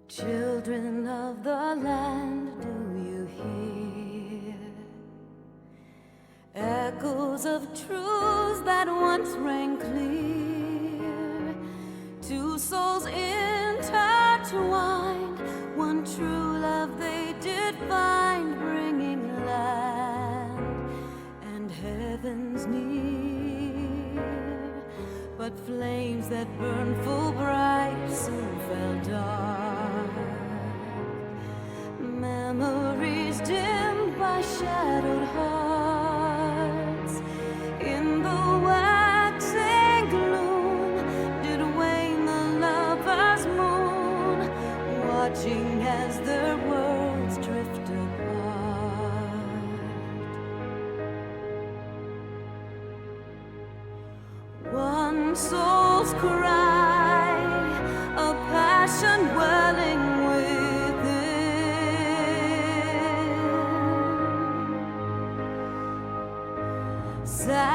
Children of the land, do you hear echoes of truths that once rang clear? Two souls intertwined, one true love they did find, bringing land and heavens near. But flames that burned full bright soon fell dark. Memories dimmed by shadowed hearts. In the waxing gloom did wane the lover's moon, watching as their worlds drift apart. One soul's cry, a passion welling sacrifice,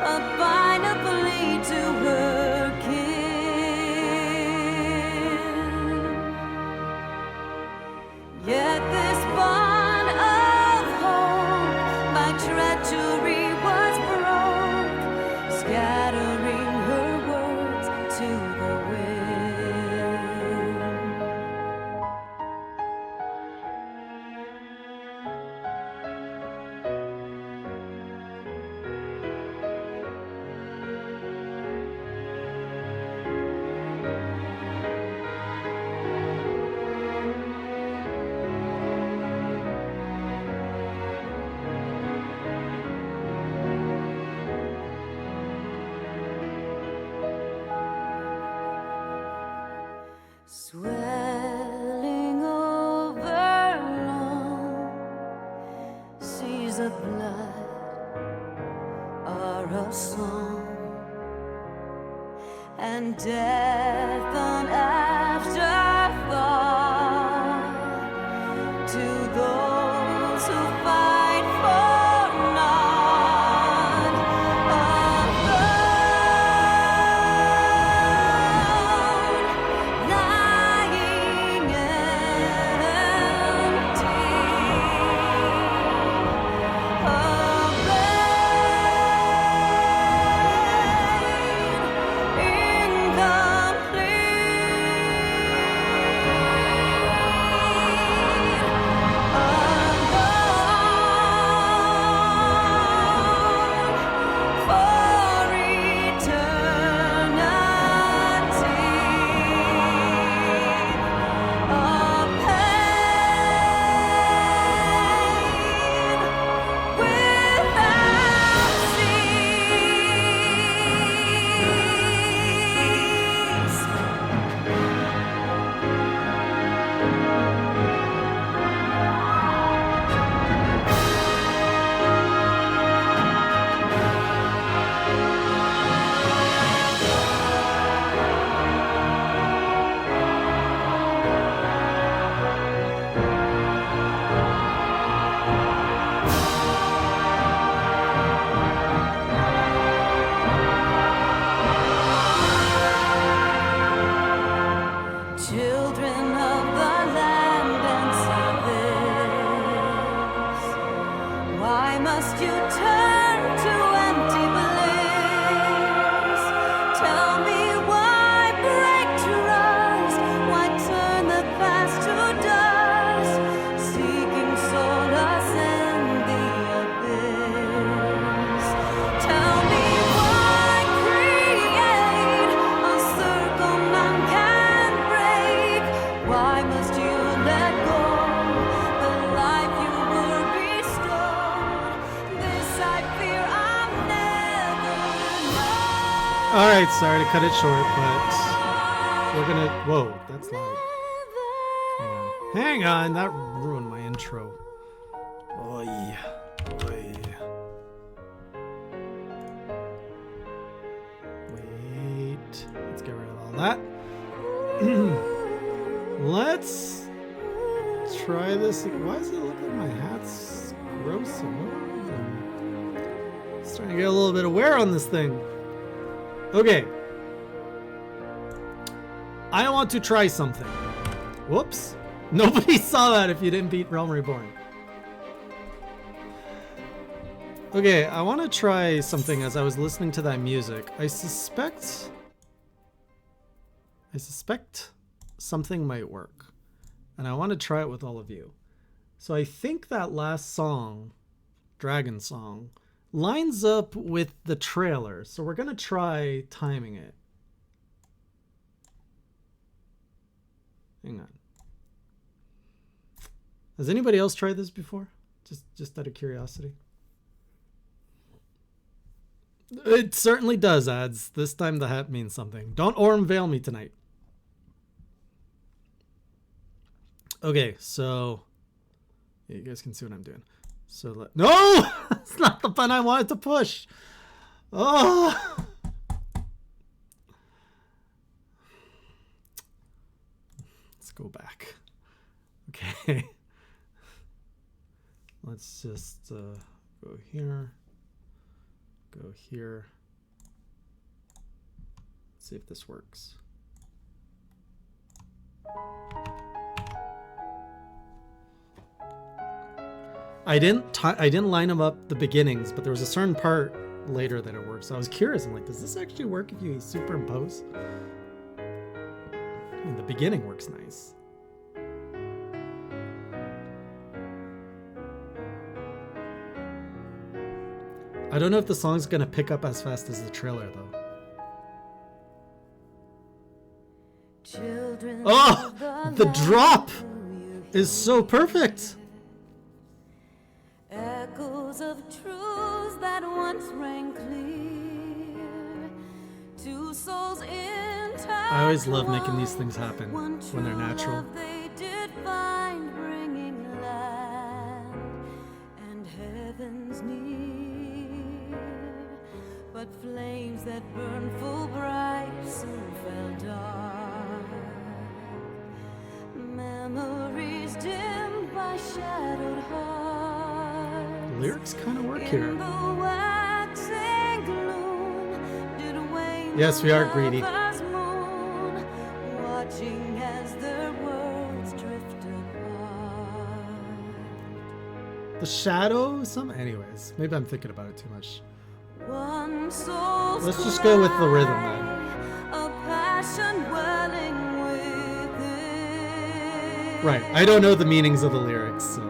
a bind of plea to her kin. Yet this bond of hope by treachery was broke, scattering her words to the wind. Swelling over long seas of blood are a song, and death an afterthought to those who fight for naught. Children of the land, answer this. Why must you turn to empty bliss? Tell me why break trust? Why turn the past to dust? Seeking solace in the abyss. Tell me why create a circle none can break? Why must you let go the life you were bestowed? This I fear I'll never know. Alright, sorry to cut it short, but we're gonna. Whoa, that's loud. Hang on, that ruined my intro. Oh yeah. Wait, let's get rid of all that. Let's try this. Why does it look like my hat's gross and old? It's starting to get a little bit of wear on this thing. Okay. I want to try something. Whoops. Nobody saw that if you didn't beat Realm Reborn. Okay, I want to try something as I was listening to that music. I suspect something might work. And I want to try it with all of you. So I think that last song, Dragon Song, lines up with the trailer. So we're going to try timing it. Hang on. Has anybody else tried this before? Just out of curiosity. It certainly does, ads. This time the hat means something. Don't Orm Veil me tonight. Okay, so yeah, you guys can see what I'm doing. So no, it's not the button I wanted to push. Oh. Let's go back. Okay. Let's just go here. Go here. Let's see if this works. I didn't line them up the beginnings, but there was a certain part later that it worked. So I was curious. I'm like, does this actually work if you superimpose? I mean, the beginning works nice. I don't know if the song's gonna pick up as fast as the trailer though. Children, oh, the drop is so perfect. Echoes of truths that once rang clear. Two souls I always love making these things happen when they're natural. They did find bringing land and heavens near, but flames that burn full bright soon fell dark. Memories dimmed by shadowed hearts. The lyrics kind of work here. Yes, we are greedy. The shadow, anyways, maybe I'm thinking about it too much. Let's just go with the rhythm then. Right, I don't know the meanings of the lyrics, so.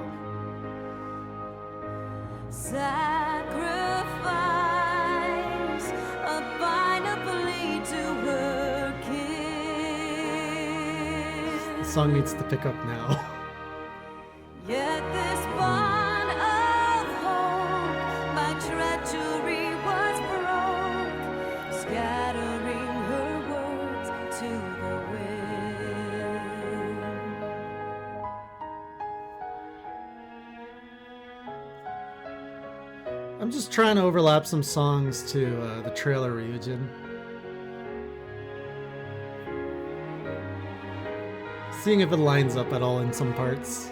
The song needs to pick up now. Yet this bond of hope by treachery was broke, scattering her words to the wind. I'm just trying to overlap some songs to the trailer Ryujin. Seeing if it lines up at all in some parts.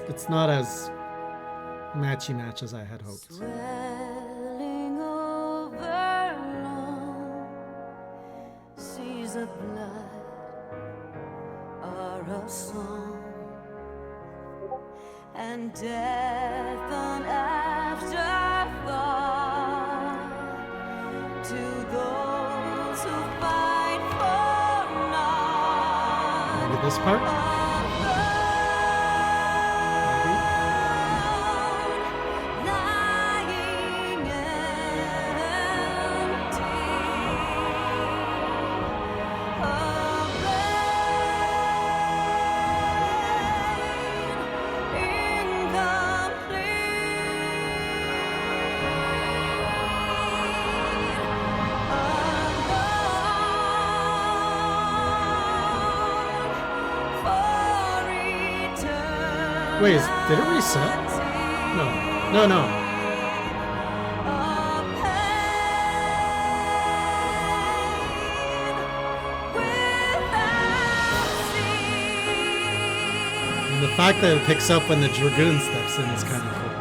It's not as matchy-match as I had hoped. Swelling over long seas of blood are a song, and death an afterthought to those who fight for naught. Maybe this part? Incomplete. Wait, did it reset? No. No, no. And the fact that it picks up when the Dragoon steps in is kind of cool.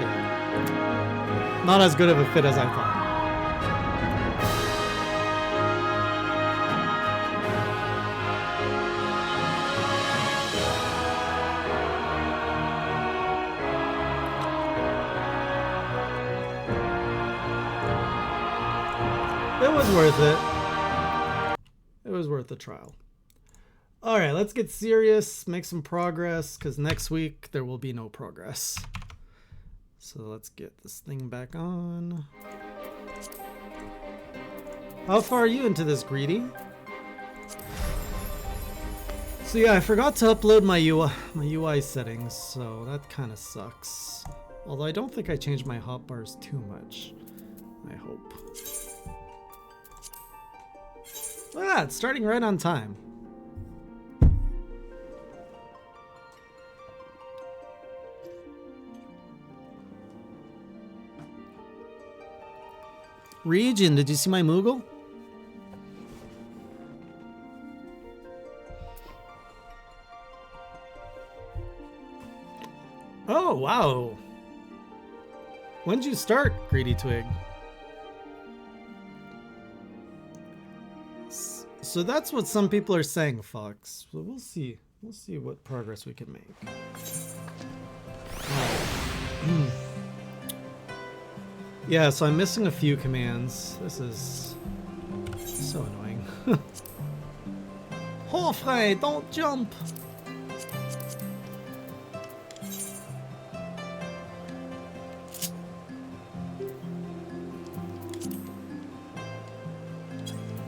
Yeah. Not as good of a fit as I thought. It was worth it. It was worth the trial. All right, let's get serious, make some progress, because next week there will be no progress. So let's get this thing back on. How far are you into this, Greedy? So yeah, I forgot to upload my UI settings, so that kind of sucks. Although I don't think I changed my hotbars too much. I hope. Look at that, it's starting right on time. Region, did you see my Moogle? Oh, wow. When did you start, Greedy Twig? So that's what some people are saying, Fox. So we'll see. We'll see what progress we can make. Yeah, so I'm missing a few commands. This is so annoying. Hofrey, don't jump!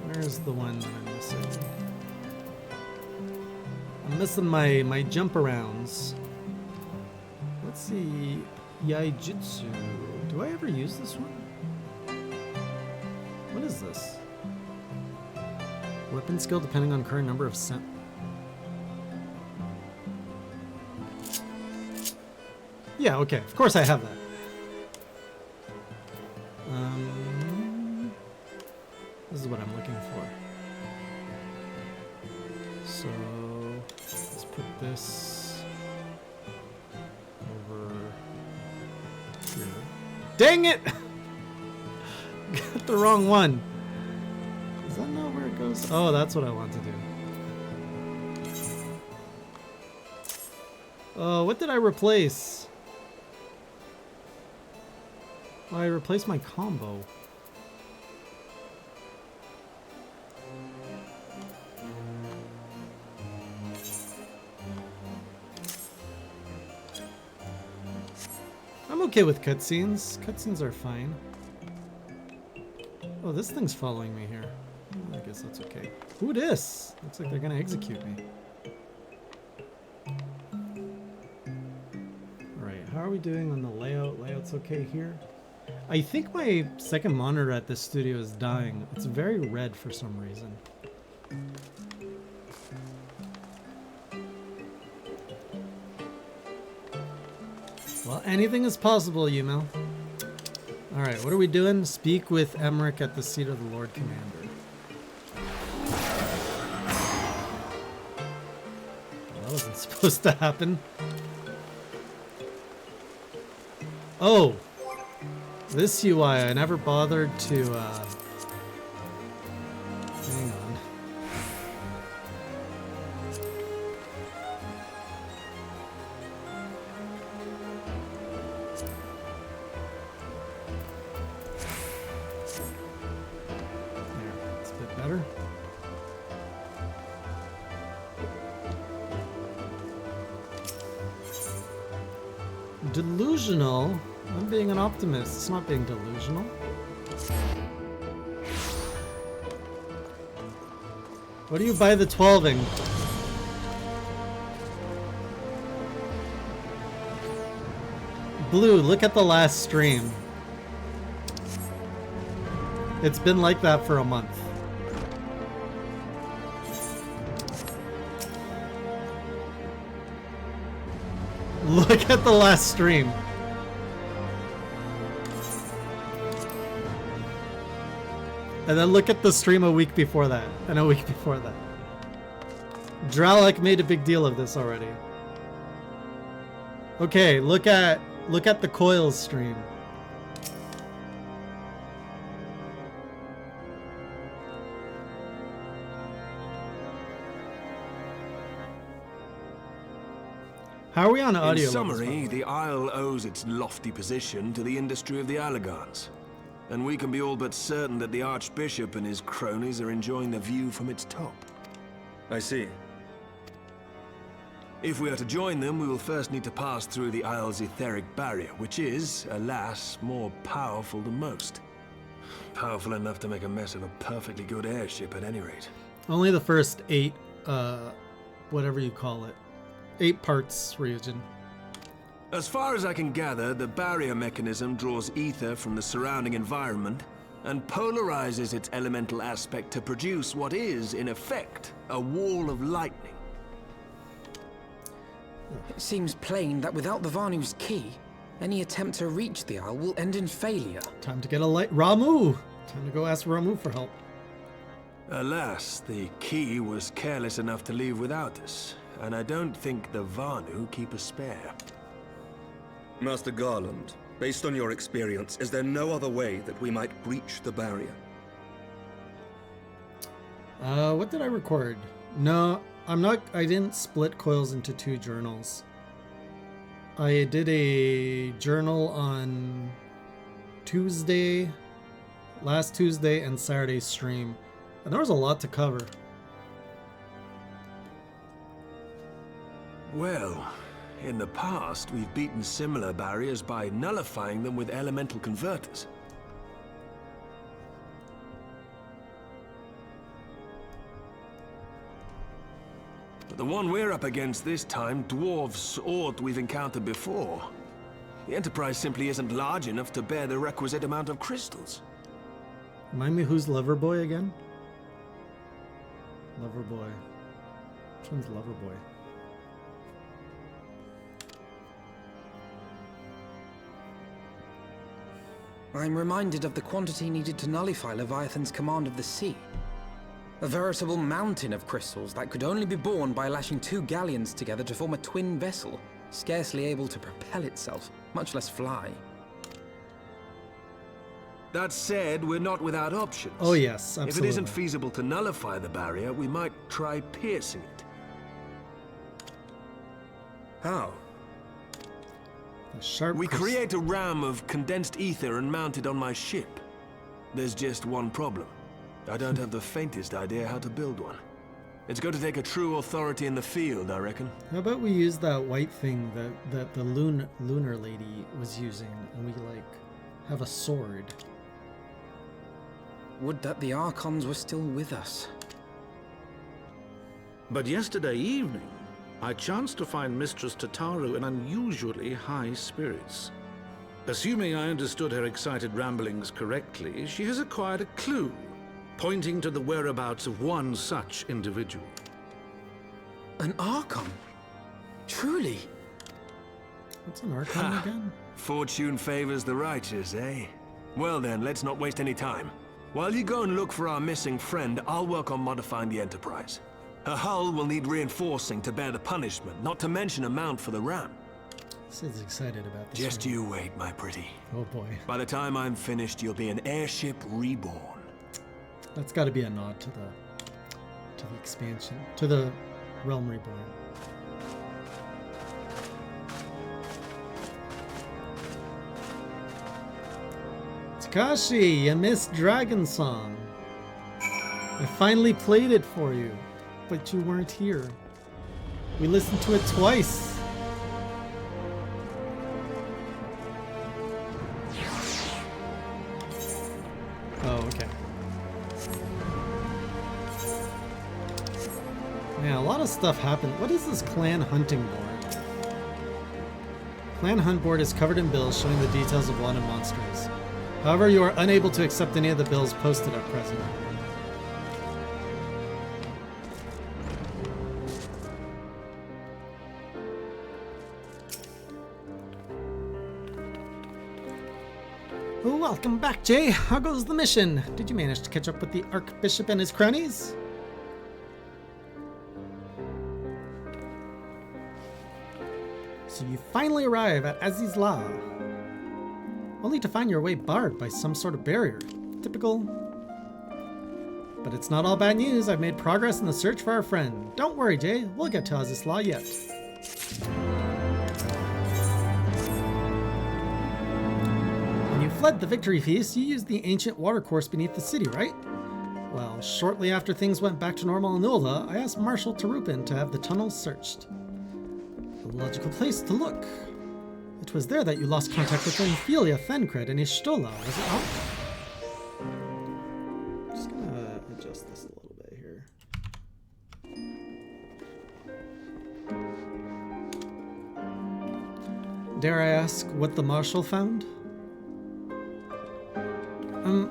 Where's the one that I'm missing? I'm missing my jump arounds. Let's see. Yaijutsu. Do I ever use this one? What is this? Weapon skill depending on current number of cent. Yeah, okay. Of course I have that. This is what I'm looking for. So let's put this over here. Dang it! Got the wrong one. Is that not where it goes? Oh, that's what I want to do. Oh, what did I replace? Oh, I replaced my combo. I'm okay with cutscenes. Cutscenes are fine. Oh, this thing's following me here. I guess that's okay. Who dis? Looks like they're gonna execute me. Alright, how are we doing on the layout? Layout's okay here. I think my second monitor at this studio is dying. It's very red for some reason. Well, anything is possible, Yumel. Alright, what are we doing? Speak with Emmerich at the seat of the Lord Commander. Well, that wasn't supposed to happen. Oh! This UI, I never bothered to, hang on. Delusional? I'm being an optimist. It's not being delusional. What do you buy the 12-ing? Blue, look at the last stream. It's been like that for a month. Look at the last stream. And then look at the stream a week before that, and a week before that. Dralek made a big deal of this already. Okay, look at the Coils stream. How are we on audio? In summary, the Isle owes its lofty position to the industry of the Allagans. And we can be all but certain that the Archbishop and his cronies are enjoying the view from its top. I see. If we are to join them, we will first need to pass through the Isle's etheric barrier, which is, alas, more powerful than most. Powerful enough to make a mess of a perfectly good airship at any rate. Only the first 8, whatever you call it. 8 parts, Ryujin. As far as I can gather, the barrier mechanism draws ether from the surrounding environment and polarizes its elemental aspect to produce what is, in effect, a wall of lightning. It seems plain that without the Vanu's key, any attempt to reach the Isle will end in failure. Time to get a light. Ramu! Time to go ask Ramu for help. Alas, the key was careless enough to leave without us, and I don't think the Vanu keep a spare. Master Garland, based on your experience, is there no other way that we might breach the barrier? What did I record? No, I didn't split Coils into 2 journals. I did a journal on Tuesday, last Tuesday, and Saturday's stream. And there was a lot to cover. Well, in the past, we've beaten similar barriers by nullifying them with elemental converters. But the one we're up against this time dwarfs aught we've encountered before. The Enterprise simply isn't large enough to bear the requisite amount of crystals. Remind me who's Loverboy again? Loverboy. Which one's Loverboy? I'm reminded of the quantity needed to nullify Leviathan's command of the sea. A veritable mountain of crystals that could only be borne by lashing 2 galleons together to form a twin vessel, scarcely able to propel itself, much less fly. That said, we're not without options. Oh yes, absolutely. If it isn't feasible to nullify the barrier, we might try piercing it. How? A sharp We create a ram of condensed ether and mount it on my ship. There's just one problem. I don't have the faintest idea how to build one. It's going to take a true authority in the field, I reckon. How about we use that white thing that the lunar lady was using, and we like have a sword. Would that the Archons were still with us. But yesterday evening, I chanced to find Mistress Tataru in unusually high spirits. Assuming I understood her excited ramblings correctly, she has acquired a clue, pointing to the whereabouts of one such individual. An Archon? Truly? What's an Archon again? Fortune favors the righteous, eh? Well then, let's not waste any time. While you go and look for our missing friend, I'll work on modifying the Enterprise. Her hull will need reinforcing to bear the punishment, not to mention a mount for the ram. Cid's excited about this. Just you wait, my pretty. Oh boy. By the time I'm finished, you'll be an airship reborn. That's got to be a nod to the expansion, to the Realm Reborn. Takashi, you missed Dragon Song. I finally played it for you, but you weren't here. We listened to it twice. Oh, okay. Yeah, a lot of stuff happened. What is this clan hunting board? Clan hunt board is covered in bills showing the details of wanted monsters. However, you are unable to accept any of the bills posted at present. Welcome back, Jay. How goes the mission? Did you manage to catch up with the Archbishop and his cronies? So you finally arrive at Azizla, only to find your way barred by some sort of barrier. Typical. But it's not all bad news. I've made progress in the search for our friend. Don't worry, Jay. We'll get to Azizla yet. When you fled the victory feast, you used the ancient watercourse beneath the city, right? Well, shortly after things went back to normal in Ulda, I asked Marshal Tarupin to have the tunnels searched. A logical place to look. It was there that you lost contact with Ophelia Thencred and Ishtola, was it not? Just gonna adjust this a little bit here. Dare I ask what the Marshal found?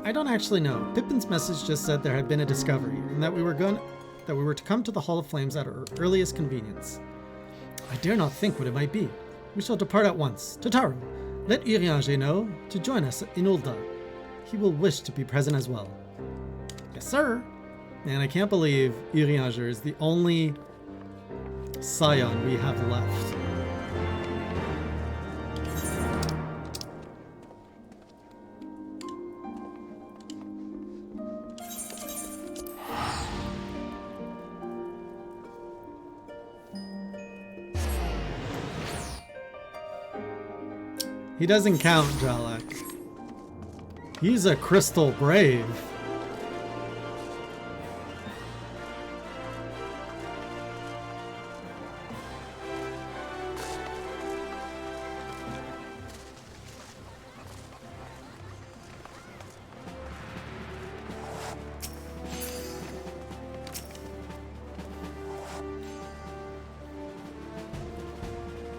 I don't actually know. Pippin's message just said there had been a discovery, and that we were to come to the Hall of Flames at our earliest convenience. I dare not think what it might be. We shall depart at once. Tataru, let Urianger know to join us in Ulda. He will wish to be present as well. Yes, sir. Man, I can't believe Urianger is the only scion we have left. He doesn't count, Jalek. He's a crystal brave.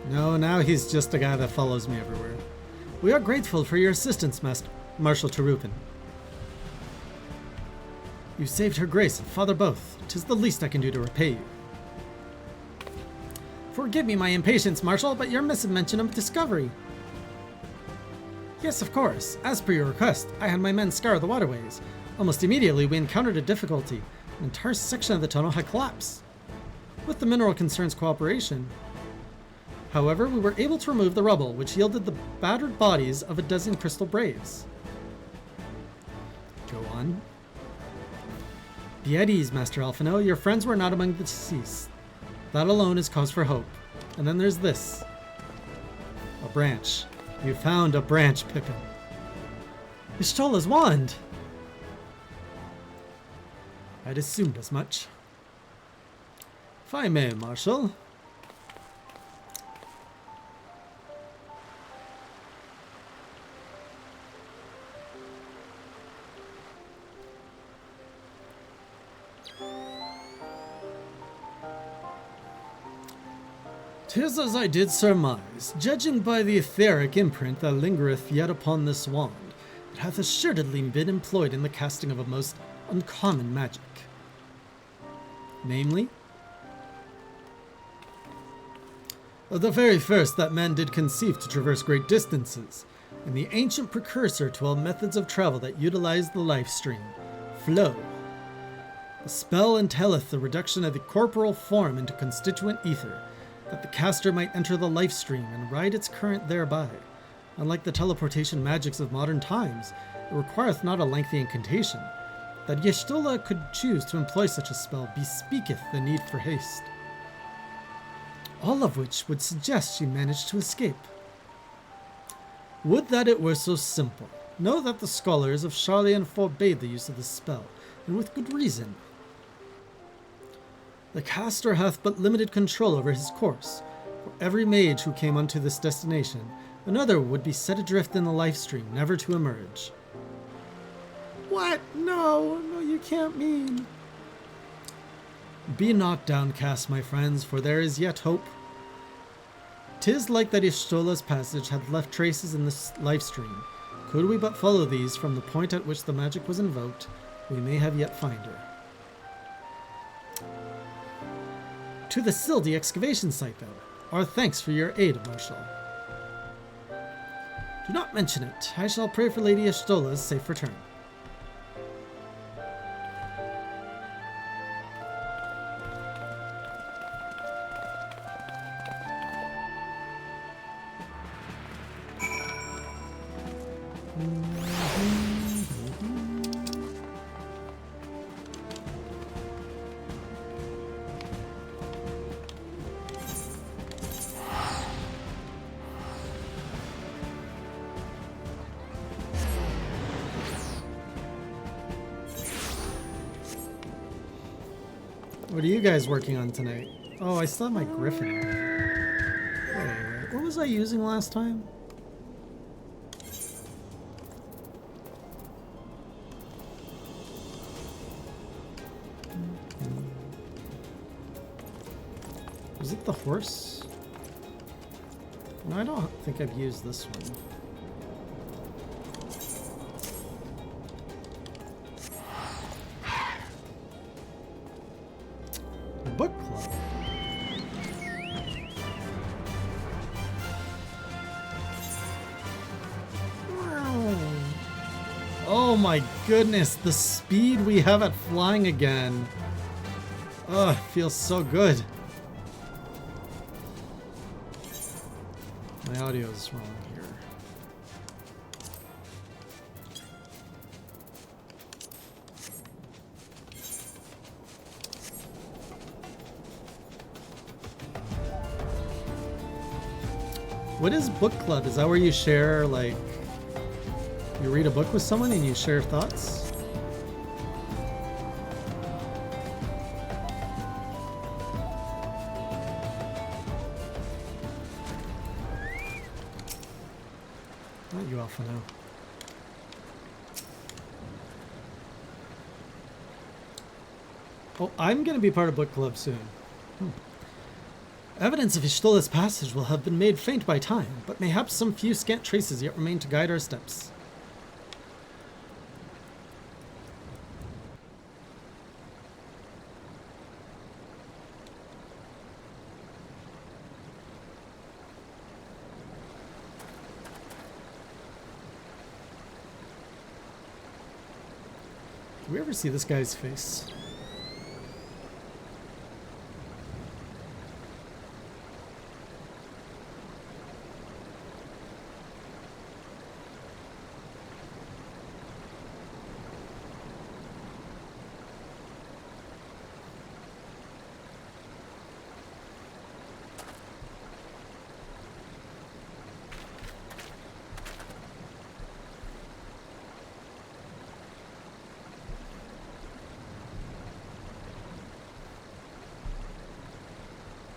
No, now he's just a guy that follows me everywhere. We are grateful for your assistance, Marshal Tarupin. You saved her grace and father both. 'Tis the least I can do to repay you. Forgive me my impatience, Marshal, but you're missing mention of discovery. Yes, of course. As per your request, I had my men scour the waterways. Almost immediately, we encountered a difficulty. An entire section of the tunnel had collapsed. With the Mineral Concern's cooperation, however, we were able to remove the rubble, which yielded the battered bodies of a dozen crystal braves. Go on. Be at ease, Master Alphino. Your friends were not among the deceased. That alone is cause for hope. And then there's this. A branch. You found a branch, Pippin. Ishtola's wand! I'd assumed as much. If I may, Marshal. 'Tis as I did surmise, judging by the etheric imprint that lingereth yet upon this wand, it hath assuredly been employed in the casting of a most uncommon magic. Namely, the very first that man did conceive to traverse great distances, and the ancient precursor to all methods of travel that utilize the life stream, flow. The spell entaileth the reduction of the corporal form into constituent ether, that the caster might enter the life stream and ride its current thereby. Unlike the teleportation magics of modern times, it requireth not a lengthy incantation. That Y'shtola could choose to employ such a spell bespeaketh the need for haste. All of which would suggest she managed to escape. Would that it were so simple. Know that the scholars of Charlian forbade the use of this spell, and with good reason. The caster hath but limited control over his course. For every mage who came unto this destination, another would be set adrift in the life stream, never to emerge. What? No, you can't mean. Be not downcast, my friends, for there is yet hope. 'Tis like that Y'shtola's passage had left traces in this life stream. Could we but follow these from the point at which the magic was invoked, we may have yet find her. To the Sildi excavation site, then. Our thanks for your aid, Marshal. Do not mention it. I shall pray for Lady Y'shtola's safe return. What are you guys working on tonight? Oh, I still have my Griffin. Wait, what was I using last time? Was it the horse? No, I don't think I've used this one. Book club. Oh my goodness, the speed we have at flying again. Oh, it feels so good. My audio is wrong here. What is book club? Is that where you share, like, you read a book with someone and you share thoughts? Not you alpha now. Oh, I'm gonna be part of book club soon. Evidence of Y'shtola's passage will have been made faint by time, but mayhaps some few scant traces yet remain to guide our steps. Do we ever see this guy's face?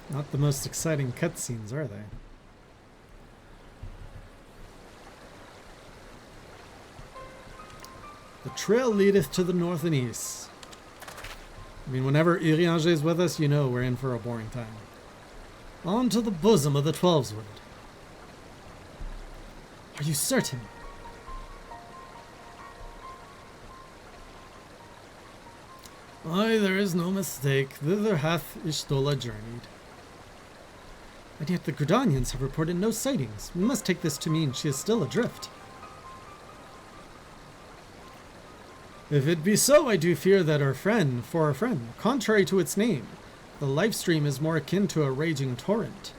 Not the most exciting cutscenes, are they? The trail leadeth to the north and east. I mean, whenever Urianger is with us, you know we're in for a boring time. On to the bosom of the Twelveswood. Are you certain? Aye, there is no mistake. Thither hath Y'shtola journeyed. And yet the Gridanians have reported no sightings. We must take this to mean she is still adrift. If it be so, I do fear that our friend, contrary to its name, the life stream is more akin to a raging torrent.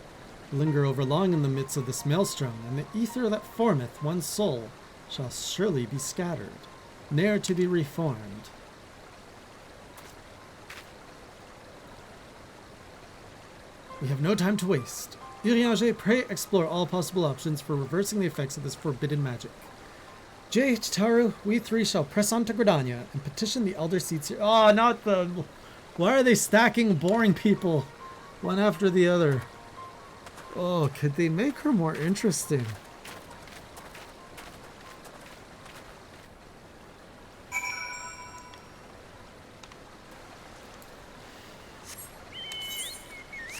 Linger over long in the midst of this maelstrom, and the ether that formeth one's soul shall surely be scattered, ne'er to be reformed. We have no time to waste. Urianger, pray explore all possible options for reversing the effects of this forbidden magic. Jay, Chitaru, we three shall press on to Gridania and petition the Elder Seats here. Oh, not the... Why are they stacking boring people one after the other? Oh, could they make her more interesting?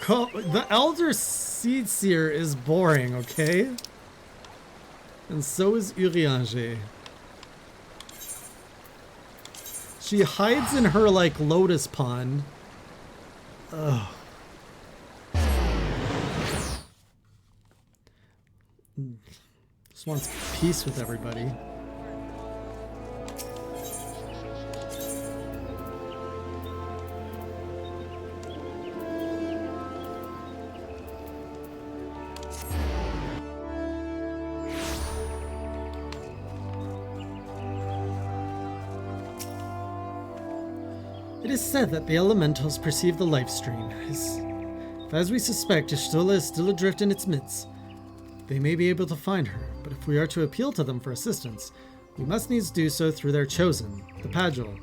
The Elder Seedseer is boring, okay? And so is Urianger. She hides in her, like, lotus pond. Ugh. Just wants peace with everybody. It is said that the elementals perceive the life stream. As we suspect, Y'shtola is still adrift in its midst. They may be able to find her, but if we are to appeal to them for assistance, we must needs do so through their chosen, the Padgel.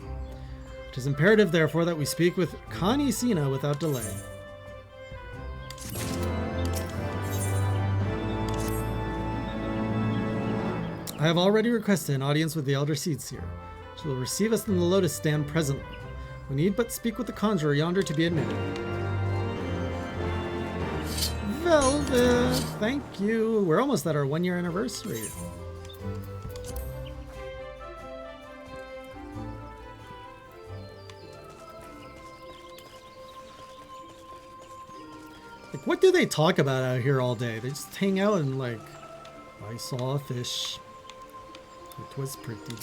It is imperative, therefore, that we speak with Connie Sina without delay. I have already requested an audience with the Elder Seedseer. She will receive us in the Lotus Stand presently. We need but speak with the conjurer yonder to be admitted. Velvet, thank you. We're almost at our 1-year anniversary. Like, what do they talk about out here all day? They just hang out and like, I saw a fish. It was pretty.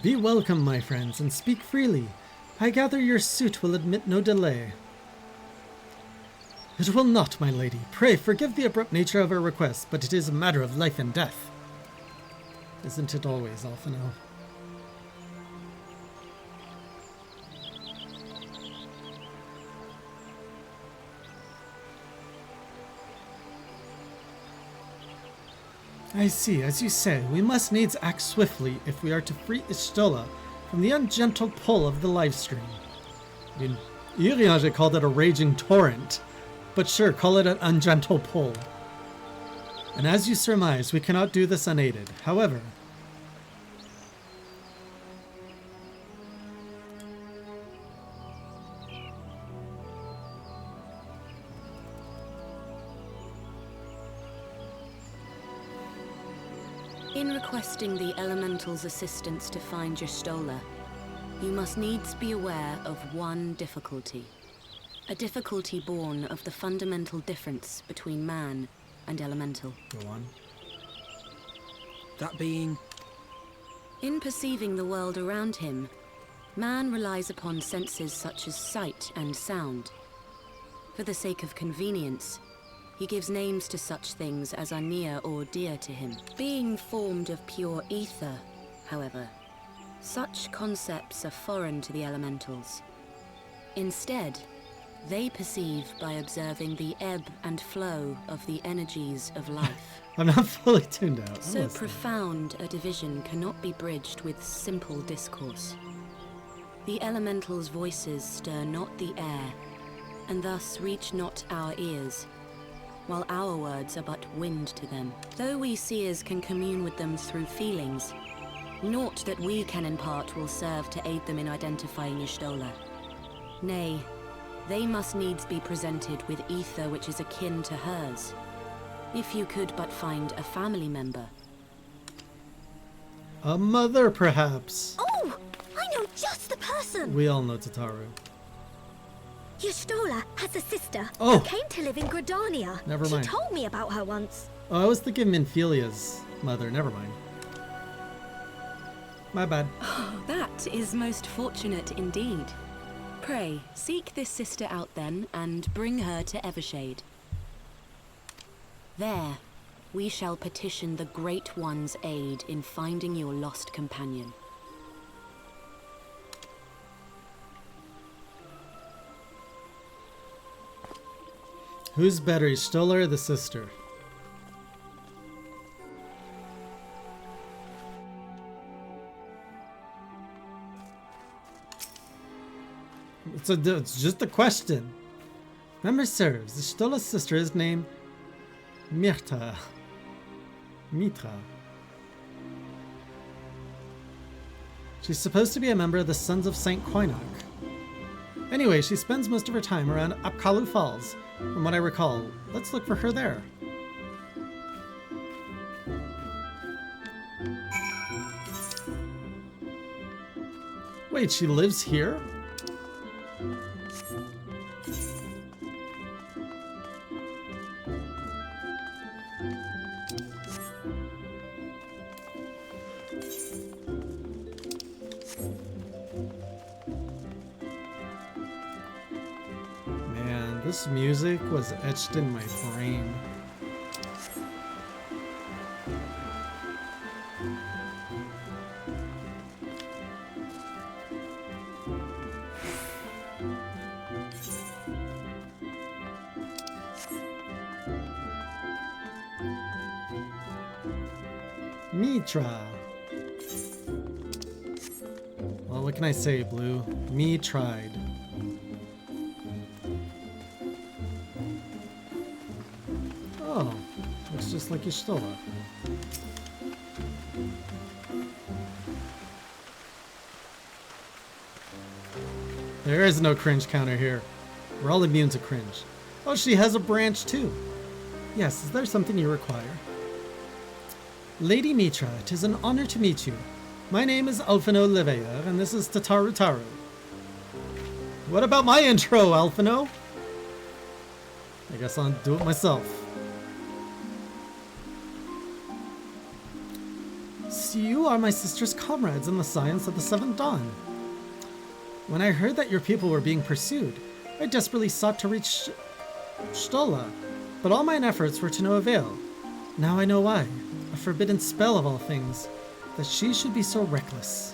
Be welcome, my friends, and speak freely. I gather your suit will admit no delay. It will not, my lady. Pray forgive the abrupt nature of our request, but it is a matter of life and death. Isn't it always, Alphino? I see. As you say, we must needs act swiftly if we are to free Y'shtola from the ungentle pull of the live stream. Iriage called it a raging torrent, but sure, call it an ungentle pull. And as you surmise, we cannot do this unaided. However, in requesting the Elemental's assistance to find Y'shtola, you must needs be aware of one difficulty. A difficulty born of the fundamental difference between man and Elemental. go on. That being... In perceiving the world around him, man relies upon senses such as sight and sound. For the sake of convenience, he gives names to such things as are near or dear to him. Being formed of pure ether, however, such concepts are foreign to the Elementals. Instead, they perceive by observing the ebb and flow of the energies of life. I'm not fully tuned out. So profound a division cannot be bridged with simple discourse. The Elementals' voices stir not the air, and thus reach not our ears, while our words are but wind to them. Though we seers can commune with them through feelings, naught that we can impart will serve to aid them in identifying Y'shtola. Nay, they must needs be presented with ether which is akin to hers. If you could but find a family member. A mother, perhaps. Oh! I know just the person! We all know Tataru. Y'shtola has a sister Oh. who came to live in Gridania. Never mind. She told me about her once. Oh, I was thinking Minfilia's mother. Never mind. My bad. That is most fortunate indeed. Pray, seek this sister out then, and bring her to Evershade. There, we shall petition the Great One's aid in finding your lost companion. Who's better, Y'shtola or the sister? It's just a question. Memory serves, Y'shtola's sister is named Mitra. She's supposed to be a member of the Sons of St. Koinok. Anyway, she spends most of her time around Apkalu Falls, from what I recall. Let's look for her there. Wait, she lives here? Man, this music was etched in my brain. Mitra. Well, what can I say, Blue? Me tried. Oh, looks just like Y'shtola. There is no cringe counter here. We're all immune to cringe. Oh, she has a branch too. Yes, is there something you require? Lady Mitra, it is an honor to meet you. My name is Alphino Liveyer, and this is Tataru. What about my intro, Alphino? I guess I'll do it myself. So you are my sister's comrades in the science of the Seventh Dawn. When I heard that your people were being pursued, I desperately sought to reach Y'shtola, but all mine efforts were to no avail. Now I know why. A forbidden spell of all things, that she should be so reckless.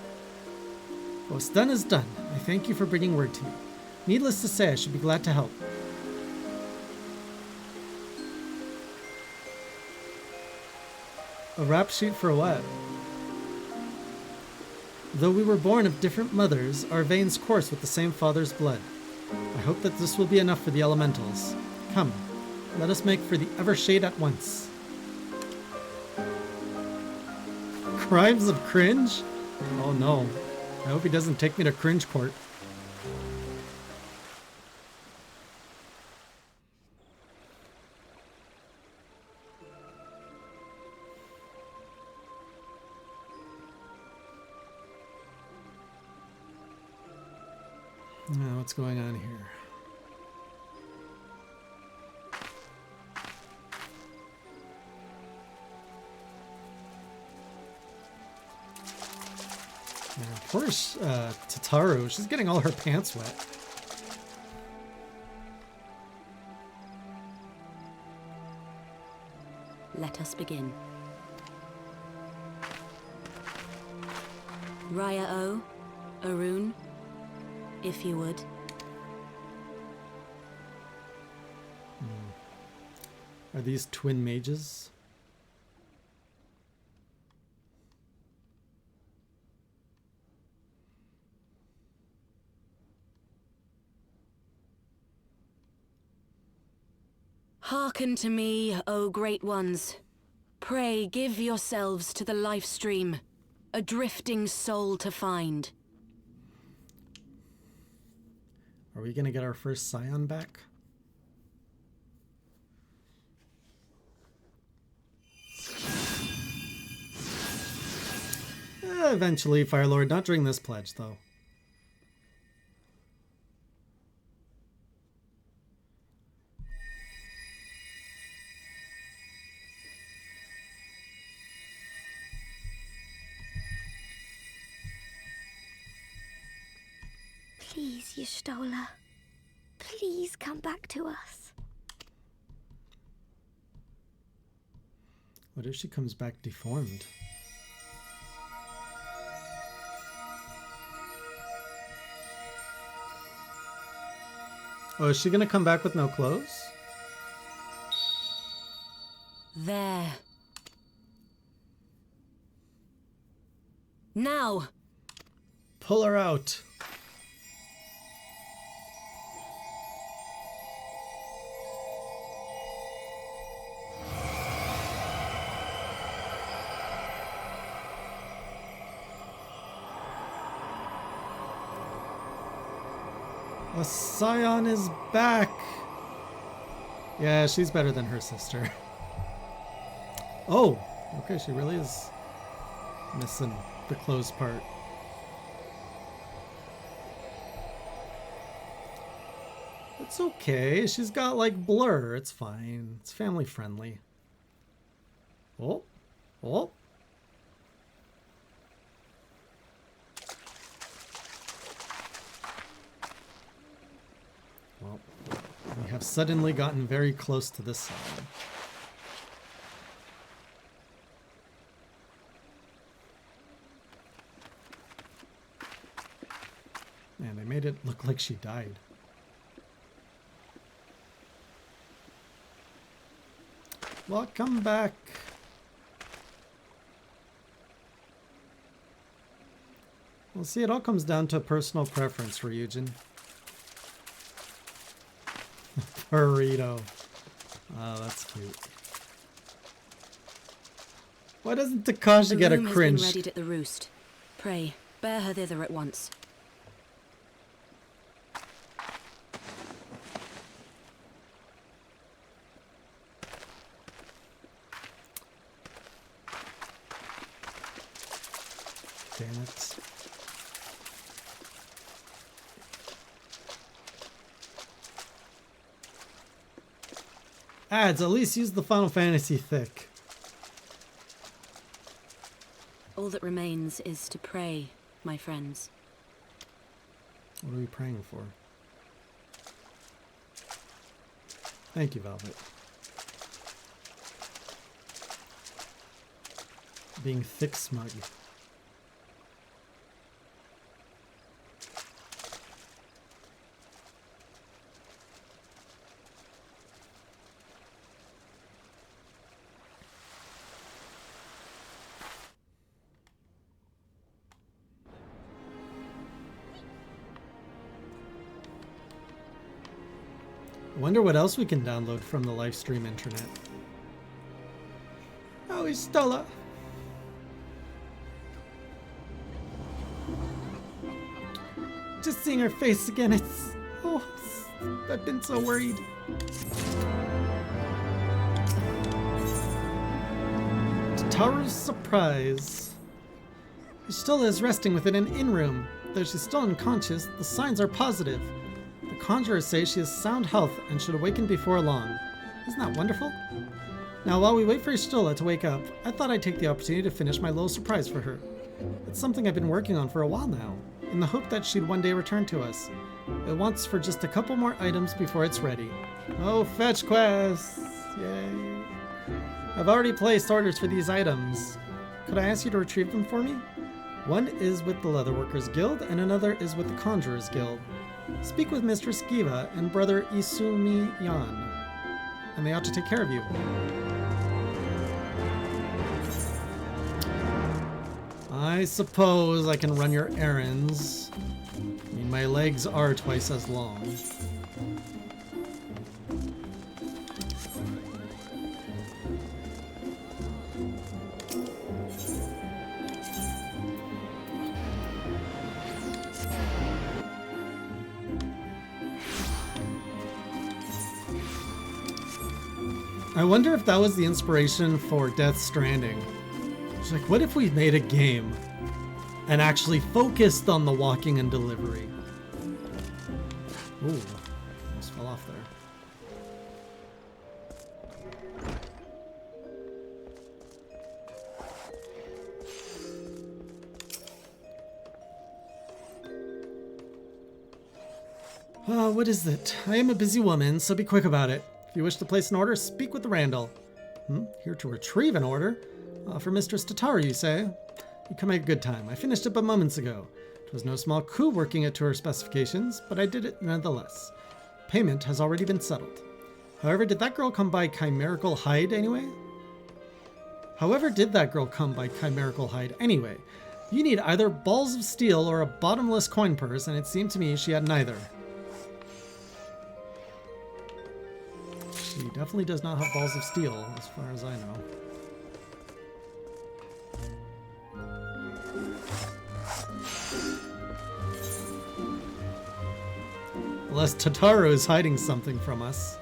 What's done is done. I thank you for bringing word to me. Needless to say, I should be glad to help. A rap sheet for what? Though we were born of different mothers, our veins course with the same father's blood. I hope that this will be enough for the elementals. Come, let us make for the Evershade at once. Crimes of cringe? Oh no. I hope he doesn't take me to cringe court. Now, what's going on here? Poor Tataru, she's getting all her pants wet. Let us begin. Raya-O, Arun, if you would. Are these twin mages? Hearken to me, O great ones. Pray give yourselves to the life stream, a drifting soul to find. Are we gonna get our first Scion back? Eventually, Firelord. Not during this pledge, though. Please, Y'shtola. Please come back to us. What if she comes back deformed? Oh, is she gonna come back with no clothes? There. Now! Pull her out. A Scion is back! Yeah, she's better than her sister. Oh! Okay, she really is missing the clothes part. It's okay. She's got, like, blur. It's fine. It's family friendly. Oh. Oh. Well, we have suddenly gotten very close to this side. Man, they made it look like she died. Welcome back. Well, see, it all comes down to personal preference for Eugen. Burrito. Oh, that's cute. Why doesn't Takashi get a The room cringe? has been readied at the roost. Pray, bear her thither at once. Damn it. Ads, at least use the Final Fantasy thick. All that remains is to pray, my friends. What are we praying for? Thank you, Velvet. Being thick smug. I wonder what else we can download from the live stream internet. Oh, it's Stella. Just seeing her face again, it's... Oh, I've been so worried. To Taru's surprise, Stella is resting within an inn room. Though she's still unconscious, the signs are positive. The conjurers say she has sound health and should awaken before long. Isn't that wonderful? Now, while we wait for Stella to wake up, I thought I'd take the opportunity to finish my little surprise for her. It's something I've been working on for a while now, in the hope that she'd one day return to us. It wants for just a couple more items before it's ready. Oh, fetch quests! Yay! I've already placed orders for these items. Could I ask you to retrieve them for me? One is with the Leatherworkers Guild, and another is with the Conjurers Guild. Speak with Mistress Kiva and Brother Isumi Yan, and they ought to take care of you. I suppose I can run your errands. I mean, my legs are twice as long. I wonder if that was the inspiration for Death Stranding. It's like, what if we made a game and actually focused on the walking and delivery? Ooh, almost fell off there. What is it? I am a busy woman, so be quick about it. If you wish to place an order, speak with the Randall. Here to retrieve an order? For Mistress Tataru, you say? You come at a good time. I finished it but moments ago. It was no small coup working it to her specifications, but I did it nonetheless. Payment has already been settled. However, did that girl come by Chimerical Hide anyway? You need either balls of steel or a bottomless coin purse, and it seemed to me she had neither. She definitely does not have balls of steel, as far as I know. Unless Tataru is hiding something from us.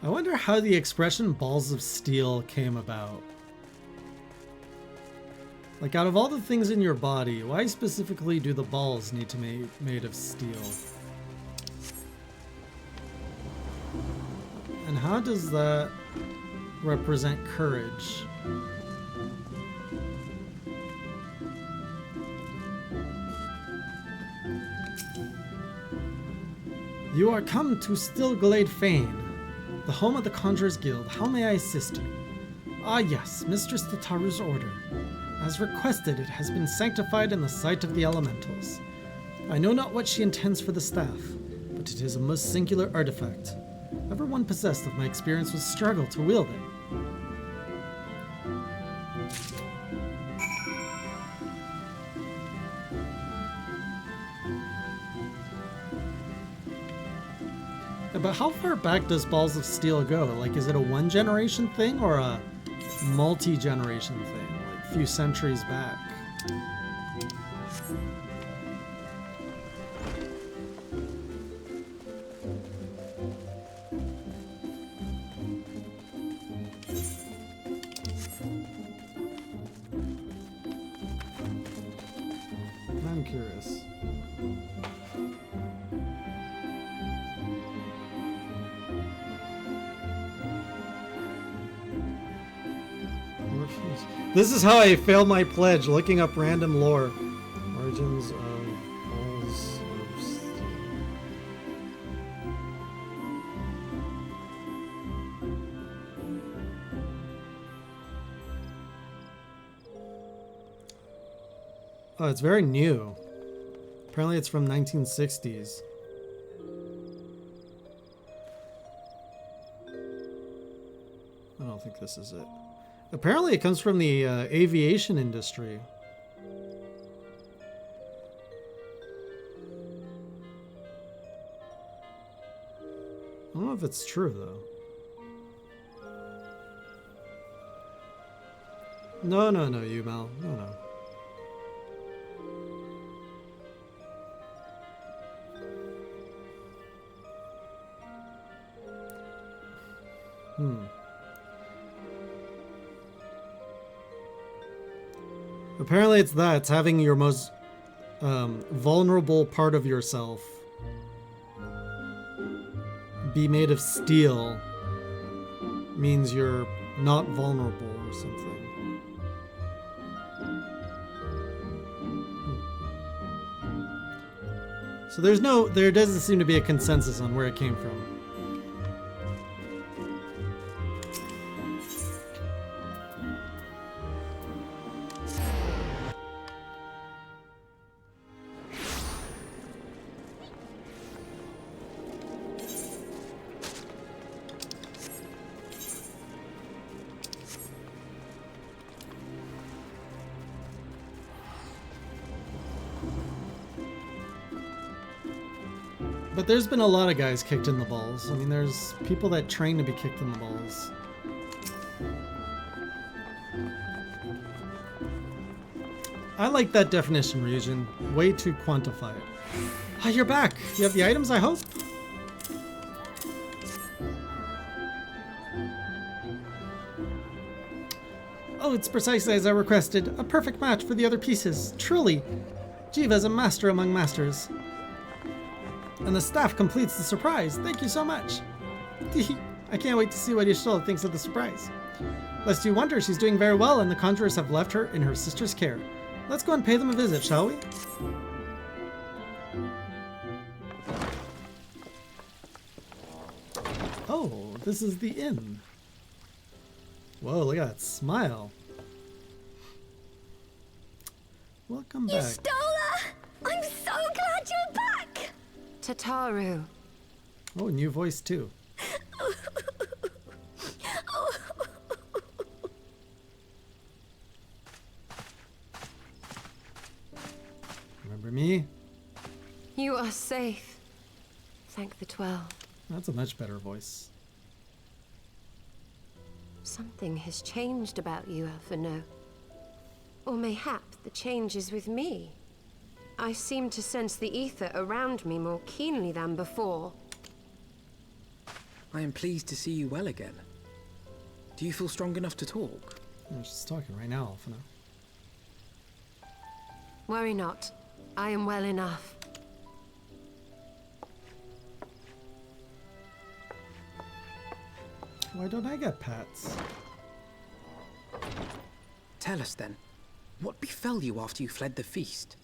I wonder how the expression balls of steel came about. Like, out of all the things in your body, why specifically do the balls need to be made of steel? And how does that represent courage? You are come to Stillglade Fane, the home of the Conjurers Guild. How may I assist you? Ah yes, Mistress Tataru's order. As requested, it has been sanctified in the sight of the elementals. I know not what she intends for the staff, but it is a most singular artifact. Everyone possessed of my experience would struggle to wield it. But how far back does Balls of Steel go? Like, is it a one-generation thing or a multi-generation thing? Like, a few centuries back? I'm curious. This is how I failed my pledge, looking up random lore. Origins of Balls of Steel. Oh, it's very new. Apparently it's from 1960s. I don't think this is it. Apparently it comes from the aviation industry. I don't know if it's true, though. No, Yumal. No. Apparently it's that. It's having your most vulnerable part of yourself be made of steel means you're not vulnerable or something. So there doesn't seem to be a consensus on where it came from. But there's been a lot of guys kicked in the balls. I mean, there's people that train to be kicked in the balls. I like that definition, Ryujin. Way too quantified. Ah, you're back. You have the items, I hope? Oh, it's precisely as I requested. A perfect match for the other pieces. Truly. Jiva's a master among masters. And the staff completes the surprise. Thank you so much. I can't wait to see what Y'shtola thinks of the surprise. Lest you wonder, she's doing very well and the conjurers have left her in her sister's care. Let's go and pay them a visit, shall we? Oh, this is the inn. Whoa, look at that smile. Welcome back. Y'shtola! I'm so glad you're back! Tataru. Oh, new voice too. Remember me? You are safe. Thank the 12. That's a much better voice. Something has changed about you, Alphino. Or mayhap the change is with me. I seem to sense the ether around me more keenly than before. I am pleased to see you well again. Do you feel strong enough to talk? She's talking right now, Alphina. Worry not. I am well enough. Why don't I get pets? Tell us then, what befell you after you fled the feast?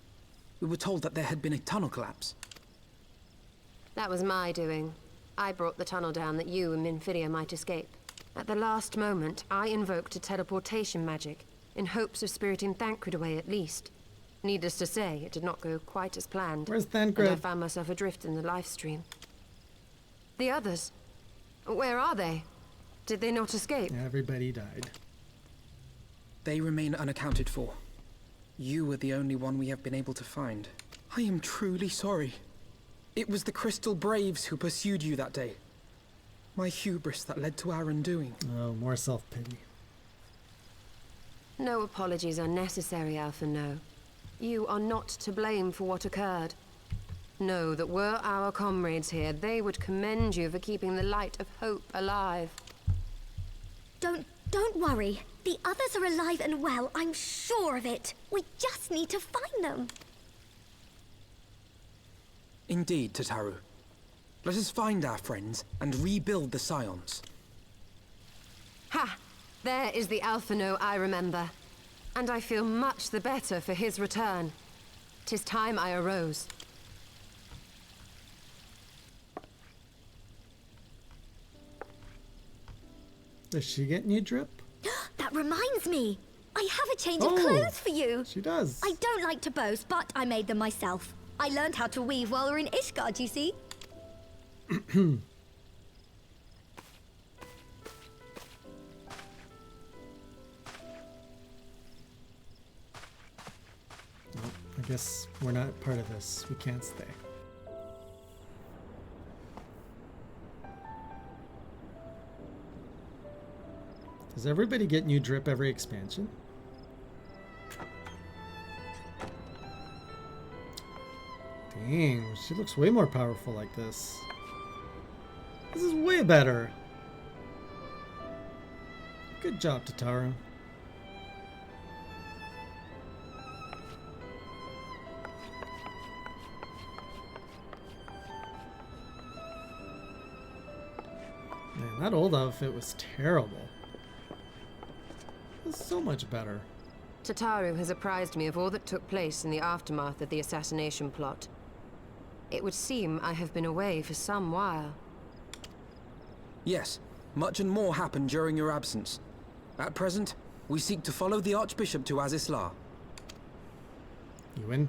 We were told that there had been a tunnel collapse. That was my doing. I brought the tunnel down that you and Minfidia might escape. At the last moment, I invoked a teleportation magic, in hopes of spiriting Thancred away at least. Needless to say, it did not go quite as planned. Where's And I Thancred? found myself adrift in the life stream. The others? Where are they? Did they not escape? Everybody died. They remain unaccounted for. You were the only one we have been able to find. I am truly sorry. It was the Crystal Braves who pursued you that day. My hubris that led to our undoing. Oh, more self-pity. No apologies are necessary, Alpha No. You are not to blame for what occurred. Know that were our comrades here, they would commend you for keeping the light of hope alive. Don't worry. The others are alive and well, I'm sure of it. We just need to find them. Indeed, Tataru. Let us find our friends and rebuild the Scions. Ha! There is the Alphino I remember. And I feel much the better for his return. 'Tis time I arose. Does she get new drip? That reminds me. I have a change of Oh, clothes for you. She does. I don't like to boast, but I made them myself. I learned how to weave while we're in Ishgard, you see. I guess we're not part of this. We can't stay. Does everybody get new drip every expansion? Dang, she looks way more powerful like this. This is way better. Good job, Tataru. Man, that old outfit was terrible. It was so much better. Tataru has apprised me of all that took place in the aftermath of the assassination plot. It would seem I have been away for some while. Yes, much and more happened during your absence. At present, we seek to follow the Archbishop to Azisla. You win?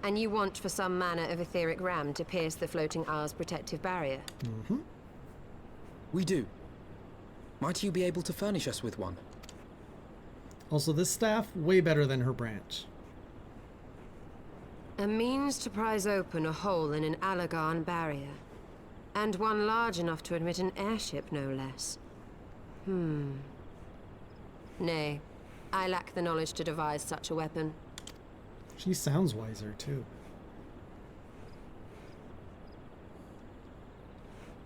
And you want for some manner of etheric ram to pierce the floating isle's protective barrier? Mm-hmm. We do. Might you be able to furnish us with one? Also, this staff, way better than her branch. A means to prise open a hole in an Alagarn barrier. And one large enough to admit an airship, no less. Nay, I lack the knowledge to devise such a weapon. She sounds wiser, too.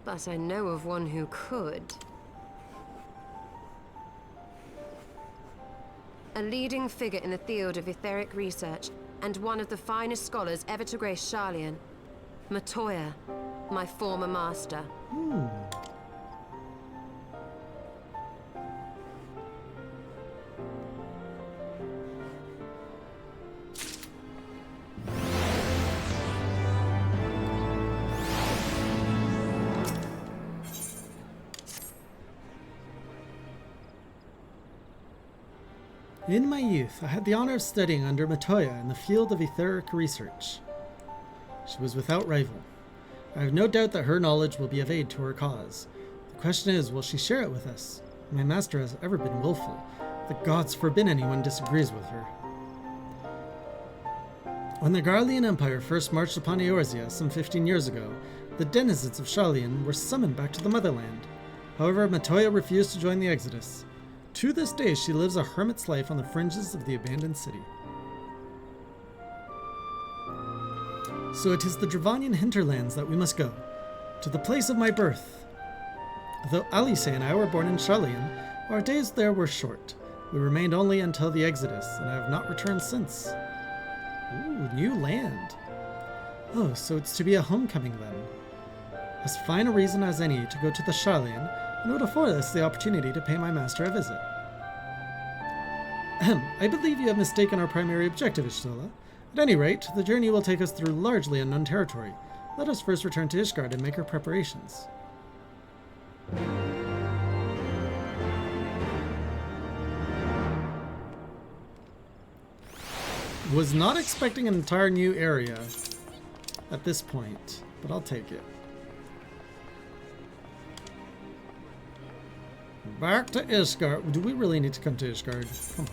But I know of one who could. A leading figure in the field of etheric research, and one of the finest scholars ever to grace Sharlayan. Matoya, my former master. In my youth, I had the honor of studying under Matoya in the field of etheric research. She was without rival. I have no doubt that her knowledge will be of aid to her cause. The question is, will she share it with us? My master has ever been willful. The gods forbid anyone disagrees with her. When the Garlean Empire first marched upon Eorzea some 15 years ago, the denizens of Sharlayan were summoned back to the motherland. However, Matoya refused to join the exodus. To this day, she lives a hermit's life on the fringes of the abandoned city. So it is the Dravanian hinterlands that we must go, to the place of my birth. Though Alice and I were born in Charlian, our days there were short. We remained only until the Exodus, and I have not returned since. Ooh, new land. Oh, so it's to be a homecoming then. As fine a reason as any to go to the Charlian, and would afford us the opportunity to pay my master a visit. Ahem, I believe you have mistaken our primary objective, Ishtola. At any rate, the journey will take us through largely unknown territory. Let us first return to Ishgard and make our preparations. Was not expecting an entire new area at this point, but I'll take it. Back to Ishgard. Do we really need to come to Ishgard? Come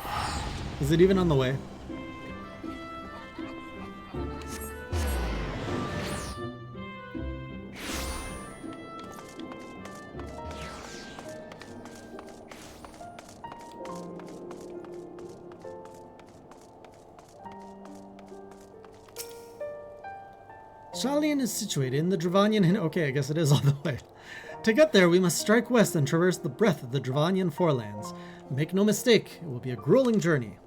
on. Is it even on the way? Charlian is situated in the Dravanian... Okay, I guess it is all the way. To get there, we must strike west and traverse the breadth of the Dravanian forelands. Make no mistake, it will be a grueling journey.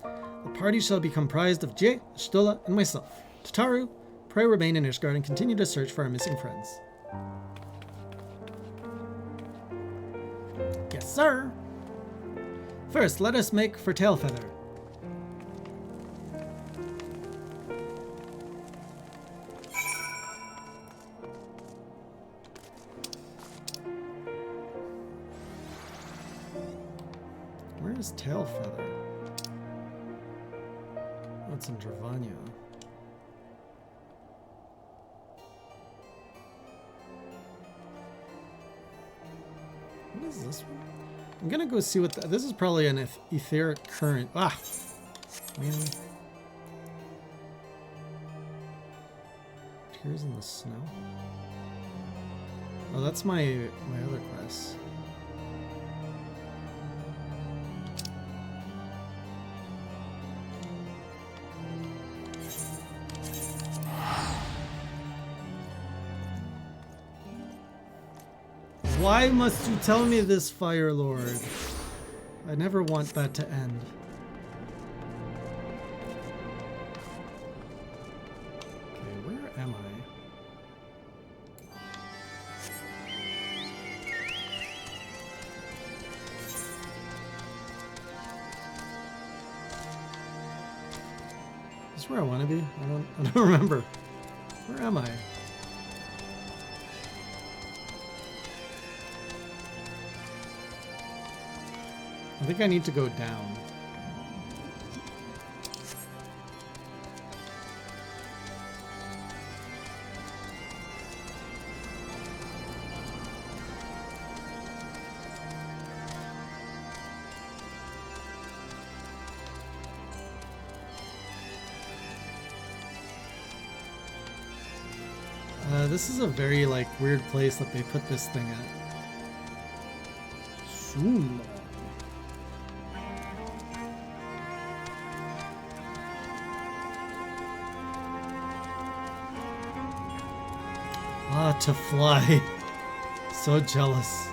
The party shall be comprised of Jay, Ishtola, and myself. Tataru, pray remain in Ishgard and continue to search for our missing friends. Yes, sir. First, let us make for Tailfeather. Where's Tailfeather? Oh, it's in Dravania. What is this one? I'm gonna go see what this is. Probably an etheric current. Ah, man. Tears in the snow. Oh, that's my other quest. Why must you tell me this, Fire Lord? I never want that to end. Okay, where am I? Is this where I want to be? I don't remember. Where am I? I think I need to go down. This is a very weird place that they put this thing at. Zoom. Ah, to fly. So jealous.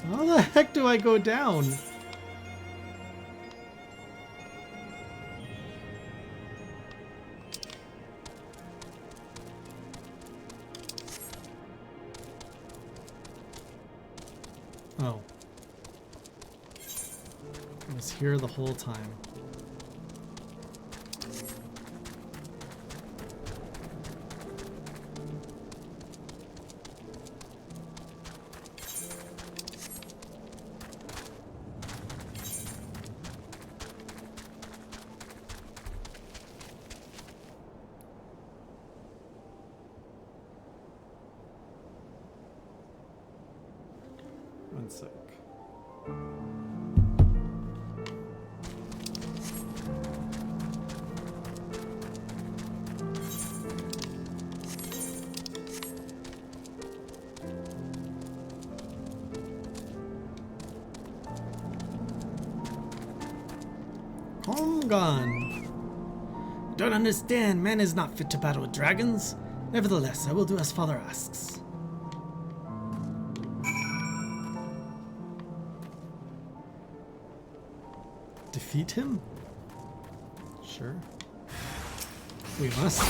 How the heck do I go down? Oh. I was here the whole time. One sec. Gone. Don't understand. Man is not fit to battle with dragons. Nevertheless, I will do as father asks. defeat him? Sure. We must.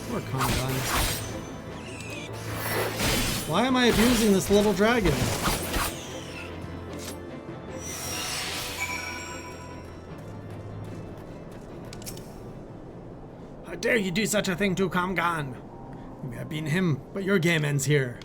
Poor Kanban. Why am I abusing this little dragon? How dare you do such a thing to Kamgan? You may have beaten him, but your game ends here.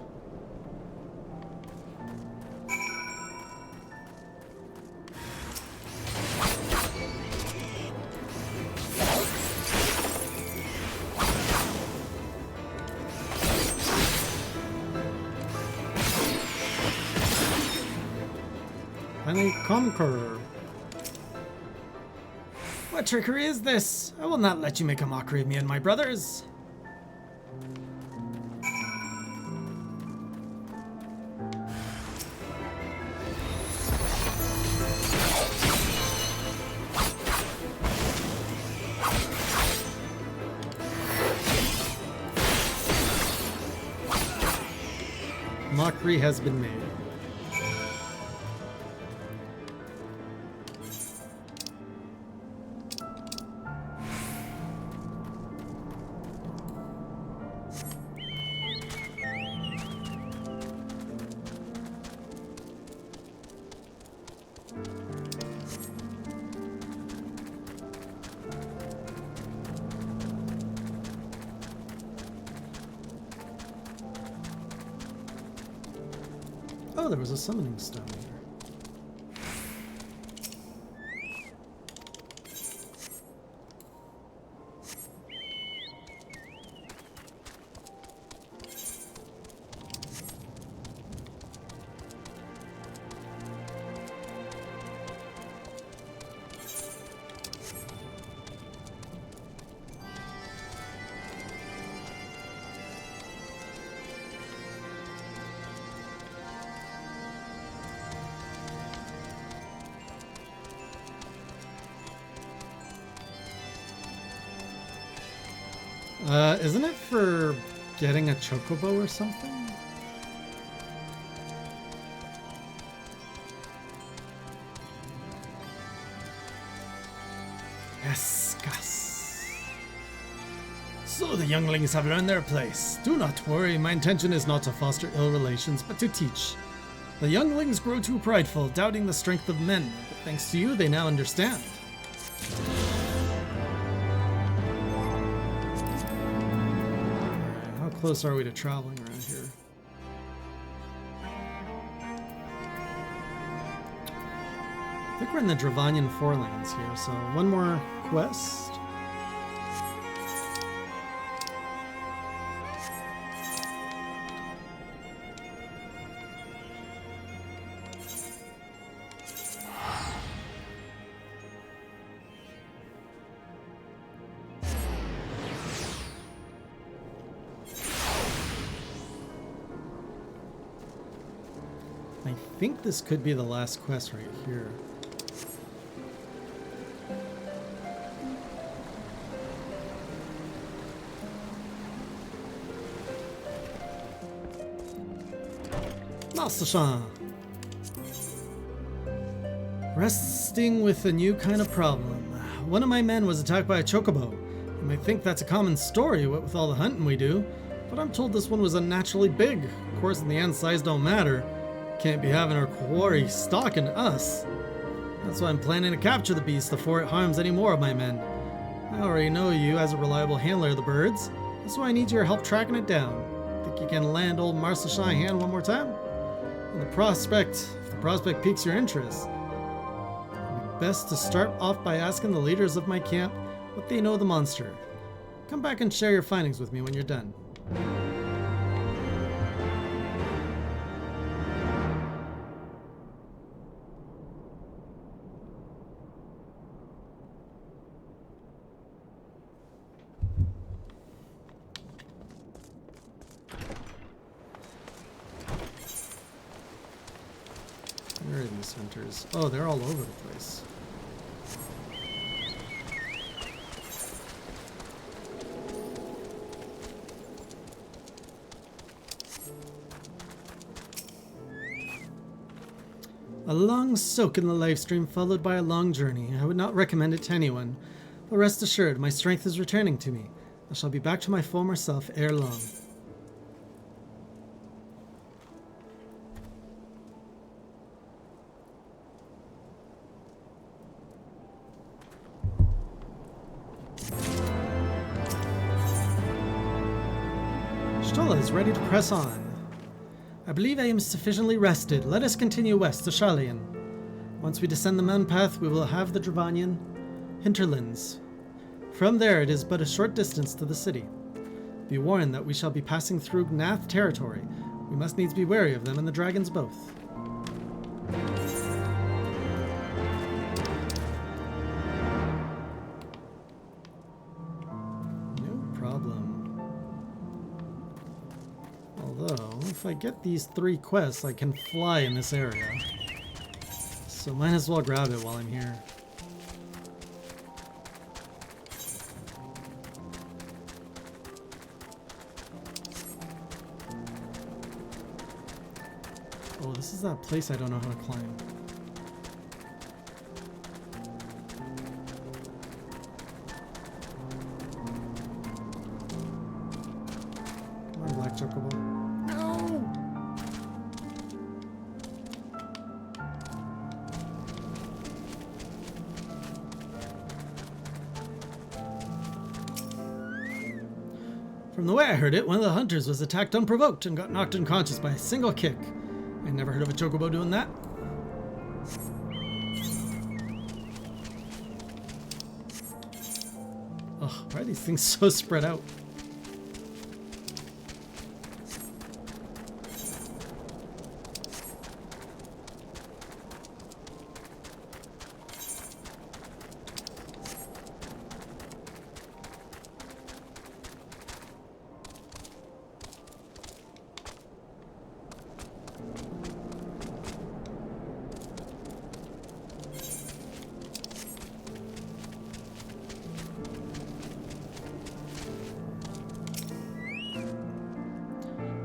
Finally, Conqueror. What trickery is this? I will not let you make a mockery of me and my brothers. Mockery has been made. Oh, there was a summoning stone here. Isn't it for getting a chocobo or something? Yes, Gus. So the younglings have learned their place. Do not worry, my intention is not to foster ill relations, but to teach. The younglings grow too prideful, doubting the strength of men, but thanks to you, they now understand. How close are we to traveling around here? I think we're in the Dravanian Forelands here, so one more quest. I think this could be the last quest right here. Master Shan. Resting with a new kind of problem. One of my men was attacked by a chocobo. You might think that's a common story, what with all the hunting we do, but I'm told this one was unnaturally big. Of course, in the end, size don't matter. Can't be having our quarry stalking us. That's why I'm planning to capture the beast before it harms any more of my men. I already know you as a reliable handler of the birds. That's why I need your help tracking it down. Think you can land old Marcel hand one more time? And if the prospect piques your interest, it'd be best to start off by asking the leaders of my camp what they know of the monster. Come back and share your findings with me when you're done. Where are these hunters? Oh, they're all over the place. A long soak in the life stream followed by a long journey. I would not recommend it to anyone, but rest assured, my strength is returning to me. I shall be back to my former self ere long. Stola is ready to press on. I believe I am sufficiently rested. Let us continue west to Sharlayan. Once we descend the mountain path, we will have the Dravanian hinterlands. From there, it is but a short distance to the city. Be warned that we shall be passing through Gnath territory. We must needs be wary of them and the dragons both. No problem. Although, if I get these 3 quests, I can fly in this area. So might as well grab it while I'm here. Oh, this is that place I don't know how to climb. Come on, Black Chocobo. No! From the way I heard it, one of the hunters was attacked unprovoked and got knocked unconscious by a single kick. I never heard of a chocobo doing that. Oh, why are these things so spread out?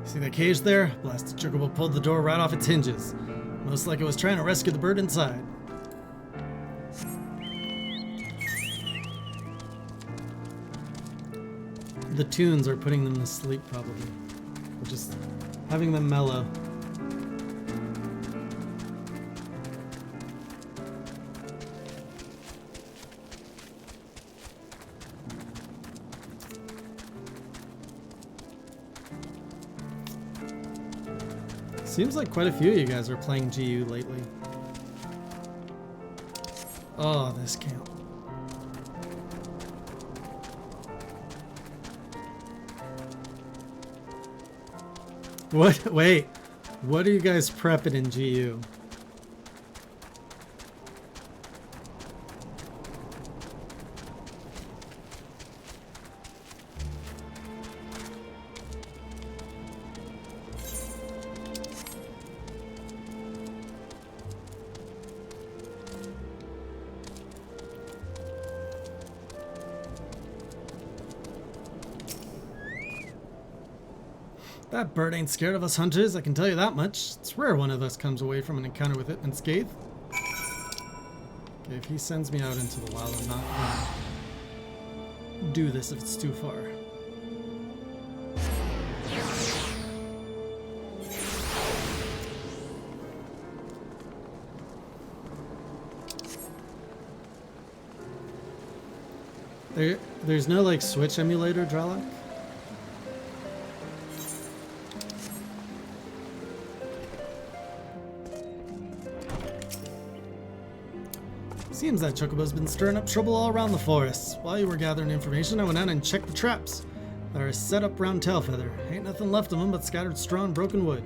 See the cage there? Blasted chocobo pulled the door right off its hinges. Most like it was trying to rescue the bird inside. The tunes are putting them to sleep, probably. Or just having them mellow. Seems like quite a few of you guys are playing GU lately. Oh, this camp. What? Wait. What are you guys prepping in GU? That bird ain't scared of us hunters, I can tell you that much. It's rare one of us comes away from an encounter with it unscathed. Okay, if he sends me out into the wild, I'm not gonna do this if it's too far. There's no like Switch emulator, Dralak? Seems that chocobo's been stirring up trouble all around the forest. While you were gathering information, I went out and checked the traps that are set up round Tailfeather. Ain't nothing left of them but scattered straw and broken wood.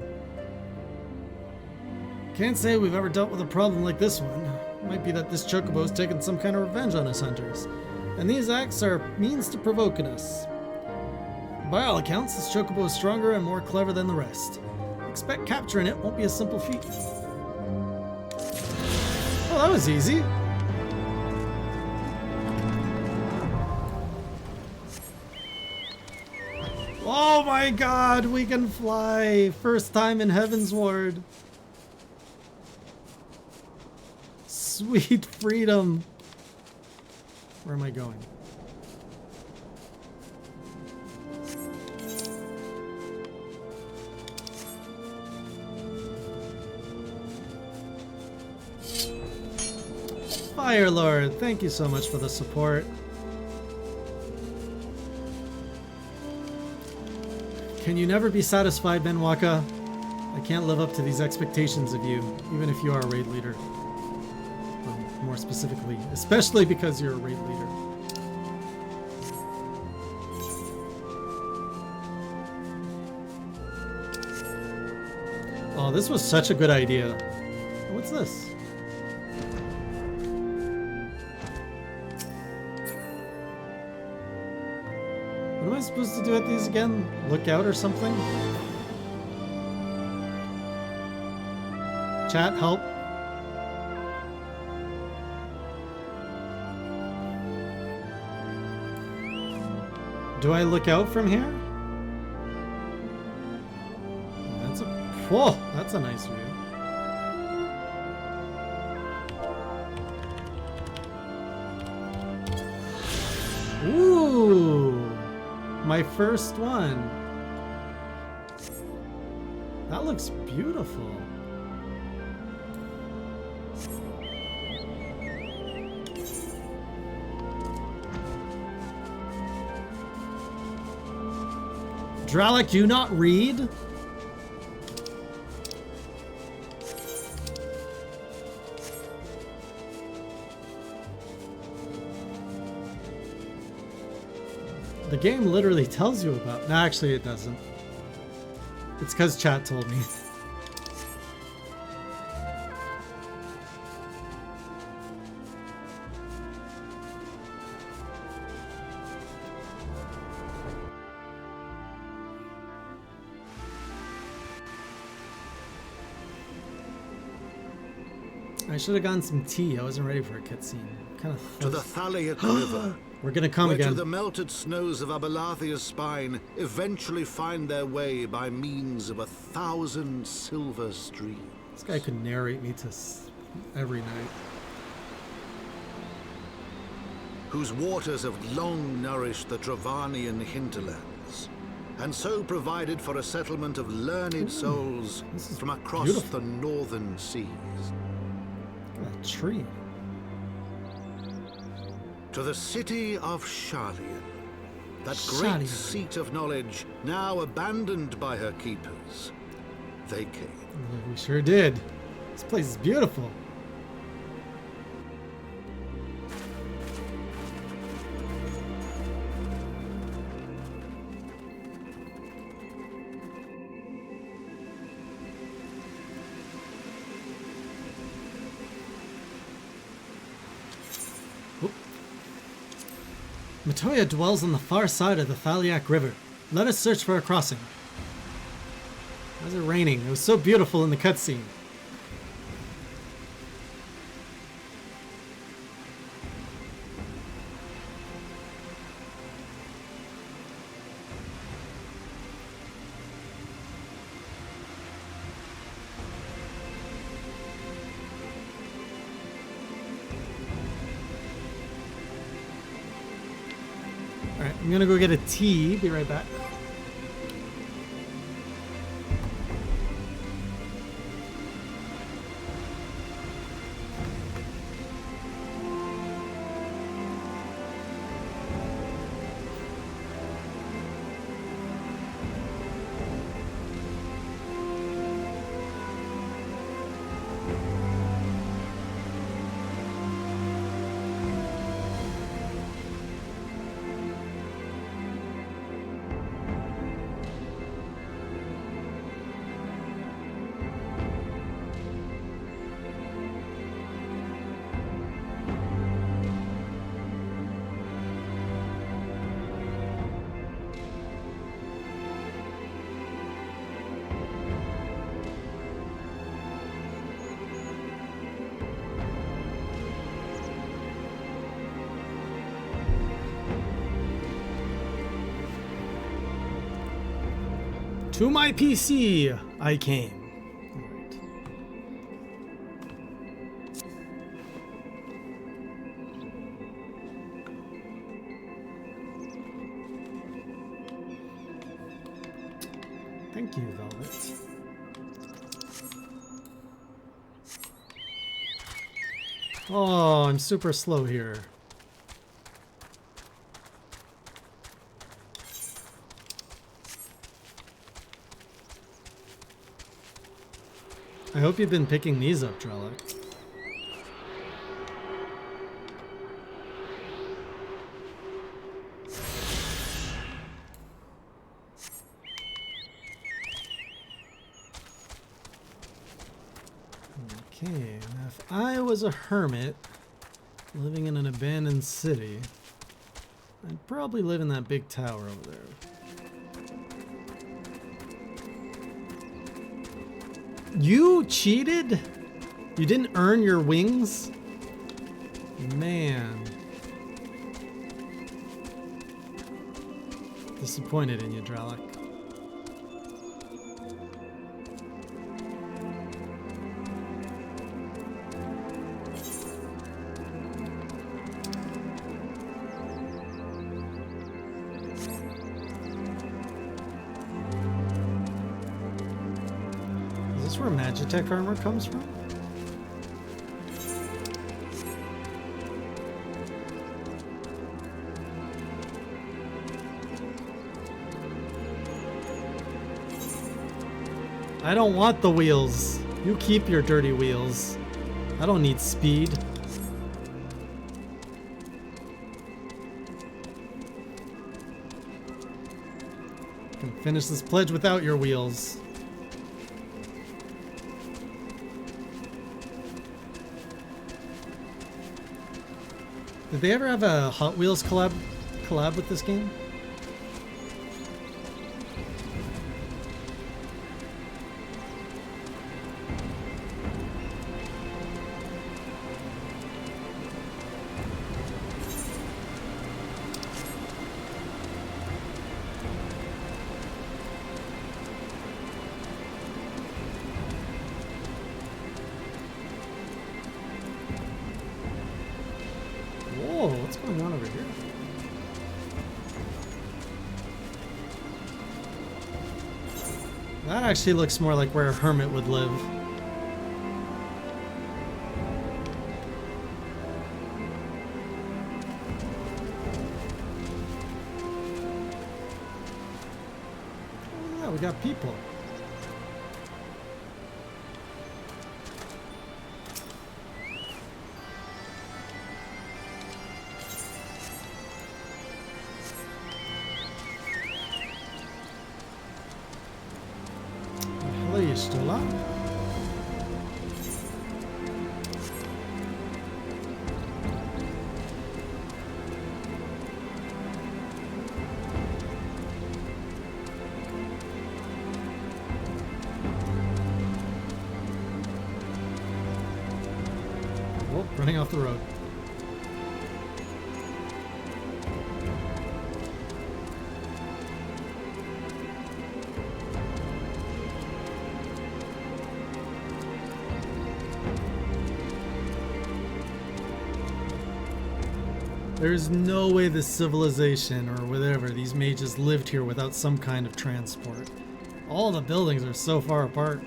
Can't say we've ever dealt with a problem like this one. Might be that this chocobo's taken some kind of revenge on us hunters, and these acts are means to provoking us. By all accounts, this chocobo is stronger and more clever than the rest. Expect capturing it won't be a simple feat. Oh, that was easy. Oh my god, we can fly! First time in Heaven's Ward. Sweet freedom. Where am I going? Fire Lord, thank you so much for the support. Can you never be satisfied, Benwaka? I can't live up to these expectations of you, even if you are a raid leader. More specifically, especially because you're a raid leader. Oh, this was such a good idea. What's this? What am I supposed to do at these again? Look out or something? Chat, help. Do I look out from here? That's a... Whoa, that's a nice view. Ooh, my first one. That looks beautiful. Dralek, do you not read? The game literally tells you about... No, actually it doesn't. It's because chat told me. I should have gotten some tea. I wasn't ready for a cutscene. Kind of To the Thaliac River. We're gonna come where again. To the melted snows of Abelathia's spine eventually find their way by means of 1,000 silver streams. This guy could narrate me to every night. Whose waters have long nourished the Travanian hinterlands, and so provided for a settlement of learned souls from across beautiful. the northern seas. Look at that tree. To the city of Sharlayan, that Sharlayan. great seat of knowledge, now abandoned by her keepers, they came. We sure did. This place is beautiful. Matoya dwells on the far side of the Thaliac River. Let us search for a crossing. Why is it raining? It was so beautiful in the cutscene. Alright, I'm gonna go get a tea. Be right back. To my PC, I came. Alright. Thank you, Velvet. Oh, I'm super slow here. I hope you've been picking these up, Drellic. Okay, now if I was a hermit living in an abandoned city, I'd probably live in that big tower over there. You cheated? You didn't earn your wings? Man. Disappointed in you, Drellic. Is this where Magitech armor comes from? I don't want the wheels. You keep your dirty wheels. I don't need speed. I can finish this pledge without your wheels. Did they ever have a Hot Wheels collab with this game? Whoa, what's going on over here? That actually looks more like where a hermit would live. Oh yeah, we got people. Hello, you still up? Oh, running off the road. There's no way this civilization, or whatever, these mages lived here without some kind of transport. All the buildings are so far apart.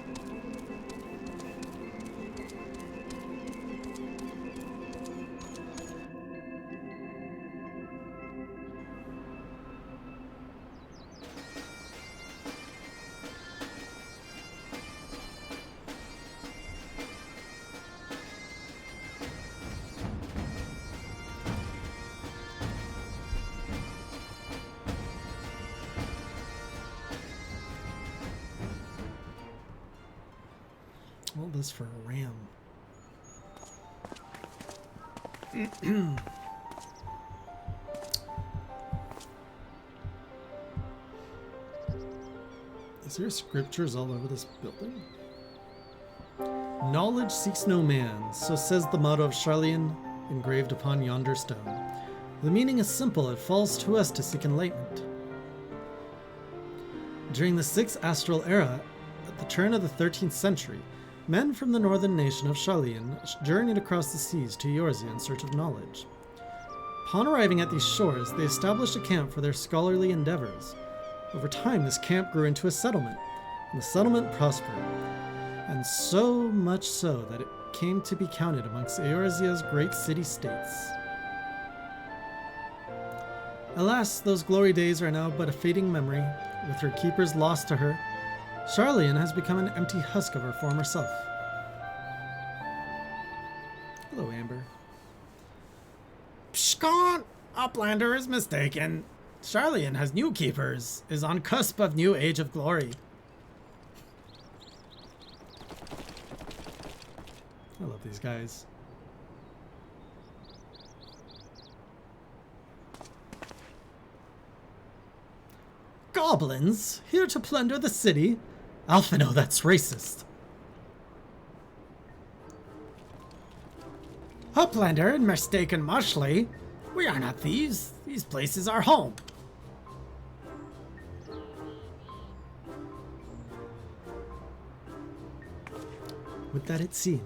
All this for a ram. Is there scriptures all over this building? Knowledge seeks no man, so says the motto of Charlian engraved upon yonder stone. The meaning is simple, it falls to us to seek enlightenment. During the 6th astral era, at the turn of the 13th century, men from the northern nation of Charlian journeyed across the seas to Eorzea in search of knowledge. Upon arriving at these shores, they established a camp for their scholarly endeavors. Over time, this camp grew into a settlement, and the settlement prospered, and so much so that it came to be counted amongst Eorzea's great city-states. Alas, those glory days are now but a fading memory. With her keepers lost to her, Charlian has become an empty husk of her former self. Hello, Amber. Pshkon! Uplander is mistaken. Charlian has new keepers, is on cusp of new age of glory. I love these guys. Goblins, here to plunder the city? Alphino, that's racist. Uplander and mistaken mushly. We are not thieves. These places are home. Would that it seem?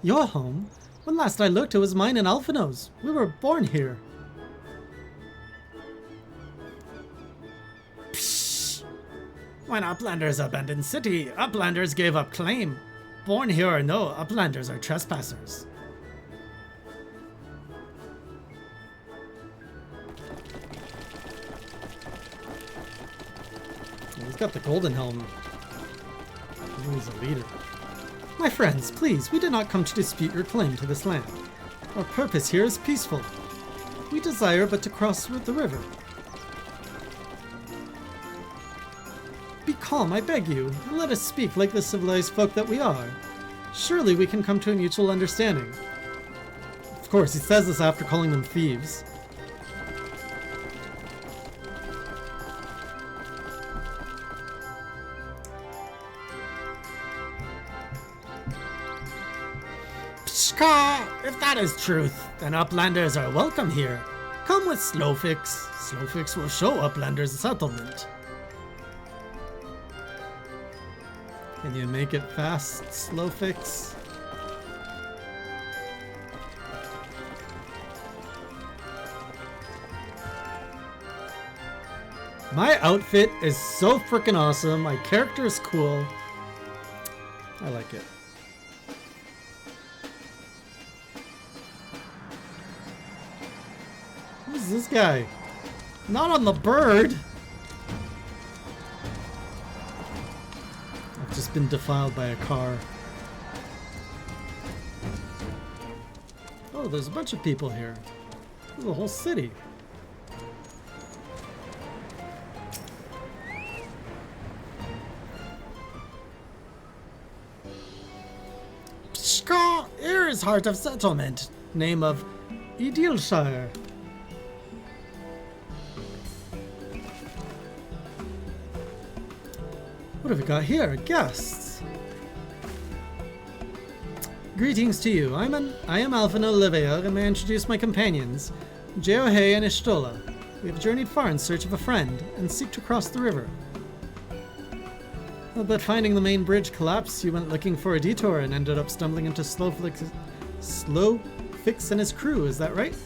Your home? When last I looked, it was mine and Alphino's. We were born here. Psh! When Uplanders abandoned city, Uplanders gave up claim. Born here or no, Uplanders are trespassers. He's got the golden helm. He's a leader. My friends, please, we did not come to dispute your claim to this land. Our purpose here is peaceful. We desire but to cross the river. Be calm, I beg you, and let us speak like the civilized folk that we are. Surely we can come to a mutual understanding. Of course, he says this after calling them thieves. If that is truth, then Uplanders are welcome here. Come with Slowfix. Slowfix will show Uplanders a settlement. Can you make it fast, Slowfix? My outfit is so freaking awesome. My character is cool. I like it. Who's this guy? Not on the bird! I've just been defiled by a car. Oh, there's a bunch of people here. There's a whole city. Pshka! Here is Heart of Settlement. Name of Edilshire. What have we got here? Guests. Greetings to you. I am Alphino Livea, and may I introduce my companions, Jeohei and Ishtola. We have journeyed far in search of a friend, and seek to cross the river. But finding the main bridge collapse, you went looking for a detour and ended up stumbling into Slowfix and his crew, is that right?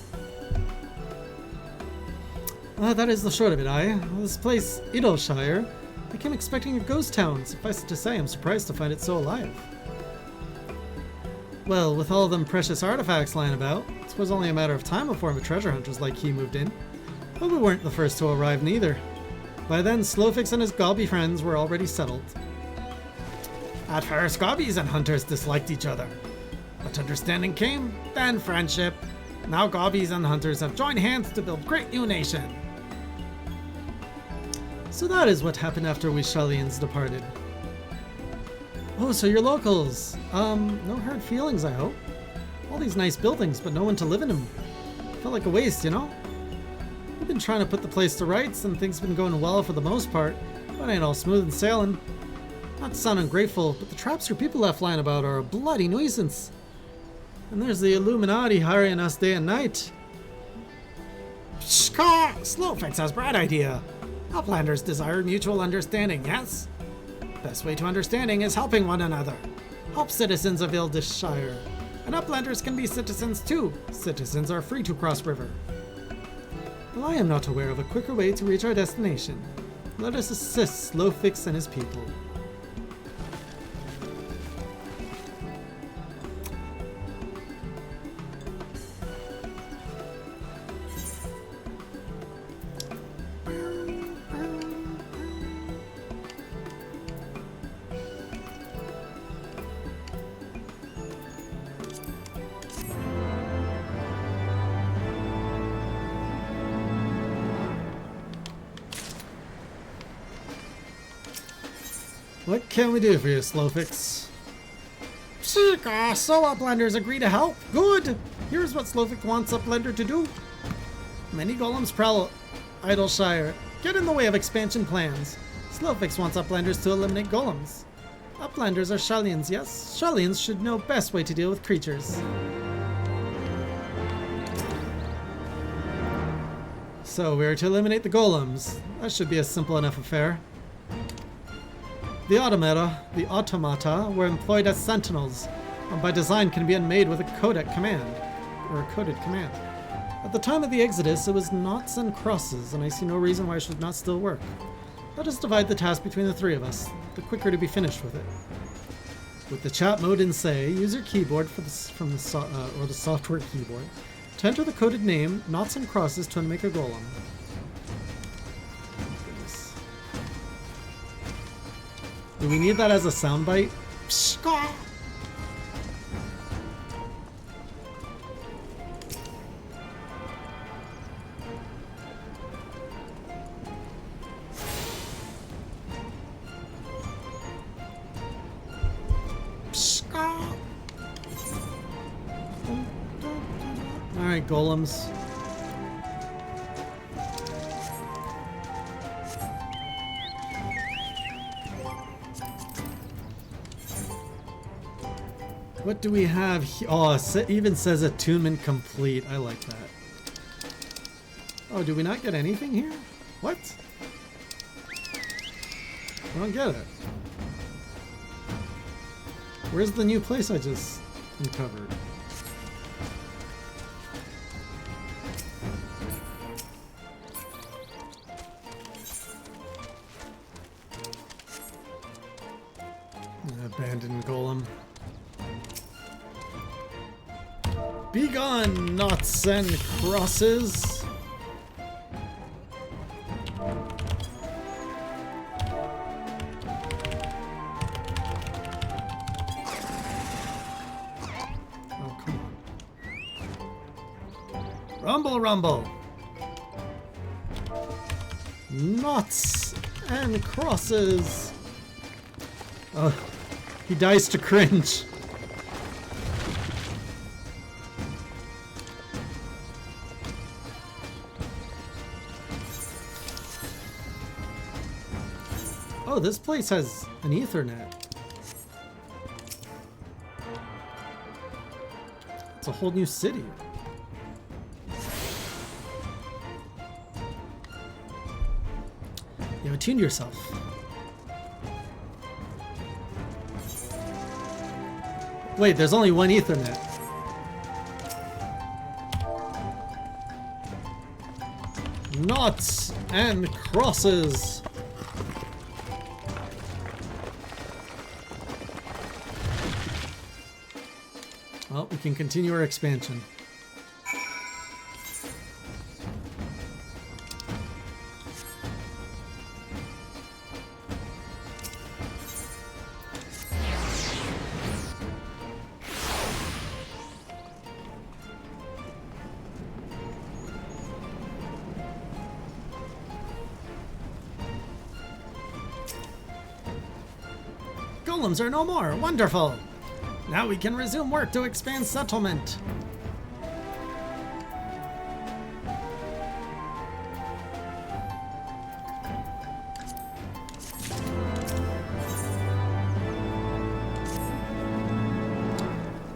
That is the short of it, This place, Edilshire, I came expecting a ghost town. Suffice it to say, I'm surprised to find it so alive. Well, with all of them precious artifacts lying about, it was only a matter of time before the treasure hunters like he moved in. But we weren't the first to arrive neither. By then, Slowfix and his gobby friends were already settled. At first, gobbies and hunters disliked each other. But understanding came, then friendship. Now gobbies and hunters have joined hands to build great new nation. So that is what happened after we Shellians departed. Oh, so you're locals. No hard feelings, I hope. All these nice buildings, but no one to live in them. Felt like a waste, you know? We've been trying to put the place to rights, and things have been going well for the most part, but ain't all smooth and sailing. Not to sound ungrateful, but the traps your people left lying about are a bloody nuisance. And there's the Illuminati hiring us day and night. Shka! Slowfix has bright idea. Uplanders desire mutual understanding, yes? Best way to understanding is helping one another. Help citizens of Edilshire. And Uplanders can be citizens too. Citizens are free to cross river. Well, I am not aware of a quicker way to reach our destination. Let us assist Slowfix and his people. What can we do for you, Slowfix? Chica, so Uplanders agree to help. Good! Here's what Slowfix wants Uplander to do. Many golems prowl Idleshire. Get in the way of expansion plans. Slowfix wants Uplanders to eliminate golems. Uplanders are Shellians, yes? Shellians should know best way to deal with creatures. So we are to eliminate the golems. That should be a simple enough affair. The automata were employed as sentinels, and by design can be unmade with a codec command, or a coded command. At the time of the Exodus, it was noughts and crosses, and I see no reason why it should not still work. Let us divide the task between the three of us, the quicker to be finished with it. With the chat mode in say, use your keyboard or the software keyboard to enter the coded name, noughts and crosses to unmake a golem. Do we need that as a soundbite? Pshka! Pshka! Alright, golems. What do we have here? Oh, it even says attunement complete. I like that. Oh, do we not get anything here? What? I don't get it. Where's the new place I just uncovered? Abandoned golem. Begone, knots and crosses! Oh, come on. Rumble, rumble! Knots and crosses! Oh, he dies to cringe. Oh, this place has an Ethernet. It's a whole new city. You attuned yourself. Wait, there's only one Ethernet. Knots and crosses. Well, we can continue our expansion. Golems are no more. Wonderful. Now we can resume work to expand settlement.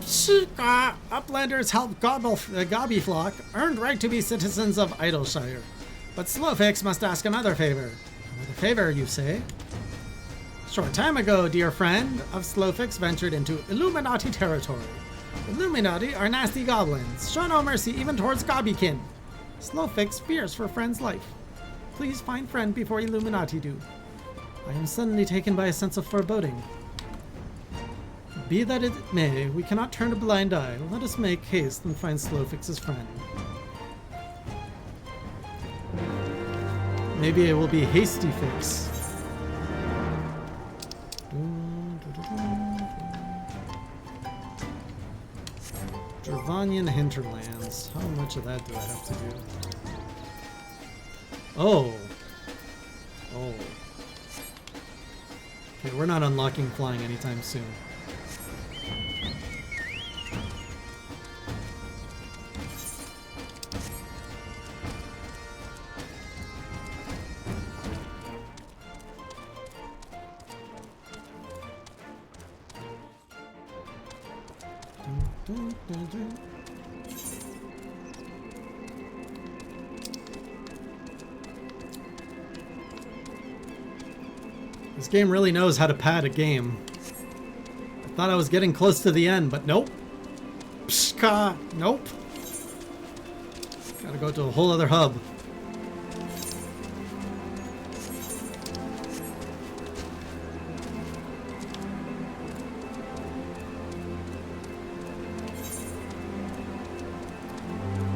Chica! Uplanders help Gobbyflock earned right to be citizens of Idleshire. But Slowfix must ask another favor. Another favor, you say? Short time ago, dear friend of Slowfix ventured into Illuminati territory. Illuminati are nasty goblins. Show no mercy even towards Gobbykin. Slowfix fears for friend's life. Please find friend before Illuminati do. I am suddenly taken by a sense of foreboding. Be that it may, we cannot turn a blind eye. Let us make haste and find Slowfix's friend. Maybe it will be Hasty Fix. Dravanian Hinterlands. How much of that do I have to do? Oh. Oh. Okay, we're not unlocking flying anytime soon. This game really knows how to pad a game. I thought I was getting close to the end, but nope. Pshka, nope. Gotta go to a whole other hub.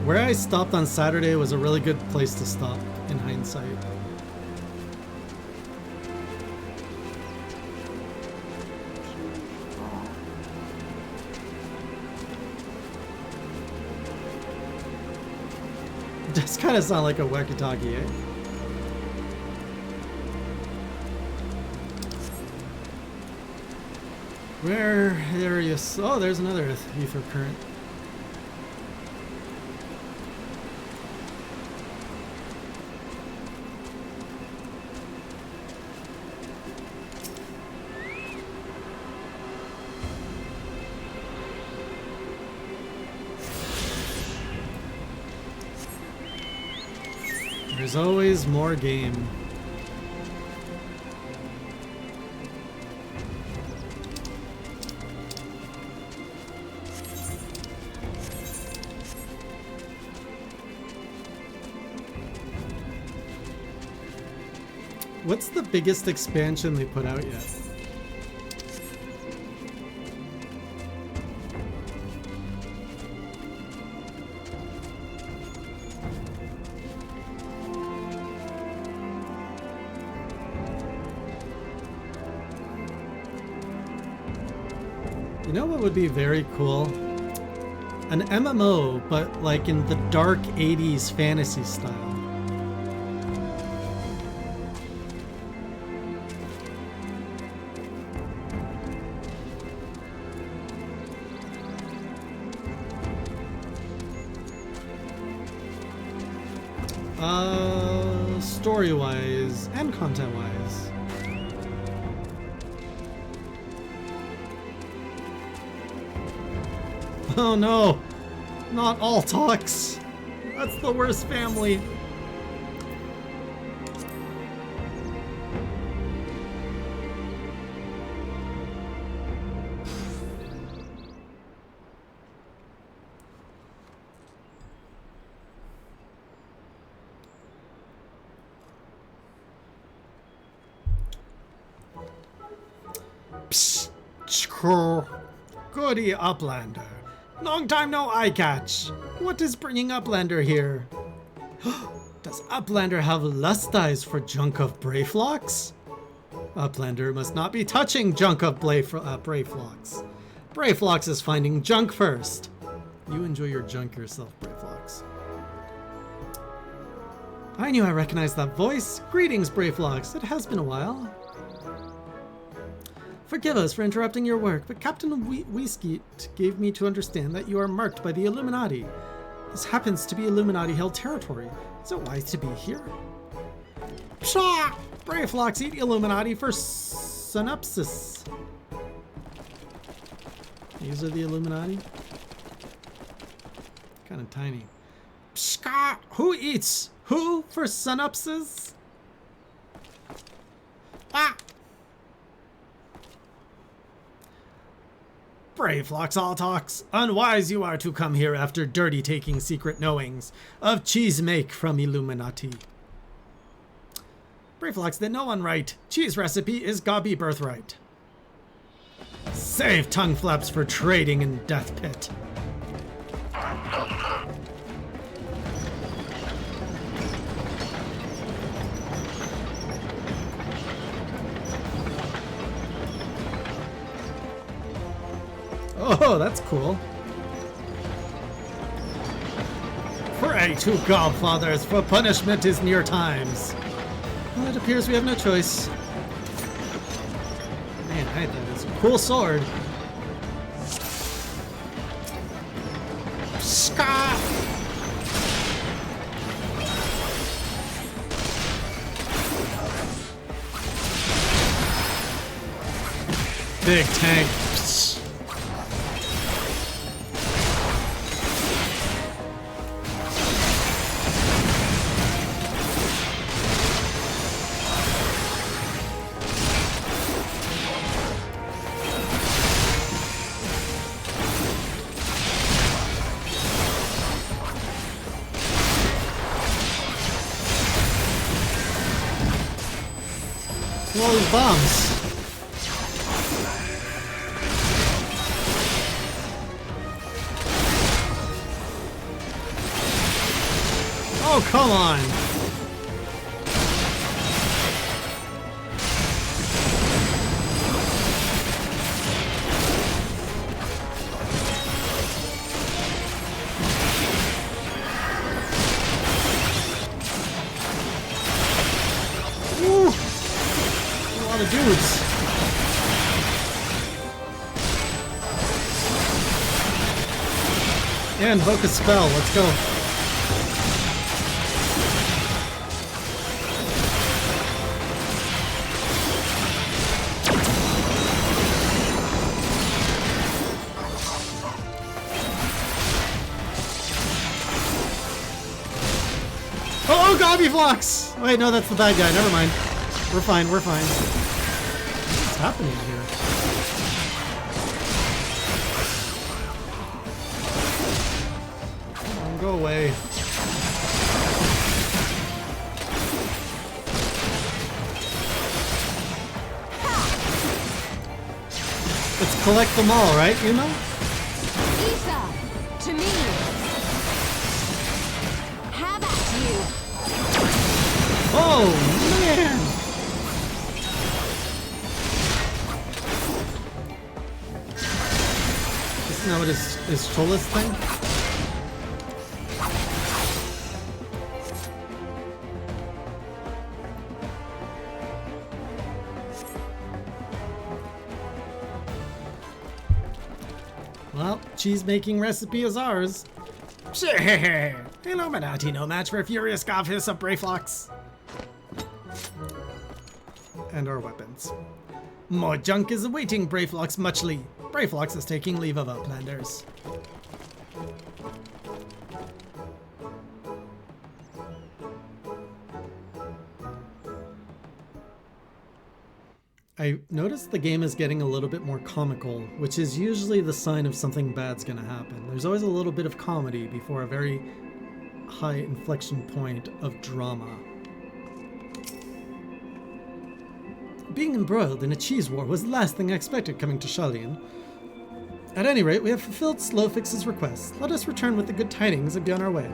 Where I stopped on Saturday was a really good place to stop, in hindsight. It does kind of sound like a walkie-talkie, eh? Where are you? Oh, there's another ether current. There's always more game. What's the biggest expansion they put out yet? You know what would be very cool? An MMO, but like in the dark 80s fantasy style. Story-wise and content-wise. Oh no, not all talks. That's the worst family. Psst, goody Uplander. Long time no eye catch. What is bringing Uplander here? Does Uplander have lust eyes for junk of Brayflocks? Uplander must not be touching junk of Brayflocks. Brayflocks is finding junk first. You enjoy your junk yourself, Brayflocks. I knew I recognized that voice. Greetings, Brayflocks. It has been a while. Forgive us for interrupting your work, but Captain Whiskey gave me to understand that you are marked by the Illuminati. This happens to be Illuminati-held territory. Is it wise to be here? Pshaw! Brayflocks eat Illuminati for synopsis. These are the Illuminati? Kind of tiny. Pshka! Who eats? Who for synopsis? Ah! Brayflocks all talks. Unwise you are to come here after dirty taking secret knowings of cheese make from Illuminati. Brayflocks did no one right. Cheese recipe is gobby birthright. Save tongue flaps for trading in death pit. Oh, that's cool. Pray to Godfathers, for punishment is near times. Well, it appears we have no choice. Cool sword. Ska! Big tank. All these bombs. Oh, come on. Woo! A lot of dudes. And invoke a spell. Let's go. Oh, Gobby Flocks! Wait, no, that's the bad guy. Never mind. We're fine, we're fine. What's happening here? Come on, go away. Let's collect them all, right, Uma? Isa, to me. Have at you. Oh, man! Isn't that what his Chola's thing? Well, cheese-making recipe is ours. Sure! Illuminati no match for Furious Govhiss of Brayflox. And our weapons. More junk is awaiting Brayflox muchly. Brayflox is taking leave of Uplanders. I noticed the game is getting a little bit more comical, which is usually the sign of something bad's gonna happen. There's always a little bit of comedy before a very high inflection point of drama. Being embroiled in a cheese war was the last thing I expected coming to Shalien. At any rate, we have fulfilled Slowfix's request. Let us return with the good tidings and be on our way.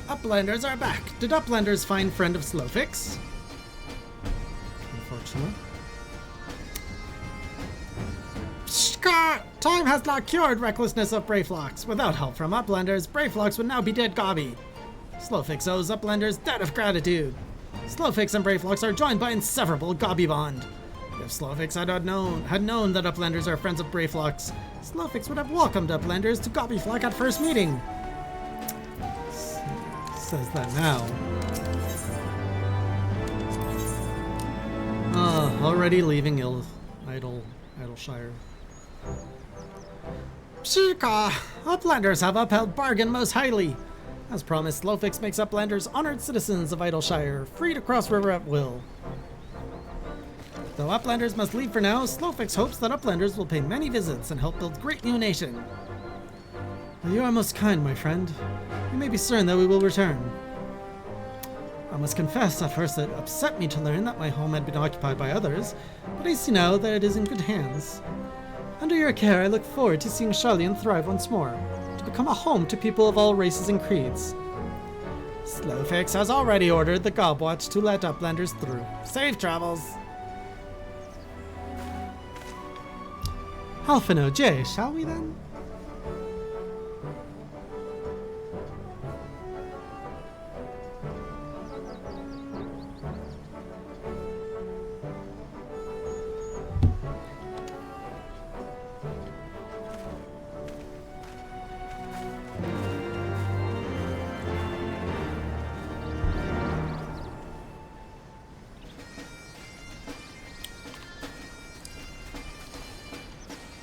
Uplanders are back. Did Uplanders find friend of Slowfix? Unfortunate. Shka! Time has not cured recklessness of Brayflox. Without help from Uplanders, Brayflox would now be dead gobby. Slowfix owes Uplanders debt of gratitude. Slowfix and Brayflox are joined by inseparable gobby bond. If Slowfix had known that Uplanders are friends of Brayflox, Slowfix would have welcomed Uplanders to Gobbyflock at first meeting. Says that now. Already leaving Idleshire. Pshika! Uplanders have upheld bargain most highly. As promised, Slowfix makes Uplanders honored citizens of Idleshire, free to cross river at will. Though Uplanders must leave for now, Slowfix hopes that Uplanders will pay many visits and help build great new nation. You are most kind, my friend. You may be certain that we will return. I must confess, at first it upset me to learn that my home had been occupied by others, but I see now that it is in good hands. Under your care, I look forward to seeing Sharlayan thrive once more, to become a home to people of all races and creeds. Slowfix has already ordered the Gobwatch to let Uplanders through. Safe travels! Alphino J, shall we then?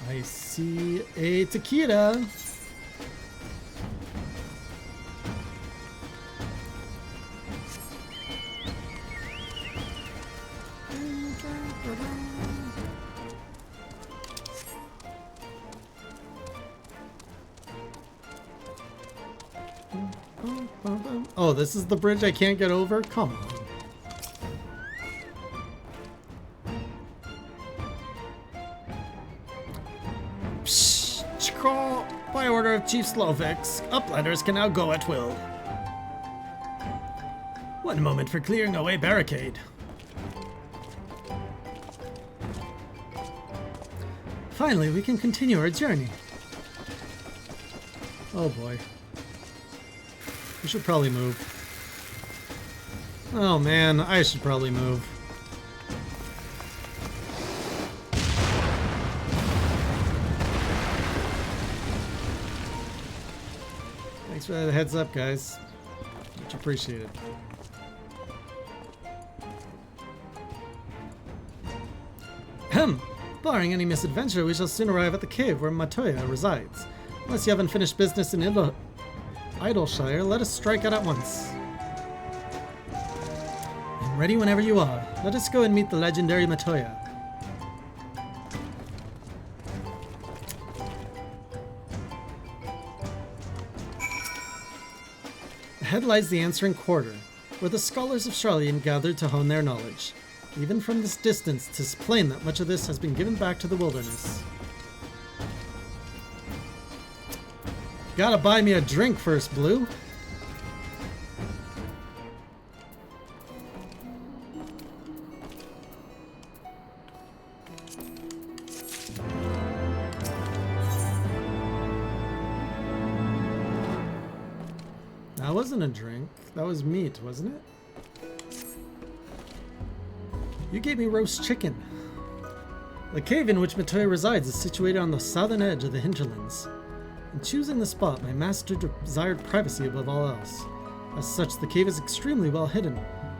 I see a Takeda. Oh, this is the bridge I can't get over? Come on. By order of Chief Slovix, Uplanders can now go at will. One moment for clearing away barricade. Finally, we can continue our journey. Oh boy. We should probably move. Oh man, I should probably move. Thanks for the heads up, guys. Much appreciated. Ahem. Barring any misadventure, we shall soon arrive at the cave where Matoya resides. Unless you haven't finished business in Idleshire, let us strike out at once. I'm ready whenever you are. Let us go and meet the legendary Matoya. Ahead lies the answering quarter, where the scholars of Sharlayan gathered to hone their knowledge. Even from this distance, 'tis plain that much of this has been given back to the wilderness. Gotta buy me a drink first, Blue. That wasn't a drink. That was meat, wasn't it? You gave me roast chicken. The cave in which Matoya resides is situated on the southern edge of the hinterlands. In choosing the spot, my master desired privacy above all else. As such, the cave is extremely well hidden.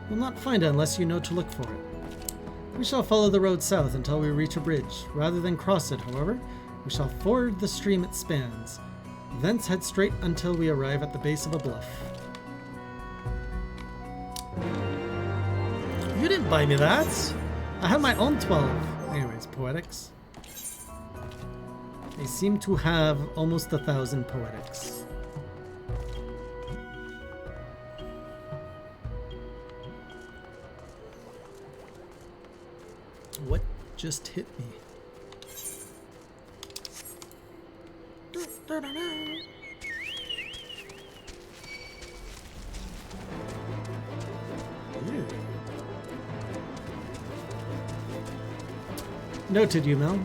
You'll not find it unless you know to look for it. We shall follow the road south until we reach a bridge. Rather than cross it, however, we shall ford the stream it spans. Thence head straight until we arrive at the base of a bluff. You didn't buy me that! I have my own 12. Anyways, poetics. They seem to have almost 1,000 poetics. What just hit me? Ew. Noted, you Mel.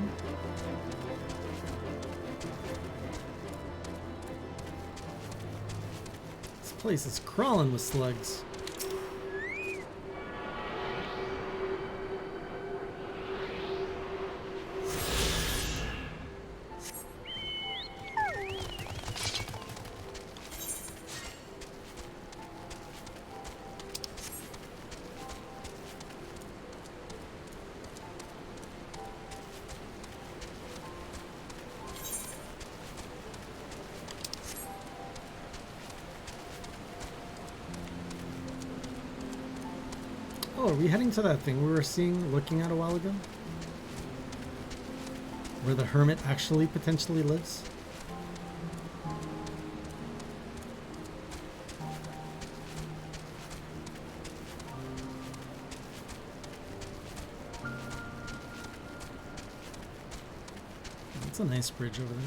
This place is crawling with slugs. Oh, are we heading to that thing we were looking at a while ago? Where the hermit actually potentially lives? It's a nice bridge over there.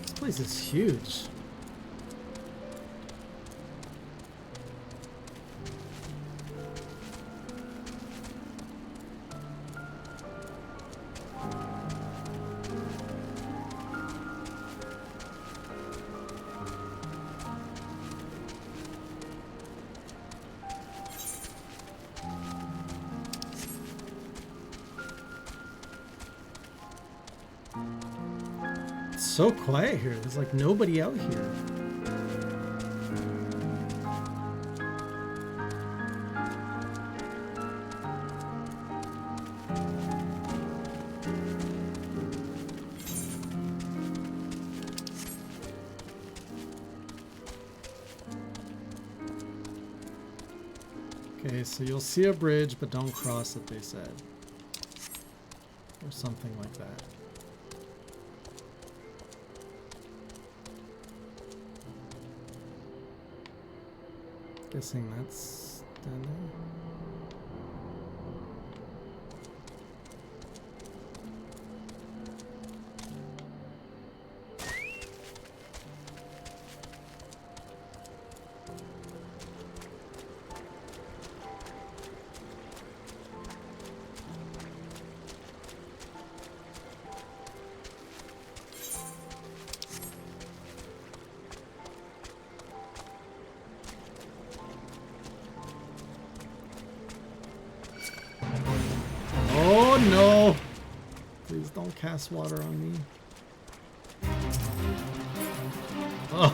This place is huge. It's so quiet here. There's like nobody out here. Okay, so you'll see a bridge, but don't cross it, they said. Or something like that. Guessing that's down there. Oh no! Please don't cast water on me.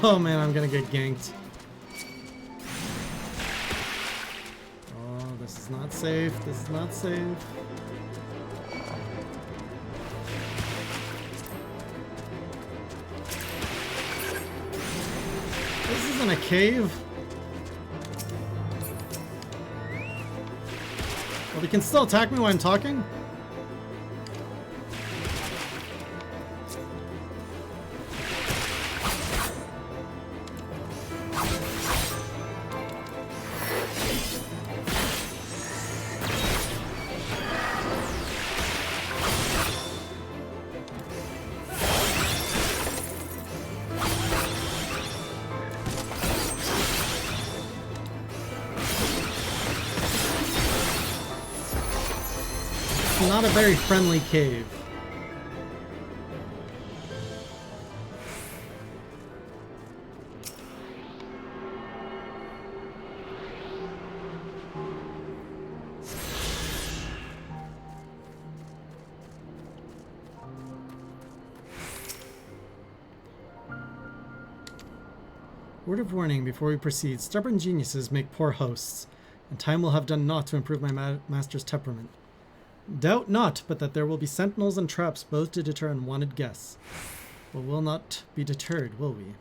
Oh man, I'm gonna get ganked. Oh, this is not safe. This is not safe. This isn't a cave. Well, they can still attack me while I'm talking? Not a very friendly cave. Word of warning before we proceed. Stubborn geniuses make poor hosts, and time will have done naught to improve my master's temperament. Doubt not, but that there will be sentinels and traps both to deter unwanted guests. But we'll not be deterred, will we?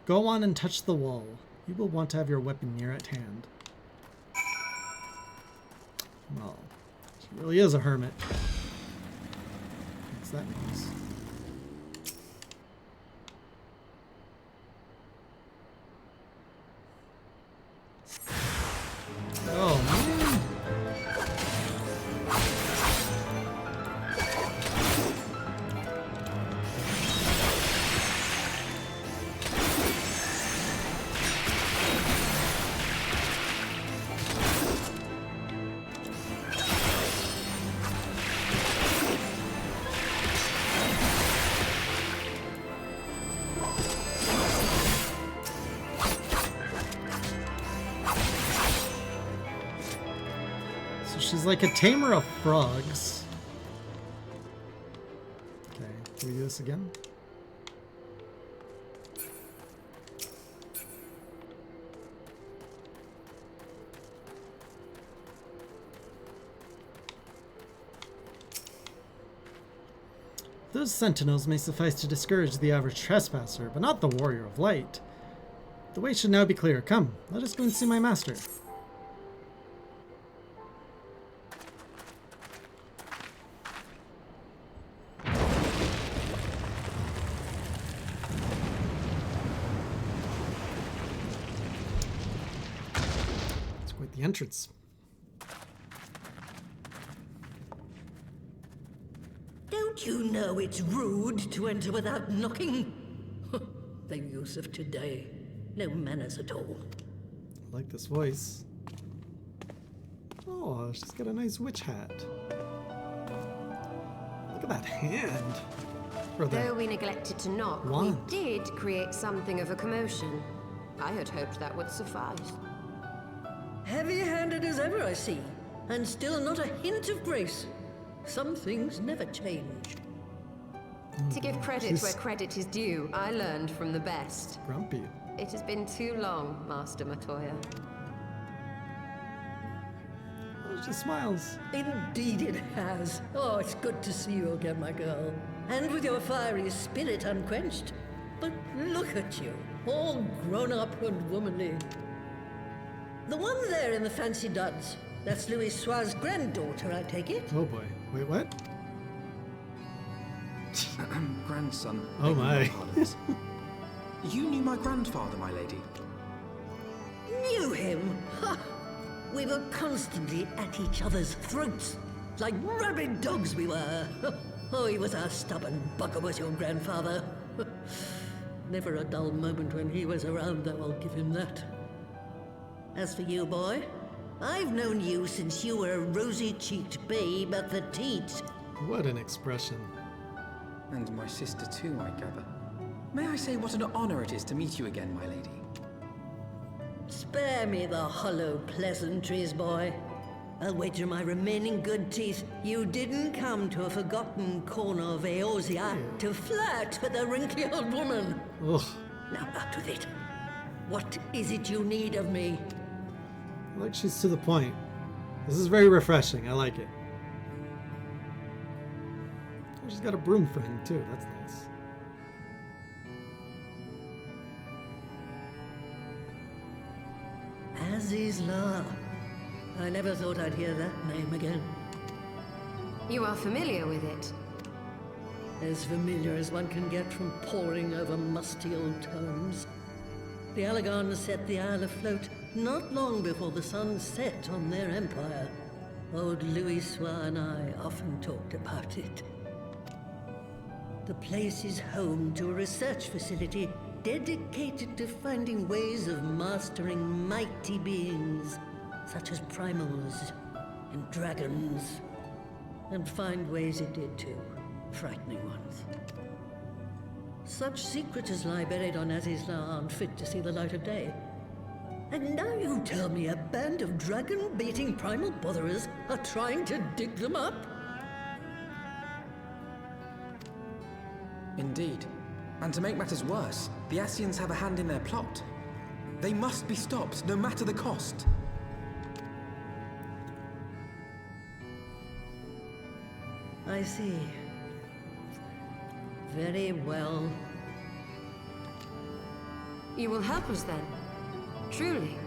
Go on and touch the wall. You will want to have your weapon near at hand. Well, she really is a hermit. What's that noise? Oh, man. She's like a tamer of frogs. Okay, can we do this again? Those sentinels may suffice to discourage the average trespasser, but not the warrior of light. The way should now be clear. Come, let us go and see my master. Quite the entrance. Don't you know it's rude to enter without knocking? The youth of today. No manners at all. I like this voice. Oh, she's got a nice witch hat. Look at that hand. Or Though that we neglected to knock, wand. we did create something of a commotion. I had hoped that would suffice. Heavy-handed as ever, I see. And still not a hint of grace. Some things never change. To give credit where credit is due, I learned from the best. grumpy. It has been too long, Master Matoya. Oh, she smiles. Indeed it has. Oh, it's good to see you again, my girl. And with your fiery spirit unquenched. But look at you, all grown up and womanly. The one there in the fancy duds, that's Louis Soir's granddaughter, I take it? Oh boy. Wait, what? Grandson. Oh my. Beg your pardons. You knew my grandfather, my lady. Knew him? Ha! We were constantly at each other's throats. Like rabid dogs we were. Oh, he was a stubborn bugger, was your grandfather. Never a dull moment when he was around, though, I'll give him that. As for you, boy, I've known you since you were a rosy-cheeked babe at the teat. What an expression. And my sister too, I gather. May I say what an honor it is to meet you again, my lady? Spare me the hollow pleasantries, boy. I'll wager my remaining good teeth you didn't come to a forgotten corner of Eorzea to flirt with a wrinkly old woman. Ugh. Now out with it. What is it you need of me? I like she's to the point. This is very refreshing. I like it. Oh, she's got a broom for him too. That's nice. Azizla. I never thought I'd hear that name again. You are familiar with it. As familiar as one can get from poring over musty old tomes. The Alagons set the Isle afloat not long before the sun set on their empire. Old Louis Soir and I often talked about it. The place is home to a research facility dedicated to finding ways of mastering mighty beings, such as primals and dragons. And find ways it did too, frightening ones. Such secrets as lie buried on Azizla aren't fit to see the light of day. And now you tell me a band of dragon-baiting primal botherers are trying to dig them up? Indeed. And to make matters worse, the Ascians have a hand in their plot. They must be stopped, no matter the cost. I see. Very well. You will help us then? Truly?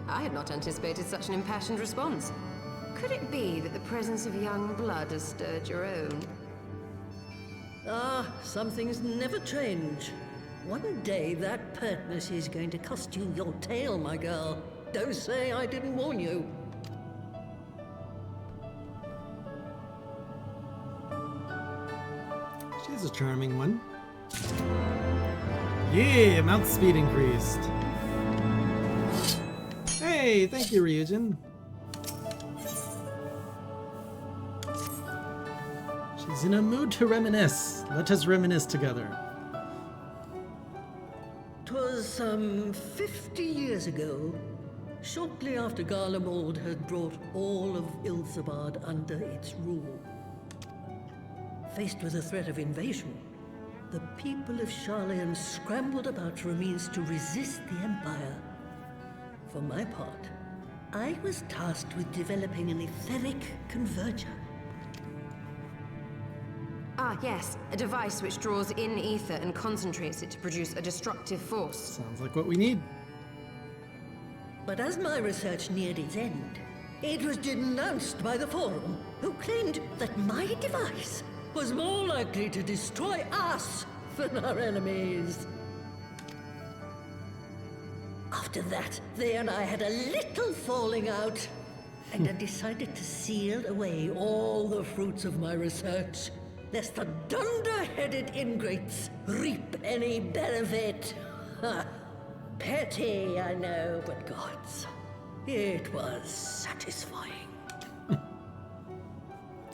I had not anticipated such an impassioned response. Could it be that the presence of young blood has stirred your own? Ah, some things never change. One day that pertness is going to cost you your tail, my girl. Don't say I didn't warn you. She's a charming one. Yeah, mount speed increased. Hey, thank you, Ryujin. She's in a mood to reminisce. Let us reminisce together. 'Twas some 50 years ago, shortly after Garlemald had brought all of Ilzabad under its rule. Faced with the threat of invasion, the people of Sharlayan scrambled about for a means to resist the Empire. For my part, I was tasked with developing an etheric converger. Ah, yes, a device which draws in ether and concentrates it to produce a destructive force. Sounds like what we need. But as my research neared its end, it was denounced by the Forum, who claimed that my device was more likely to destroy us than our enemies. After After that, they and I had a little falling out, and I decided to seal away all the fruits of my research, lest the dunder-headed ingrates reap any benefit. Ha! Petty, I know, but gods, it was satisfying.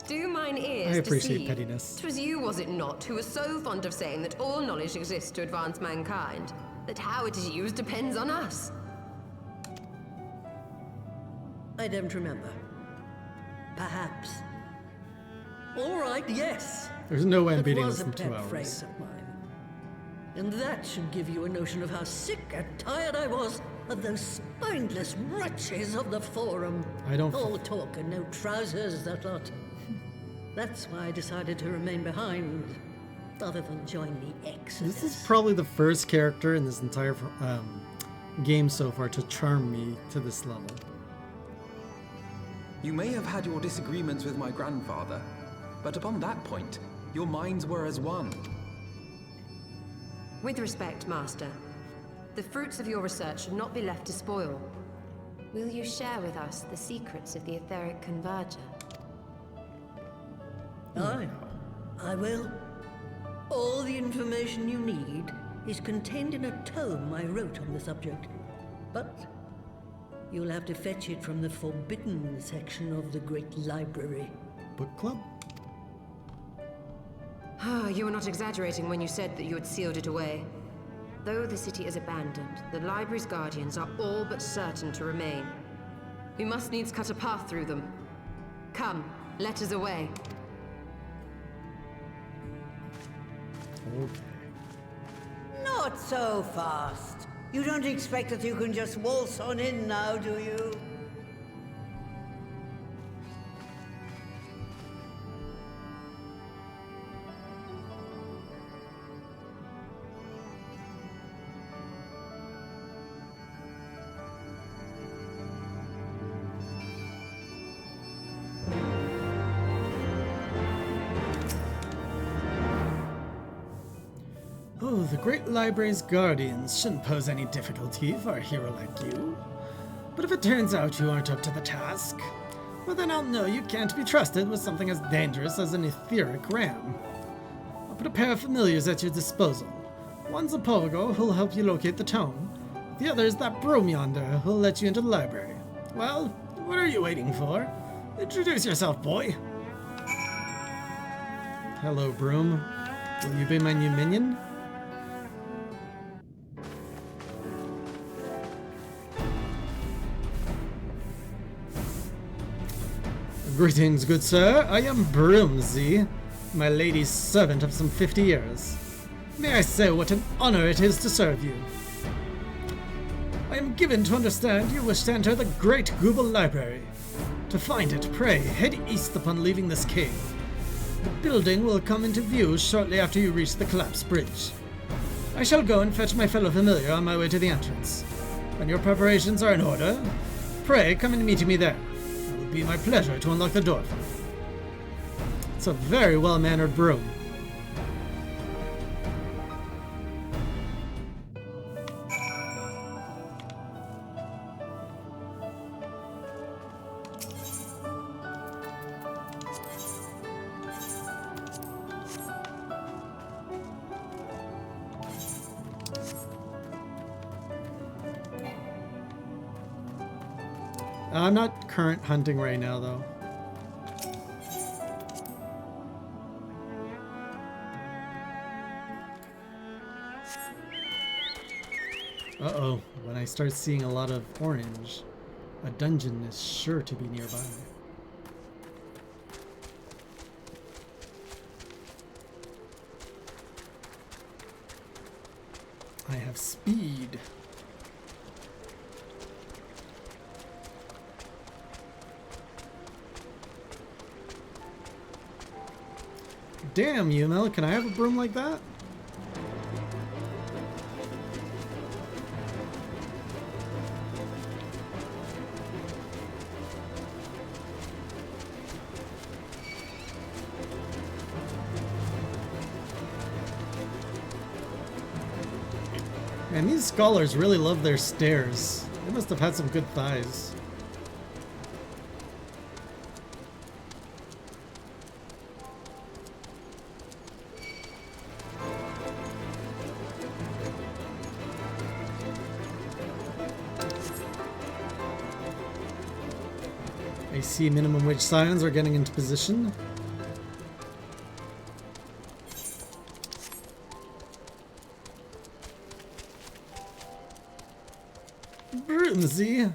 Do mine ears I appreciate deceive? pettiness. 'Twas you, was it not, who was so fond of saying that all knowledge exists to advance mankind, that how it is used depends on us. I don't remember. Perhaps. All right, yes. There's no way I'm That beating was this a in 2 pet hours. phrase of mine. And that should give you a notion of how sick and tired I was of those spineless wretches of the Forum. I don't- All talk and no trousers, that lot. That's why I decided to remain behind, rather than join the Exodus. This is probably the first character in this entire game so far to charm me to this level. You may have had your disagreements with my grandfather, but upon that point, your minds were as one. With respect, Master, the fruits of your research should not be left to spoil. Will you share with us the secrets of the etheric converger? Aye, I will. All the information you need is contained in a tome I wrote on the subject. But you'll have to fetch it from the forbidden section of the Great Library. Book club? You were not exaggerating when you said that you had sealed it away. Though the city is abandoned, the library's guardians are all but certain to remain. We must needs cut a path through them. Come, let us away. Not so fast. You don't expect that you can just waltz on in now, do you? Oh, the Great Library's guardians shouldn't pose any difficulty for a hero like you. But if it turns out you aren't up to the task, well then I'll know you can't be trusted with something as dangerous as an etheric ram. I'll put a pair of familiars at your disposal. One's a Pogo, who'll help you locate the tome. The other is that broom yonder, who'll let you into the library. Well, what are you waiting for? Introduce yourself, boy. Hello, broom. Will you be my new minion? Greetings, good sir. I am Broomsy, my lady's servant of some 50 years. May I say what an honor it is to serve you? I am given to understand you wish to enter the Great Google Library. To find it, pray, head east upon leaving this cave. The building will come into view shortly after you reach the collapsed bridge. I shall go and fetch my fellow familiar on my way to the entrance. When your preparations are in order, pray come and meet me there. It will be my pleasure to unlock the door for you. It's a very well-mannered broom. I'm not current hunting right now, though. Uh-oh, when I start seeing a lot of orange, a dungeon is sure to be nearby. I have speed. Damn, Yumel, can I have a broom like that? Man, these scholars really love their stairs. They must have had some good thighs. I see minimum wage scions are getting into position. Brimsy,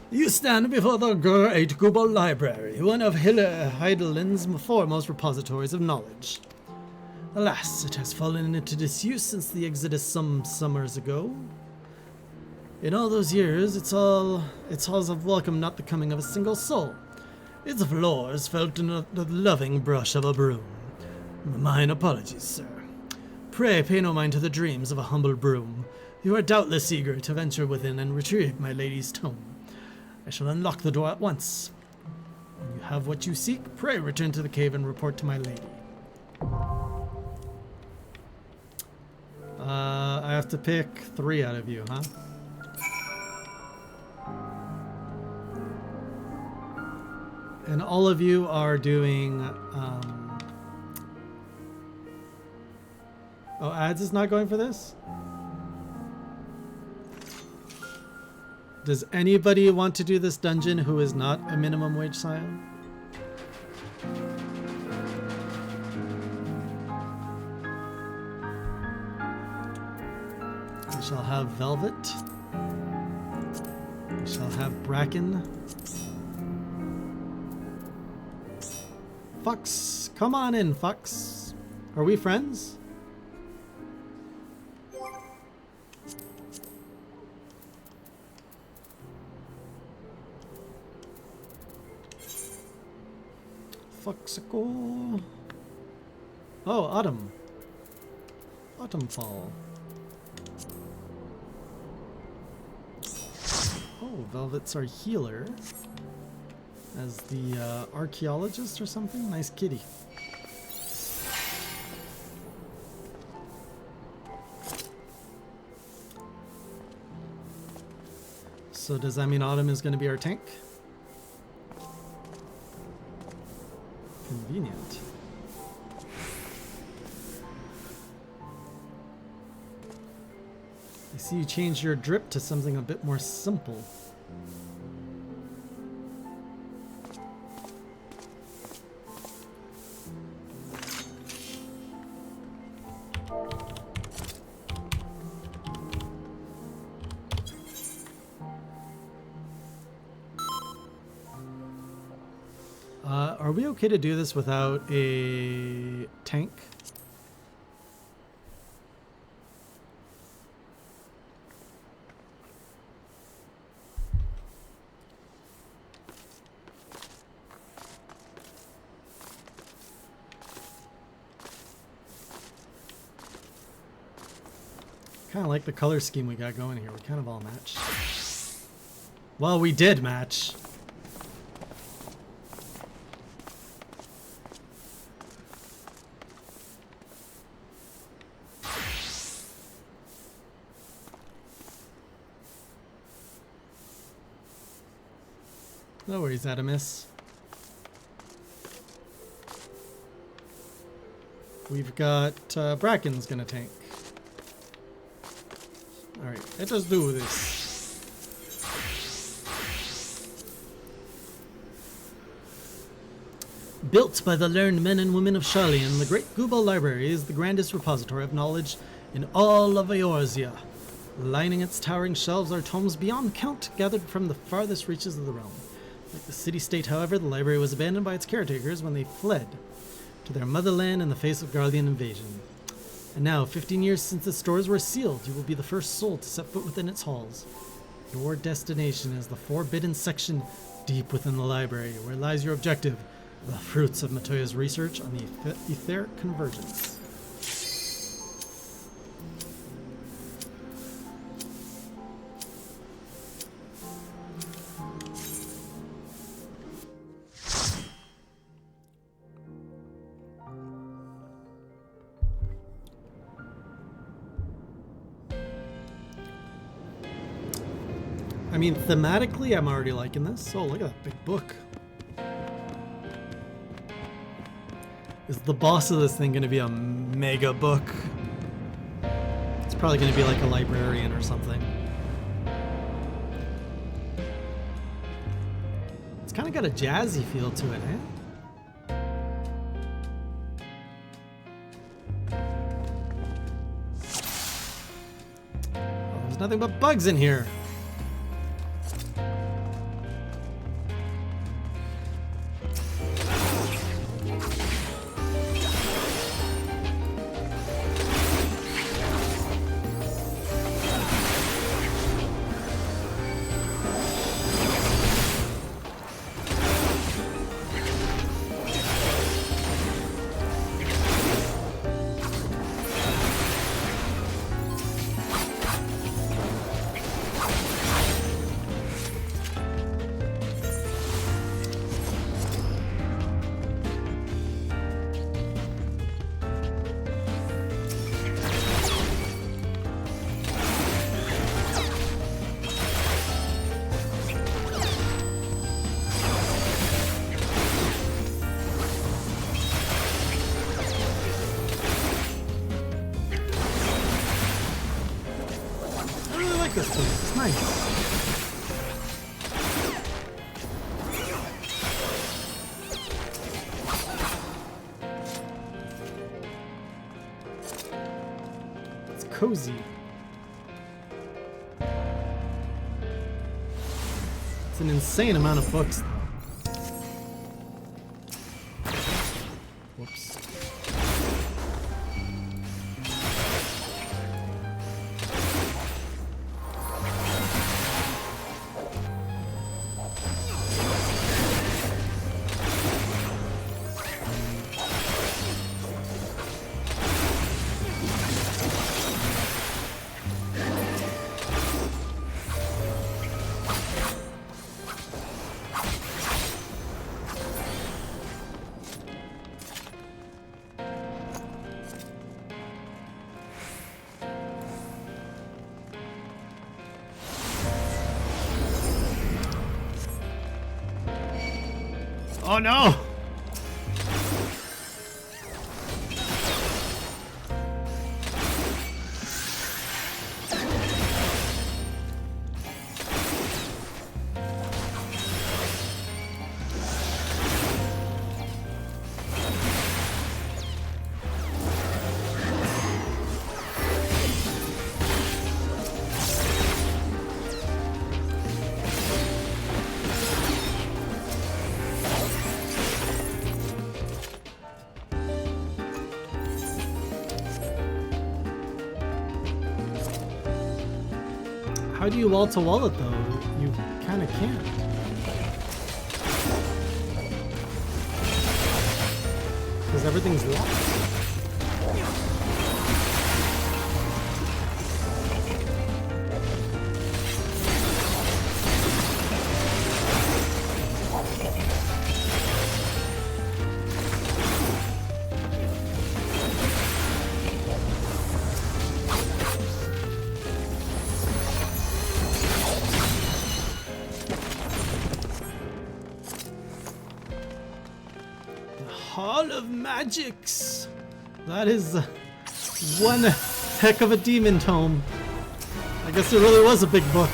you stand before the great Gubal Library, one of Heidelin's foremost repositories of knowledge. Alas, it has fallen into disuse since the exodus some summers ago. In all those years, its halls have welcomed not the coming of a single soul. Its floors felt in the loving brush of a broom. Mine apologies, sir. Pray pay no mind to the dreams of a humble broom. You are doubtless eager to venture within and retrieve my lady's tome. I shall unlock the door at once. When you have what you seek, pray return to the cave and report to my lady. I have to pick 3 out of you, huh? And all of you are doing, oh, ads is not going for this? Does anybody want to do this dungeon who is not a minimum wage scion? We shall have Velvet. We shall have Bracken. Fox, come on in, Fox. Are we friends? Foxicle. Oh, Autumn. Autumnfall. Oh, Velvet's our healer. As the archaeologist or something? Nice kitty. So does that mean Autumn is going to be our tank? Convenient. I see you changed your drip to something a bit more simple. Are we okay to do this without a tank? Kind of like the color scheme we got going here. We kind of all match. Well, we did match. No worries, Adamus. We've got Bracken's gonna tank. Alright, let us do this. Built by the learned men and women of Sharlayan, the Great Gubal Library is the grandest repository of knowledge in all of Eorzea. Lining its towering shelves are tomes beyond count, gathered from the farthest reaches of the realm. Like the city-state, however, the library was abandoned by its caretakers when they fled to their motherland in the face of Garlean invasion. And now, 15 years since the stores were sealed, you will be the first soul to set foot within its halls. Your destination is the forbidden section deep within the library, where lies your objective, the fruits of Matoya's research on the etheric convergence. mean, thematically, I'm already liking this. Oh, look at that big book. Is the boss of this thing going to be a mega book? It's probably going to be like a librarian or something. It's kind of got a jazzy feel to it, eh? Oh, there's nothing but bugs in here. This place is nice. It's cozy. It's an insane amount of books, though. Whoops. Oh no! How do you wall-to-wall it, though? You kind of can't. Because everything's locked. Hall of Magics. That is one heck of a demon tome. I guess it really was a big book.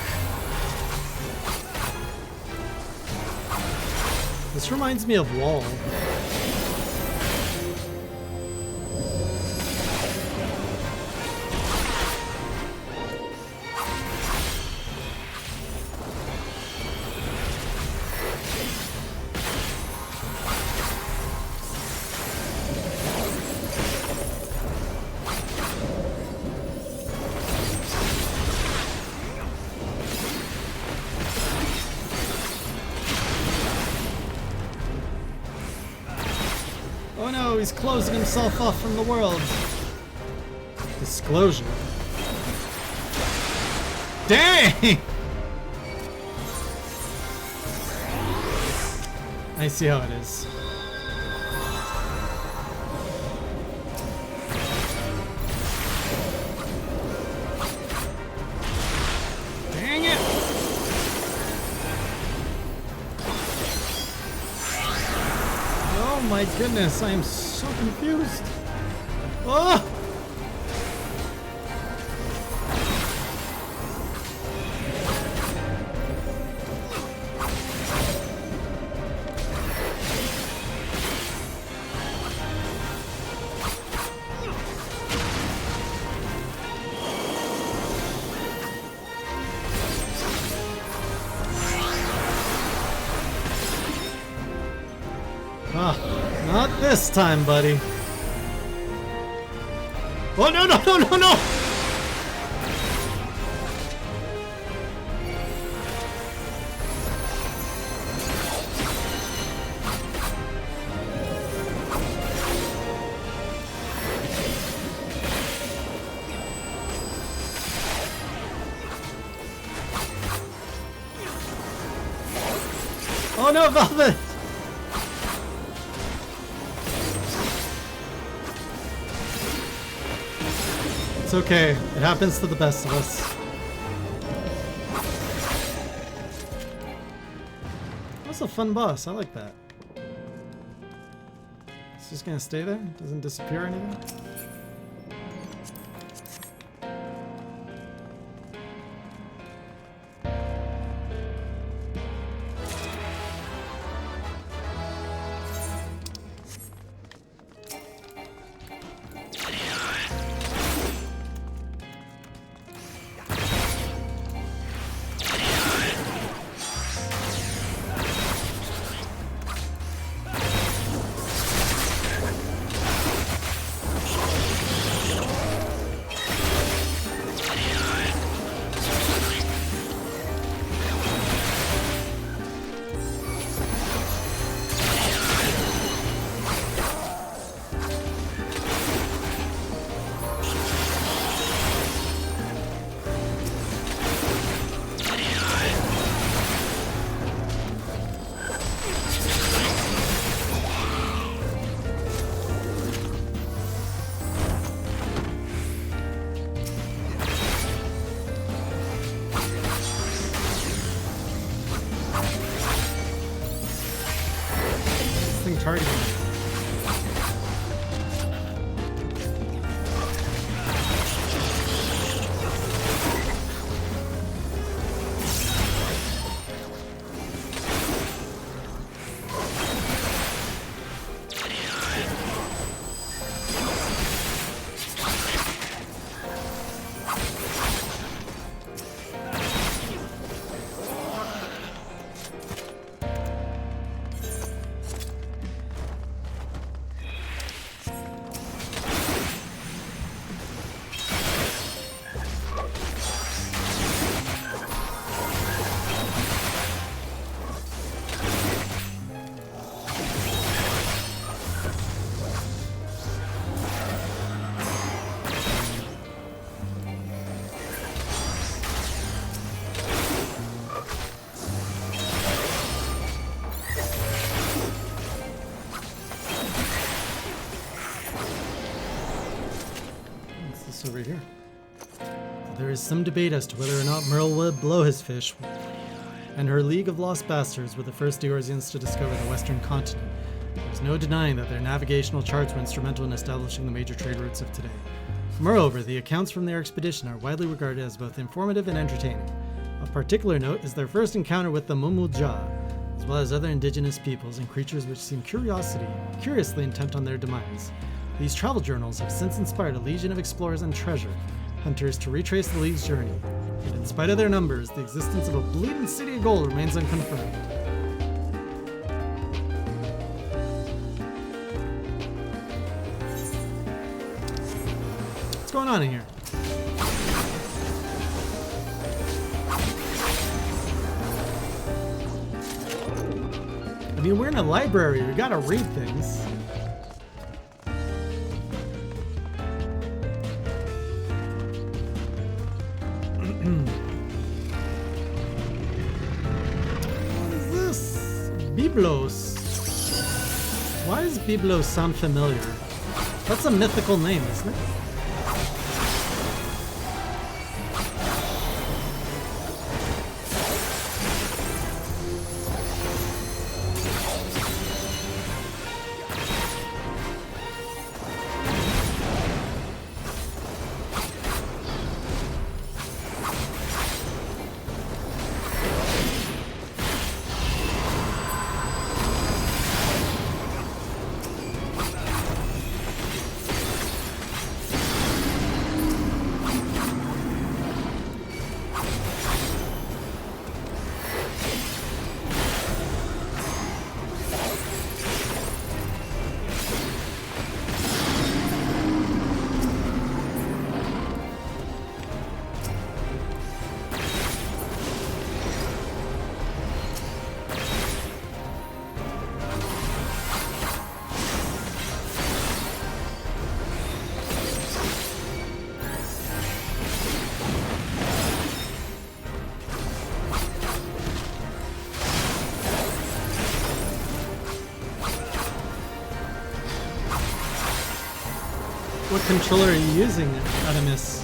This reminds me of Wall. Oh no, he's closing himself off from the world. Disclosure. Dang! I see how it is. Dang it! my goodness, I am so confused. Oh! Not this time, buddy. Oh, no, no, no, no, no! Oh no, Velvet! It's okay. It happens to the best of us. That's a fun boss. I like that. It's just gonna stay there? Doesn't disappear or anything? Targeting. Over here. There is some debate as to whether or not Merle would blow his fish, and her League of Lost Bastards were the first Eorzeans to discover the Western continent. There's no denying that their navigational charts were instrumental in establishing the major trade routes of today. Moreover, the accounts from their expedition are widely regarded as both informative and entertaining. Of particular note is their first encounter with the Mumulja, as well as other indigenous peoples and creatures which seem curiously intent on their demise. These travel journals have since inspired a legion of explorers and treasure hunters to retrace the League's journey. Yet in spite of their numbers, the existence of a bleeding city of gold remains unconfirmed. What's going on in here? I mean, we're in a library. We gotta read things. What is this? Biblos. Why does Biblos sound familiar? That's a mythical name, isn't it? What controller are you using, Adamus?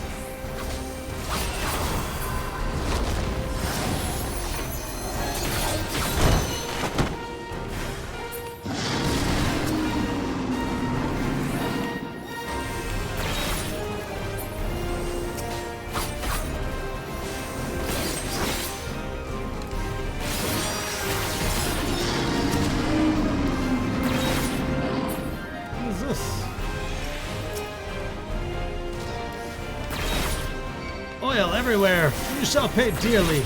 Oil everywhere! You shall pay dearly!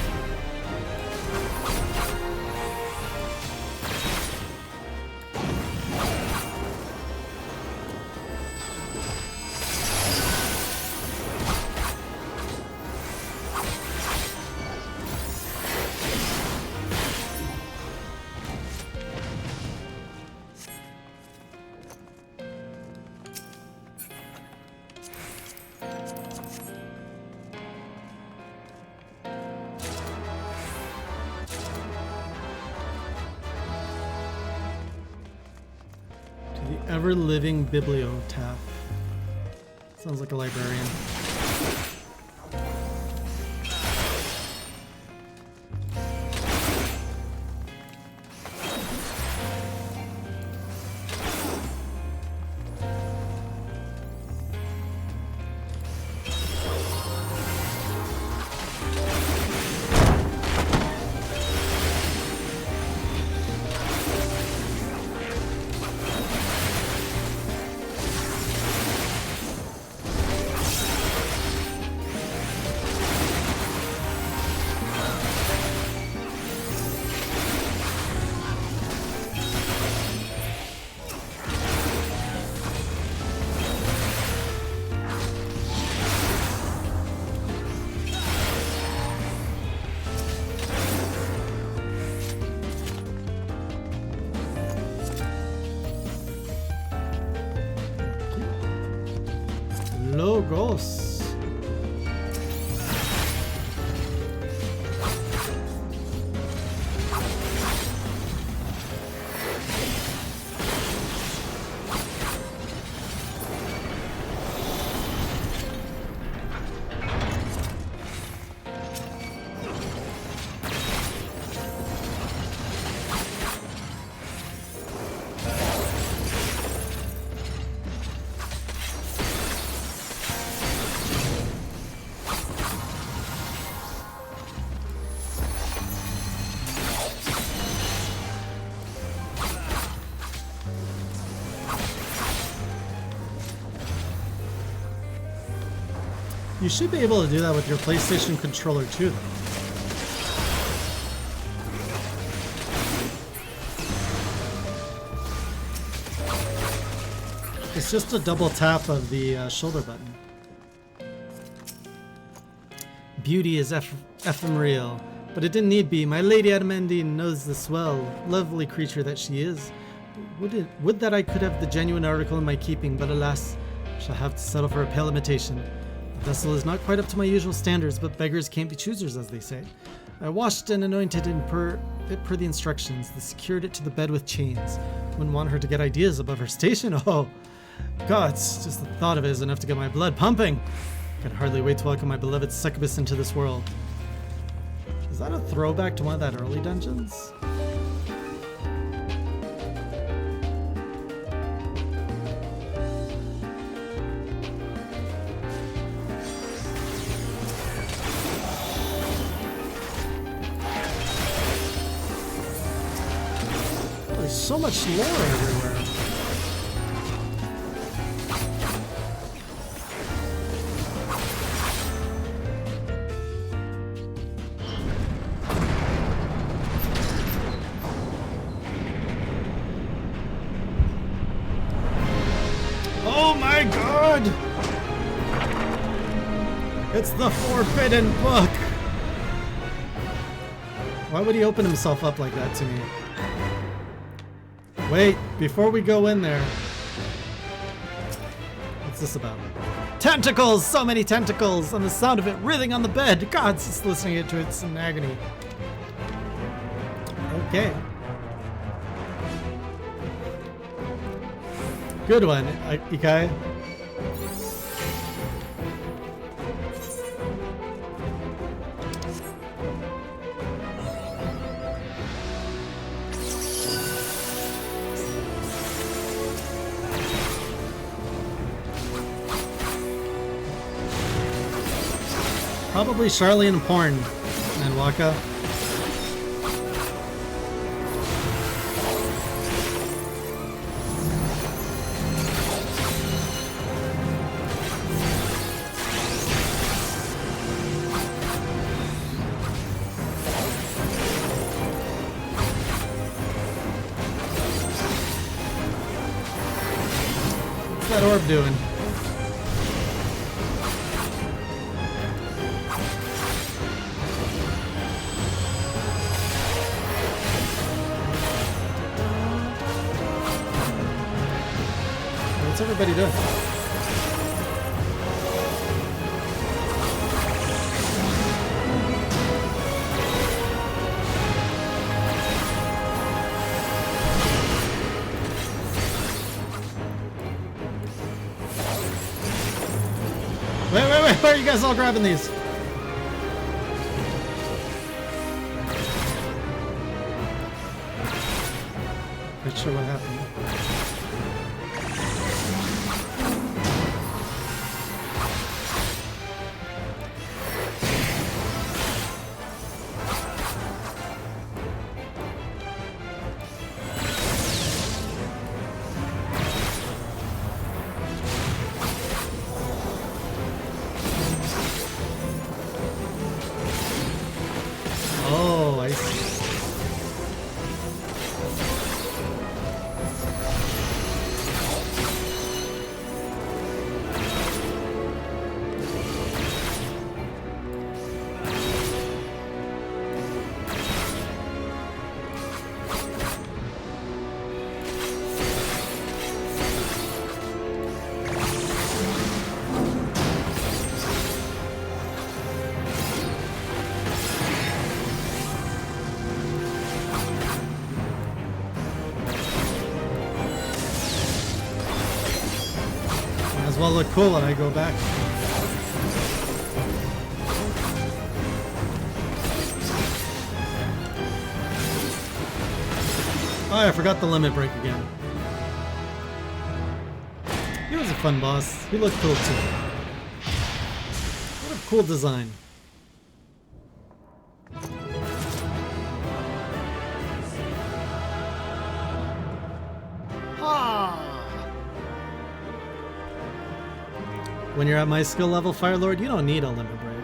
Ever-living bibliotaph. Sounds like a librarian. Logos. You should be able to do that with your PlayStation controller too, though. It's just a double tap of the shoulder button. Beauty is ephemeral, but it didn't need be. My Lady Adamandine knows this well. Lovely creature that she is. Would that I could have the genuine article in my keeping, but alas, I shall have to settle for a pale imitation. The vessel is not quite up to my usual standards, but beggars can't be choosers, as they say. I washed and anointed it per the instructions, then secured it to the bed with chains. Wouldn't want her to get ideas above her station. Oh, gods, just the thought of it is enough to get my blood pumping. I can hardly wait to welcome my beloved succubus into this world. Is that a throwback to one of that early dungeons? There's so much lore everywhere. Oh my god! It's the Forbidden Book! Why would he open himself up like that to me? Wait, before we go in there. What's this about? Tentacles! So many tentacles! And the sound of it writhing on the bed! God's just listening to it in agony. Okay. Good one, Ikai. Probably Charlie and Porn and Waka. What's that orb doing? What's everybody doing? Wait, why are you guys all grabbing these? Not sure what happened. Oh, I see. Might as well look cool when I go back. Oh, I forgot the limit break again. He was a fun boss. He looked cool too. What a cool design. When you're at my skill level, Firelord, you don't need a limit break.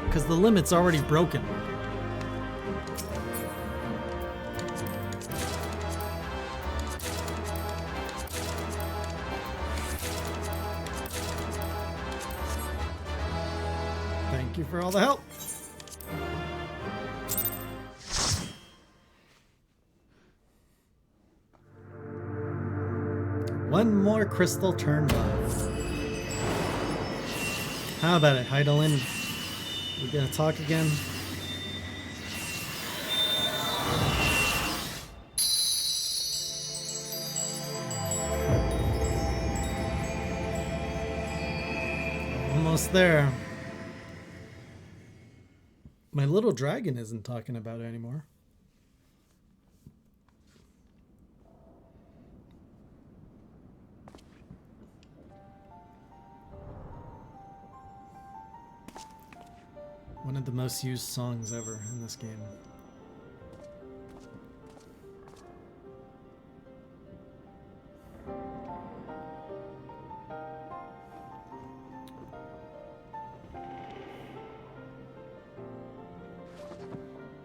Because the limit's already broken. Thank you for all the help. One more crystal turn left. How about it, Heidelin? We gonna talk again? Almost there. My little dragon isn't talking about it anymore. One of the most used songs ever in this game.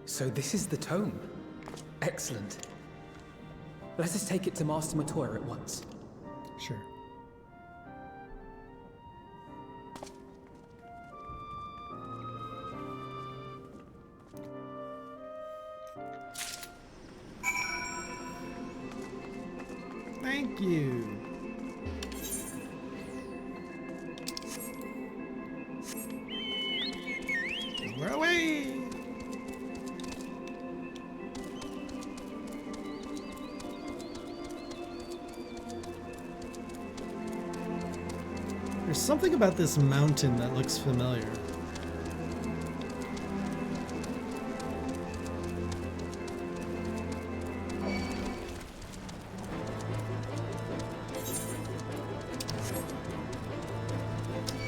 So this is the tome. Excellent. Let us take it to Master Matoya at once. Sure. Thank you. We're away. There's something about this mountain that looks familiar.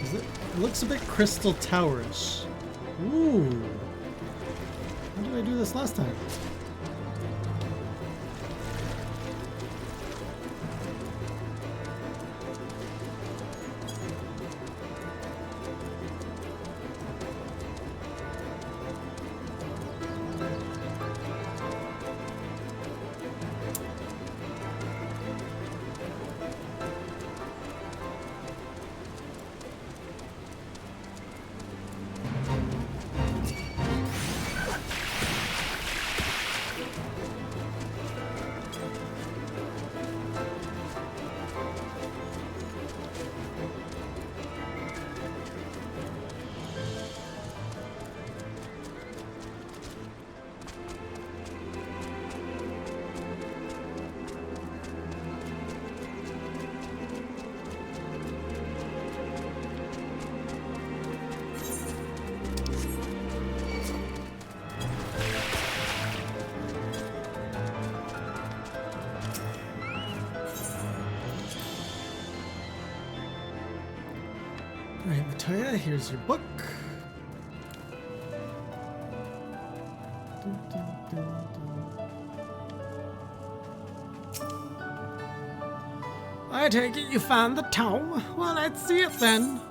It looks a bit Crystal Towerish. Ooh. How did I do this last time? Alright, Matoya, here's your book. I take it you found the tome? Well, let's see it then.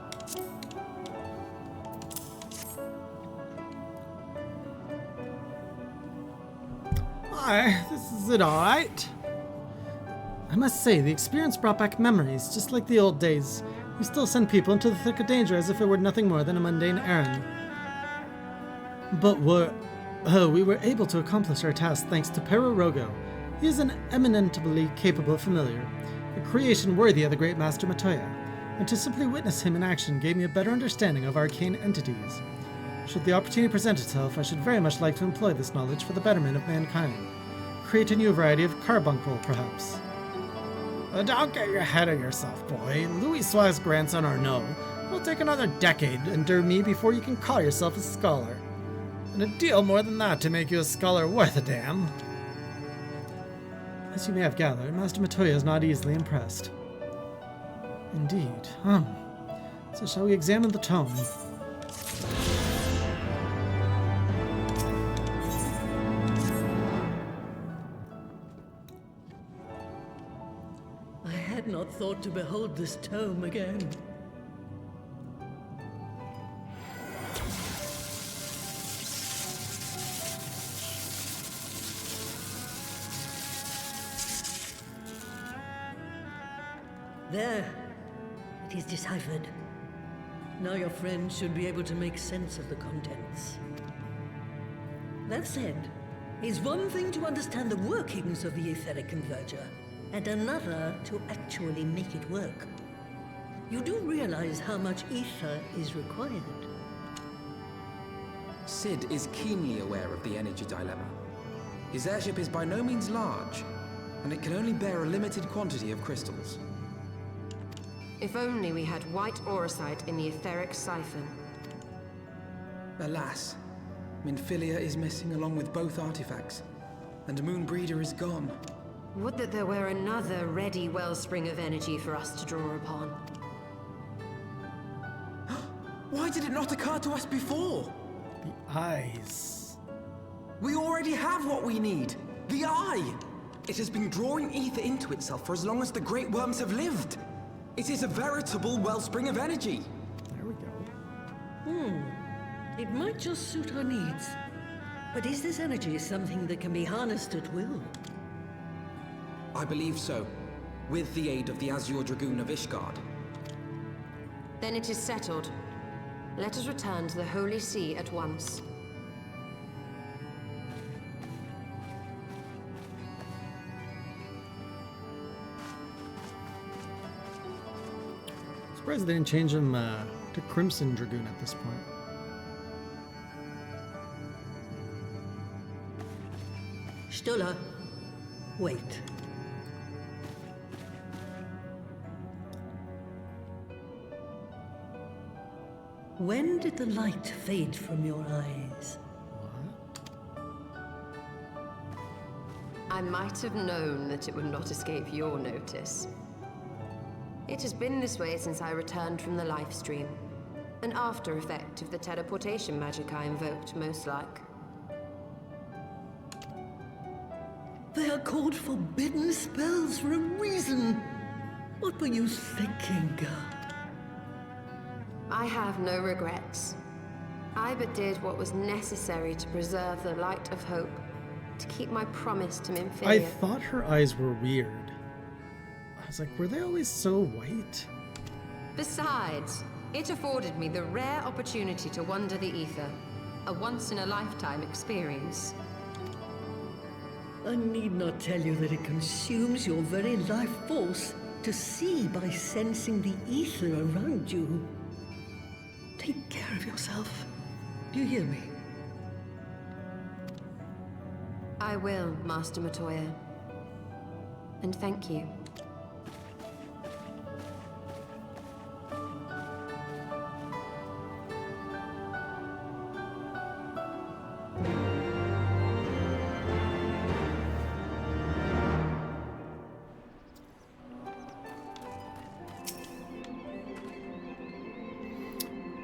Aye, this is it alright. I must say, the experience brought back memories, just like the old days. We still send people into the thick of danger as if it were nothing more than a mundane errand. But we were able to accomplish our task thanks to Pero Rogo. He is an eminently capable familiar, a creation worthy of the great master Matoya, and to simply witness him in action gave me a better understanding of arcane entities. Should the opportunity present itself, I should very much like to employ this knowledge for the betterment of mankind. Create a new variety of carbuncle, perhaps. Don't get your head of yourself, boy. Louis Suarez's grandson or no, it'll take another decade under me before you can call yourself a scholar. And a deal more than that to make you a scholar worth a damn. As you may have gathered, Master Matoya is not easily impressed. Indeed. So shall we examine the tome? I had not thought to behold this tome again. There. It is deciphered. Now your friend should be able to make sense of the contents. That said, it's one thing to understand the workings of the etheric converger, and another to actually make it work. You do realize how much ether is required. Sid is keenly aware of the energy dilemma. His airship is by no means large, and it can only bear a limited quantity of crystals. If only we had white auracite in the etheric siphon. Alas, Minfilia is missing along with both artifacts, and Moonbreeder is gone. Would that there were another ready wellspring of energy for us to draw upon. Why did it not occur to us before? The eyes. We already have what we need. The eye! It has been drawing ether into itself for as long as the great worms have lived. It is a veritable wellspring of energy. There we go. It might just suit our needs. But is this energy something that can be harnessed at will? I believe so, with the aid of the Azure Dragoon of Ishgard. Then it is settled. Let us return to the Holy See at once. Surprised they didn't change him to Crimson Dragoon at this point. Stola, wait. When did the light fade from your eyes? I might have known that it would not escape your notice. It has been this way since I returned from the life stream. An after effect of the teleportation magic I invoked, most like. They are called forbidden spells for a reason. What were you thinking, girl? I have no regrets. I but did what was necessary to preserve the light of hope, to keep my promise to Minfilia. I thought her eyes were weird. I was like, were they always so white? Besides, it afforded me the rare opportunity to wander the ether, a once-in-a-lifetime experience. I need not tell you that it consumes your very life force to see by sensing the ether around you. Take care of yourself. Do you hear me? I will, Master Matoya. And thank you.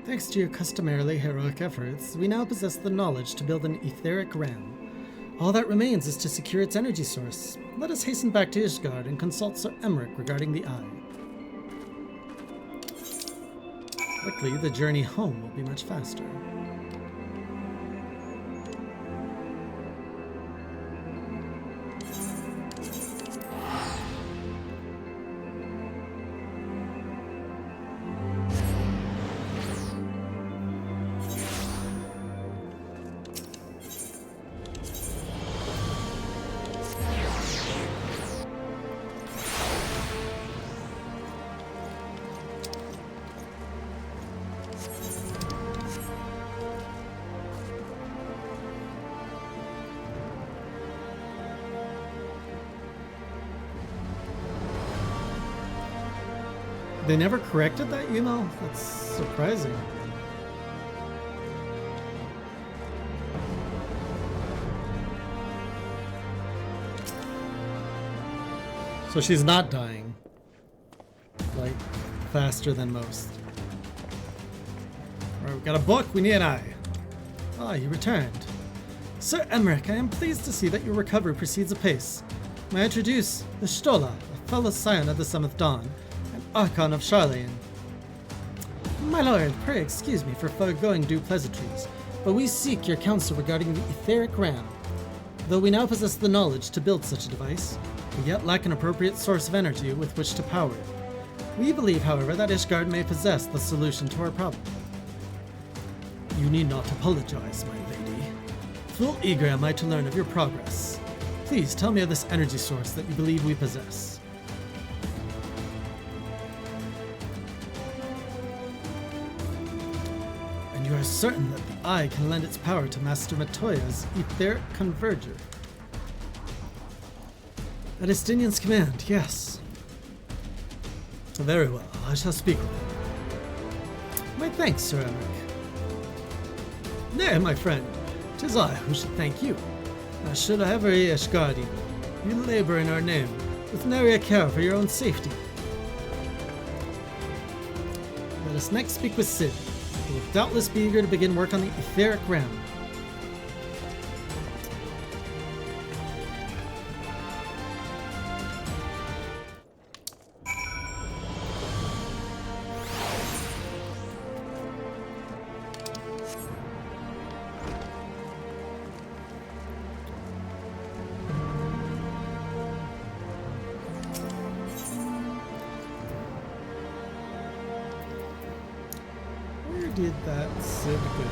Thanks to your customarily heroic efforts, we now possess the knowledge to build an etheric ram. All that remains is to secure its energy source. Let us hasten back to Ishgard and consult Sir Emmerich regarding the eye. Luckily, the journey home will be much faster. They never corrected that email? That's surprising. So she's not dying. Like, faster than most. Alright, we've got a book, we need an eye. Ah, you returned. Sir Emmerich, I am pleased to see that your recovery proceeds apace. May I introduce the Stola, a fellow scion of the Seventh Dawn, and Archon of Charlayan. My lord, pray excuse me for foregoing due pleasantries, but we seek your counsel regarding the etheric ram. Though we now possess the knowledge to build such a device, we yet lack an appropriate source of energy with which to power it. We believe, however, that Ishgard may possess the solution to our problem. You need not apologize, my lady. Full eager am I to learn of your progress. Please tell me of this energy source that you believe we possess. And you are certain that the eye can lend its power to Master Matoya's etheric converger? At Estinian's command, yes. Very well, I shall speak with him. My thanks, Sir Emmerich. Nay, my friend, 'tis I who should thank you. As should every Ishgardian. You labor in our name, with nary a care for your own safety. Let us next speak with Sid, who will doubtless be eager to begin work on the etheric ram. Did that Sid go?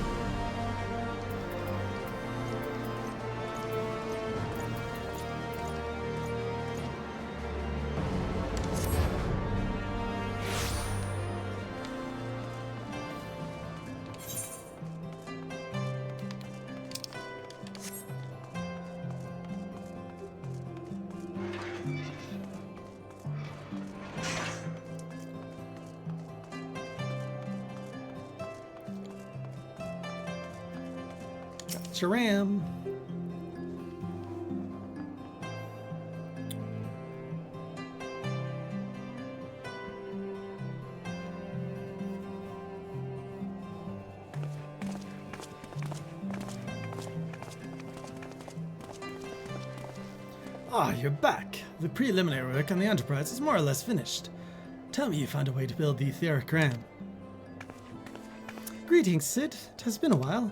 extra RAM. Ah, you're back. The preliminary work on the Enterprise is more or less finished. Tell me you found a way to build the etheric RAM. Greetings, Sid. It has been a while.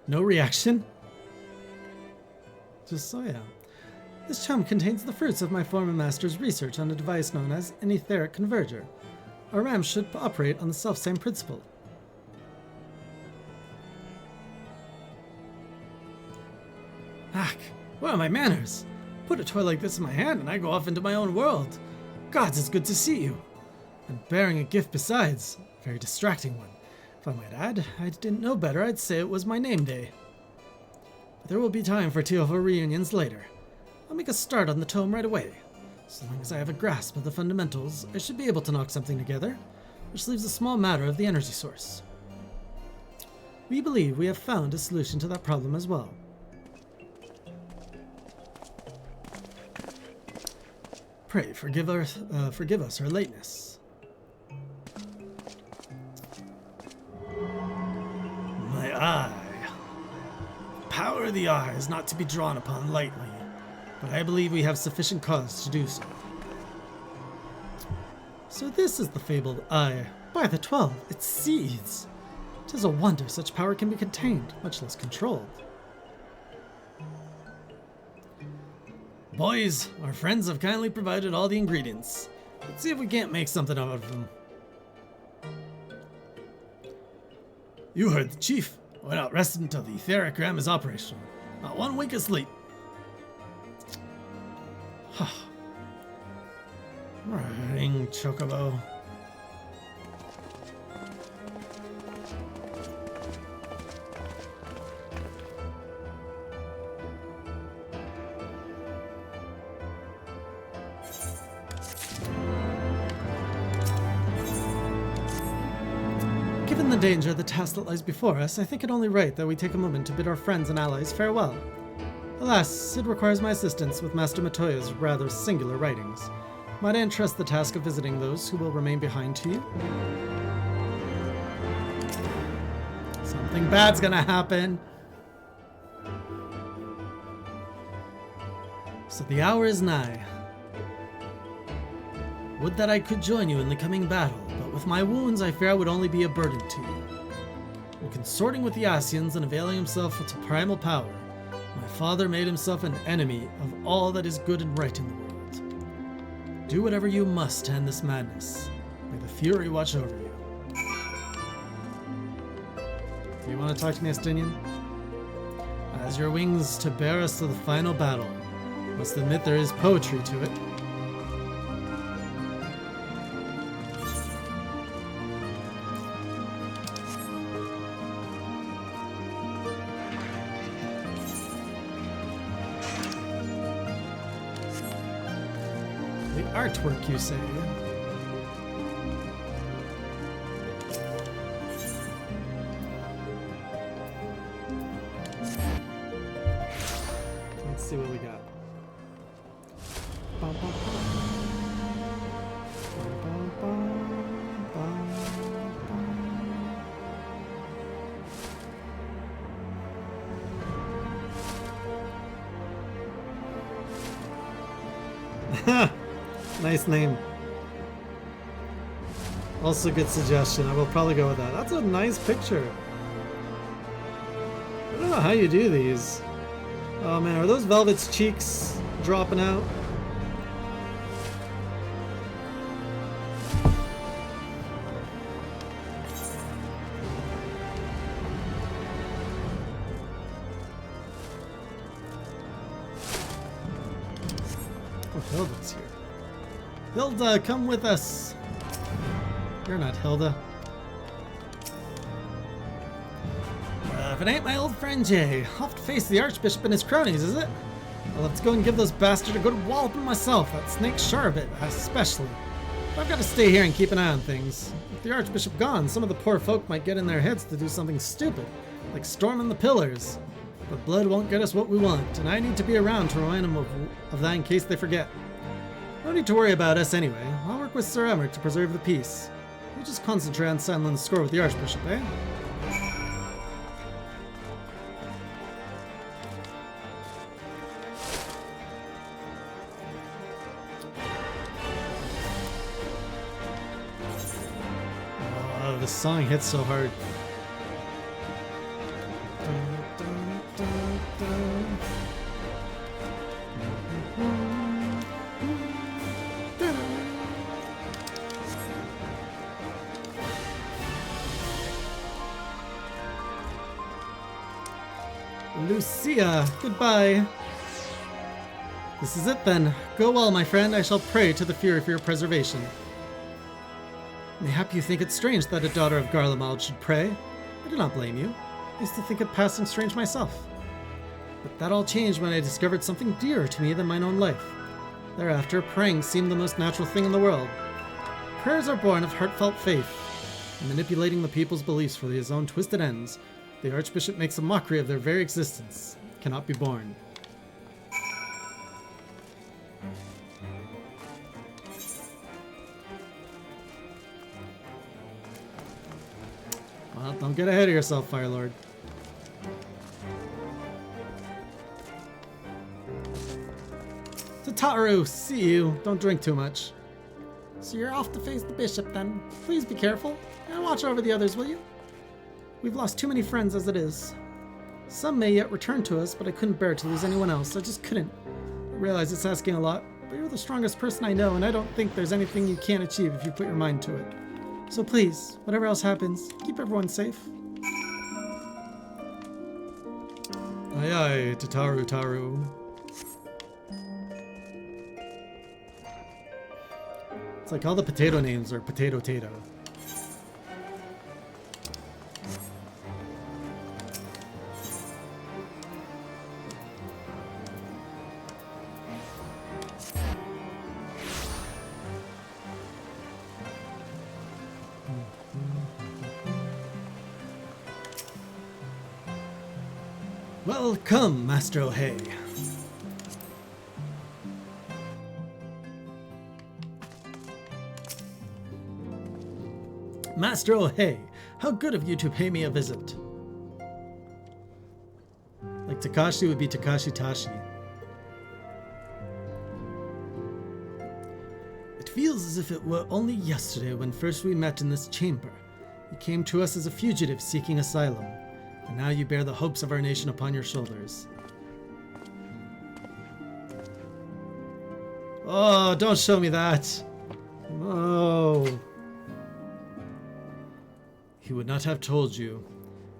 No reaction? Just so yeah. This chum contains the fruits of my former master's research on a device known as an etheric converger. Our RAM should operate on the self-same principle. Ack, where are my manners? Put a toy like this in my hand and I go off into my own world. Gods, it's good to see you. And bearing a gift besides. A very distracting one. If I might add, I didn't know better, I'd say it was my name day. But there will be time for TFO reunions later. I'll make a start on the tome right away. So long as I have a grasp of the fundamentals, I should be able to knock something together, which leaves a small matter of the energy source. We believe we have found a solution to that problem as well. Pray, forgive us our lateness. My eye. The power of the eye is not to be drawn upon lightly, but I believe we have sufficient cause to do so. So this is the fabled eye. By the 12, it seethes. 'Tis a wonder such power can be contained, much less controlled. Boys, our friends have kindly provided all the ingredients. Let's see if we can't make something out of them. You heard the chief. We're not resting until the etheric RAM is operational. Not one wink of sleep. Ring, Chocobo. Given the danger of the task that lies before us, I think it only right that we take a moment to bid our friends and allies farewell. Alas, Sid requires my assistance with Master Matoya's rather singular writings. Might I entrust the task of visiting those who will remain behind to you? Something bad's gonna happen. So the hour is nigh. Would that I could join you in the coming battle, but with my wounds I fear I would only be a burden to you. In consorting with the Asians and availing himself to primal power, my father made himself an enemy of all that is good and right in the world. Do whatever you must to end this madness. May the Fury watch over you. Do you want to talk to me, Estinian? As your wings to bear us to the final battle. Must admit there is poetry to it. Artwork, you say? Let's see what we got. Bum, bum, bum. Bum, bum, bum, bum. Nice name. Also good suggestion. I will probably go with that. That's a nice picture. I don't know how you do these. Oh man, are those Velvet's cheeks dropping out? Oh, Velvet's here. Hilda, come with us. You're not Hilda. If it ain't my old friend Jay, I'll have to face the Archbishop and his cronies, is it? I'll have to go and give those bastards a good walloping myself, that snake Charbit, especially. But I've got to stay here and keep an eye on things. With the Archbishop gone, some of the poor folk might get in their heads to do something stupid. like storming the pillars. But blood won't get us what we want, and I need to be around to remind them of that in case they forget. No need to worry about us anyway. I'll work with Sir Emmerich to preserve the peace. You just concentrate on settling the score with the Archbishop, eh? Oh, this song hits so hard. Lucia, goodbye. This is it then. Go well, my friend. I shall pray to the Fury for your preservation. Mayhap you think it strange that a daughter of Garlemald should pray. I do not blame you. I used to think it passing strange myself. But that all changed when I discovered something dearer to me than mine own life. Thereafter, praying seemed the most natural thing in the world. Prayers are born of heartfelt faith, and manipulating the people's beliefs for his own twisted ends. The Archbishop makes a mockery of their very existence. It cannot be borne. Well, don't get ahead of yourself, Firelord. Tataru, see you. Don't drink too much. So you're off to face the bishop then. Please be careful, and watch over the others, will you? We've lost too many friends as it is. Some may yet return to us, but I couldn't bear to lose anyone else. I just couldn't. I realize it's asking a lot, but you're the strongest person I know, and I don't think there's anything you can't achieve if you put your mind to it. So please, whatever else happens, keep everyone safe. Aye aye, Tataru Taru. It's like all the potato names are Potato Tato. Welcome, Master O'Hay. Master O'Hay, how good of you to pay me a visit. Like Takashi would be Takashi Tashi. It feels as if it were only yesterday when first we met in this chamber. You came to us as a fugitive seeking asylum, and now you bear the hopes of our nation upon your shoulders. Oh, don't show me that. Oh. He would not have told you,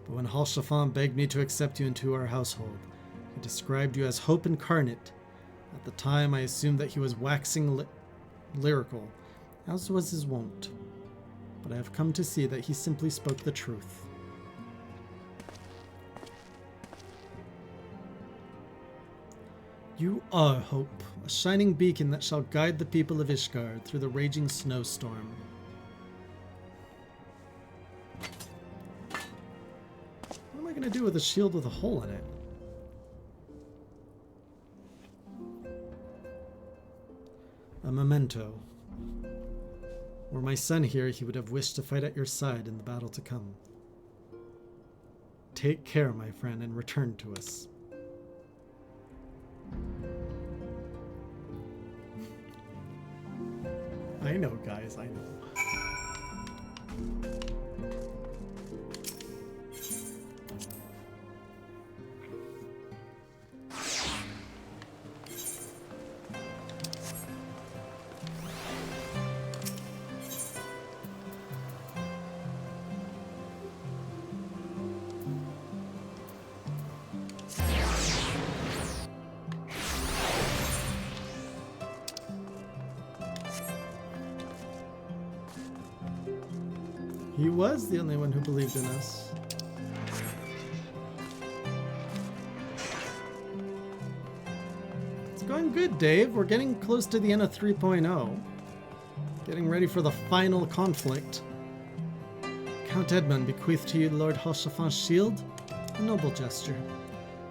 but when Halshafan begged me to accept you into our household, he described you as hope incarnate. At the time, I assumed that he was waxing lyrical, as was his wont. But I have come to see that he simply spoke the truth. You are hope, a shining beacon that shall guide the people of Ishgard through the raging snowstorm. What am I going to do with a shield with a hole in it? A memento. Were my son here, he would have wished to fight at your side in the battle to come. Take care, my friend, and return to us. I know, guys, I know. He was the only one who believed in us. It's going good, Dave. We're getting close to the end of 3.0. Getting ready for the final conflict. Count Edmund bequeathed to you Lord Halshafan's shield. A noble gesture.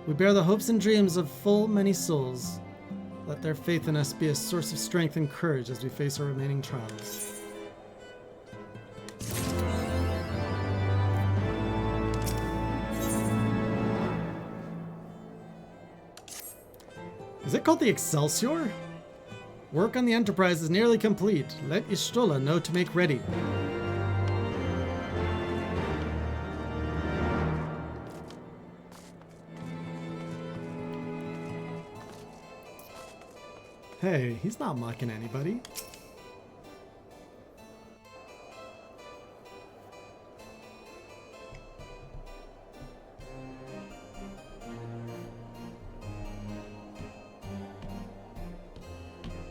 We bear the hopes and dreams of full many souls. Let their faith in us be a source of strength and courage as we face our remaining trials. Is it called the Excelsior? Work on the Enterprise is nearly complete. Let Ishtola know to make ready. Hey, he's not mocking anybody.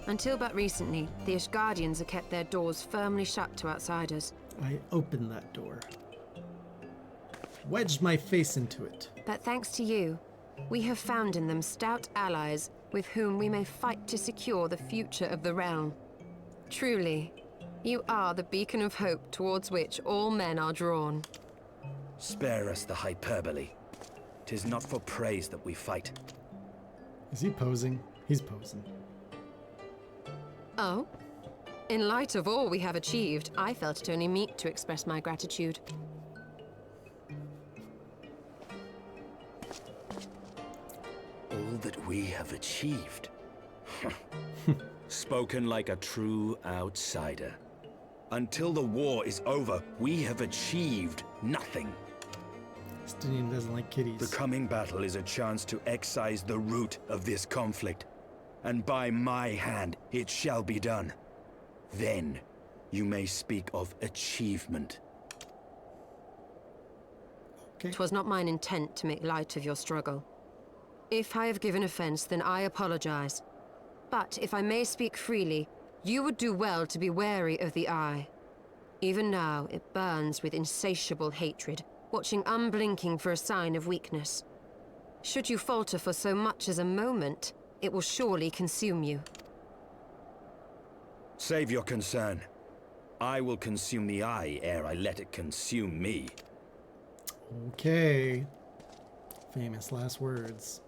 Until but recently, the Ishgardians have kept their doors firmly shut to outsiders. I opened that door. Wedged my face into it. But thanks to you, we have found in them stout allies with whom we may fight to secure the future of the realm. Truly, you are the beacon of hope towards which all men are drawn. Spare us the hyperbole. 'Tis not for praise that we fight. Is he posing? He's posing. Oh? In light of all we have achieved, I felt it only meet to express my gratitude. All that we have achieved. Spoken like a true outsider. Until the war is over, we have achieved nothing. Stinian doesn't like kitties. The coming battle is a chance to excise the root of this conflict. And by my hand, it shall be done. Then, you may speak of achievement. Okay. 'Twas not mine intent to make light of your struggle. If I have given offense, then I apologize. But if I may speak freely, you would do well to be wary of the Eye. Even now, it burns with insatiable hatred, watching unblinking for a sign of weakness. Should you falter for so much as a moment, it will surely consume you. Save your concern. I will consume the Eye ere I let it consume me. Okay. Famous last words.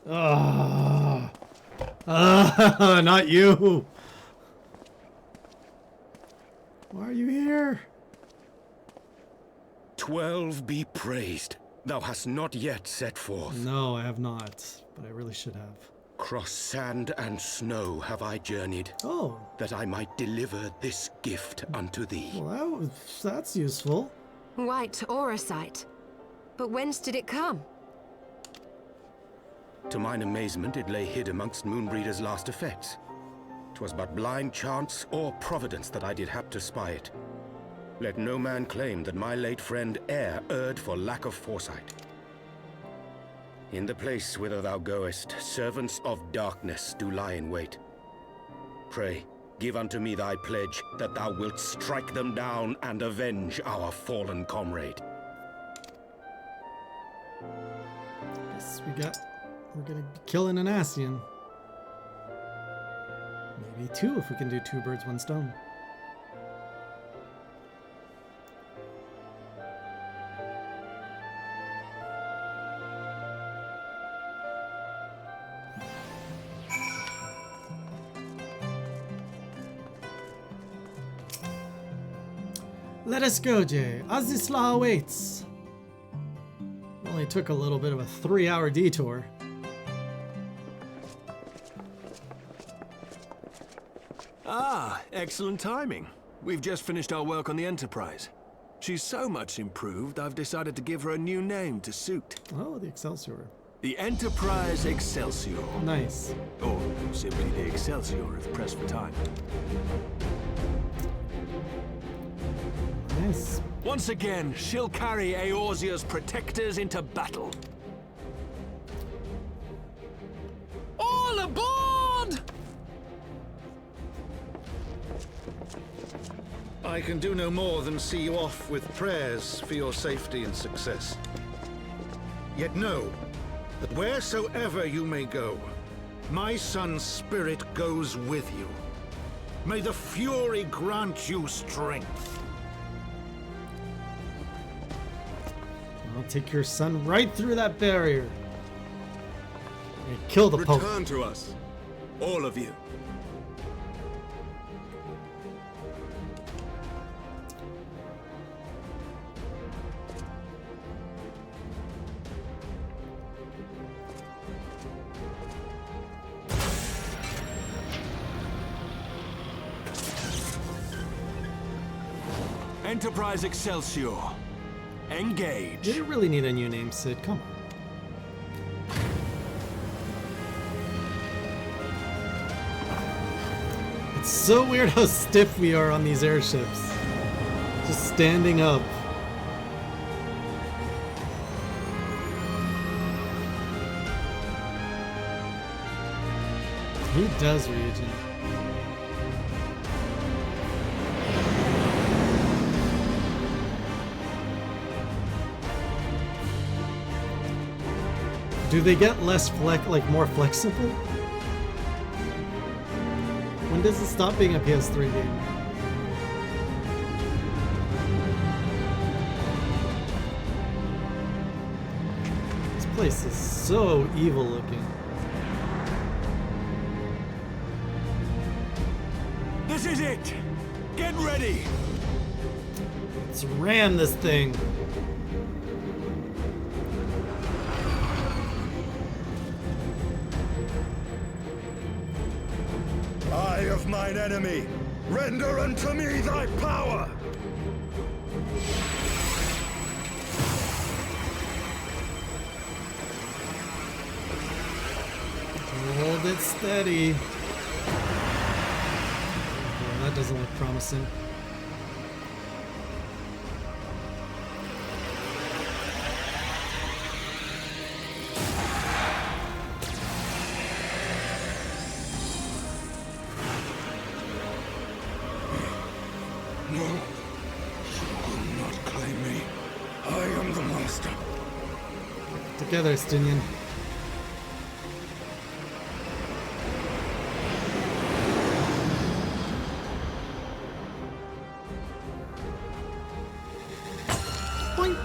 Ah, not you. Why are you here? 12 be praised. Thou hast not yet set forth. No, I have not, but I really should have. Cross sand and snow have I journeyed. Oh. That I might deliver this gift unto thee. Well, that's useful. White Auracite. But whence did it come? To mine amazement, it lay hid amongst Moonbreeder's last effects. 'Twas but blind chance or providence that I did hap to spy it. Let no man claim that my late friend e'er erred for lack of foresight. In the place whither thou goest, servants of darkness do lie in wait. Pray, give unto me thy pledge that thou wilt strike them down and avenge our fallen comrade. Guess we're gonna be killing an Ascian. Maybe two if we can do two birds, one stone. Let us go, Jay. Azisla awaits. Only took a little bit of a 3-hour detour. Ah, excellent timing. We've just finished our work on the Enterprise. She's so much improved, I've decided to give her a new name to suit. Oh, the Excelsior. The Enterprise Excelsior. Nice. Or simply the Excelsior if pressed for time. Nice. Once again, she'll carry Eorzea's protectors into battle. All aboard! I can do no more than see you off with prayers for your safety and success. Yet know that wheresoever you may go, my son's spirit goes with you. May the Fury grant you strength. I'll take your son right through that barrier. And kill the Pope. Return to us, all of you. Enterprise Excelsior. Engage. You didn't really need a new name, Sid. Come on. It's so weird how stiff we are on these airships. Just standing up. He does, Ryujin. Do they get less more flexible? When does it stop being a PS3 game? This place is so evil looking. This is it! Get ready! Let's ram this thing. Eye of mine enemy, render unto me thy power! Hold it steady. Oh, that doesn't look promising. No, you will not claim me. I am the master. Together, Stinian. Boink.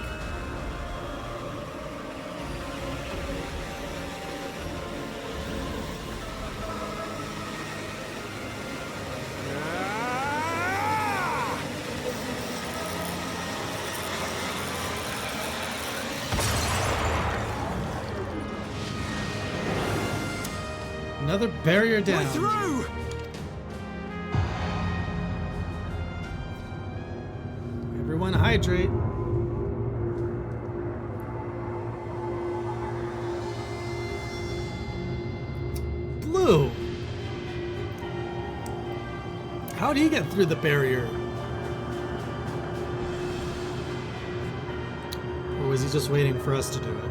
Another barrier down. We're through! Everyone hydrate. Blue! How'd he get through the barrier? Or was he just waiting for us to do it?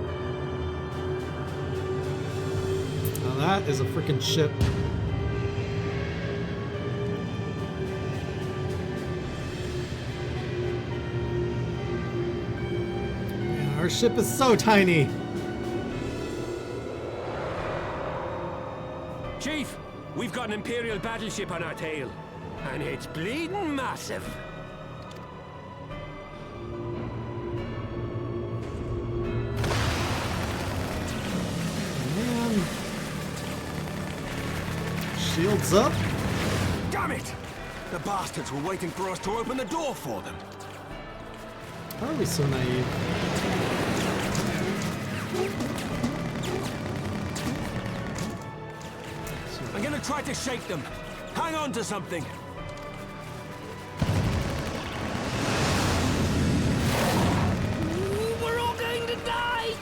Now that is a freaking ship. Man, our ship is so tiny. Chief, we've got an Imperial battleship on our tail. And it's bleeding massive. Man. Shields up. Damn it! The bastards were waiting for us to open the door for them. How are we so naive? I'm gonna try to shake them. Hang on to something. We're all going to die!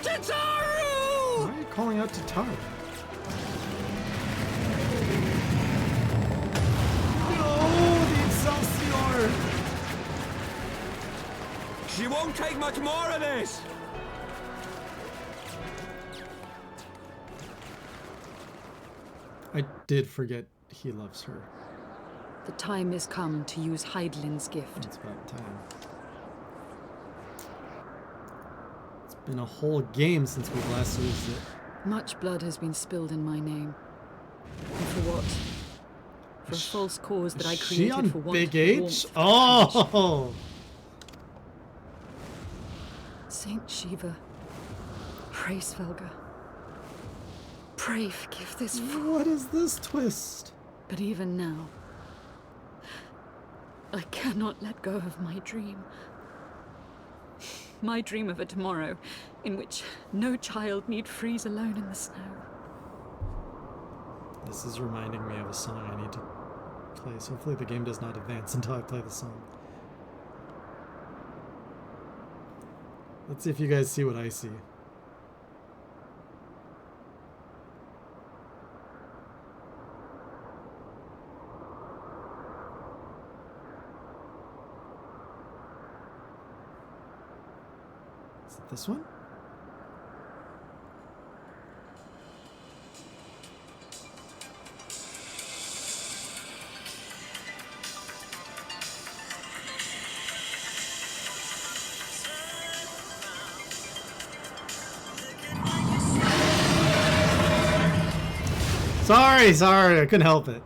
Tataru! Why are you calling out Tataru? No, the Excelsior! She won't take much more of this! I did forget he loves her. The time has come to use Hydaelyn's gift. It's about time. It's been a whole game since we last used it. Much blood has been spilled in my name. And for what? For a false cause that I Is she created on for want Big of H? warmth. Oh! Saint Shiva, pray Svelga. Pray forgive this fool. What is this twist? But even now, I cannot let go of my dream. My dream of a tomorrow in which no child need freeze alone in the snow. This is reminding me of a song I need to play, so hopefully the game does not advance until I play the song. Let's see if you guys see what I see. Is it this one? Sorry, I couldn't help it.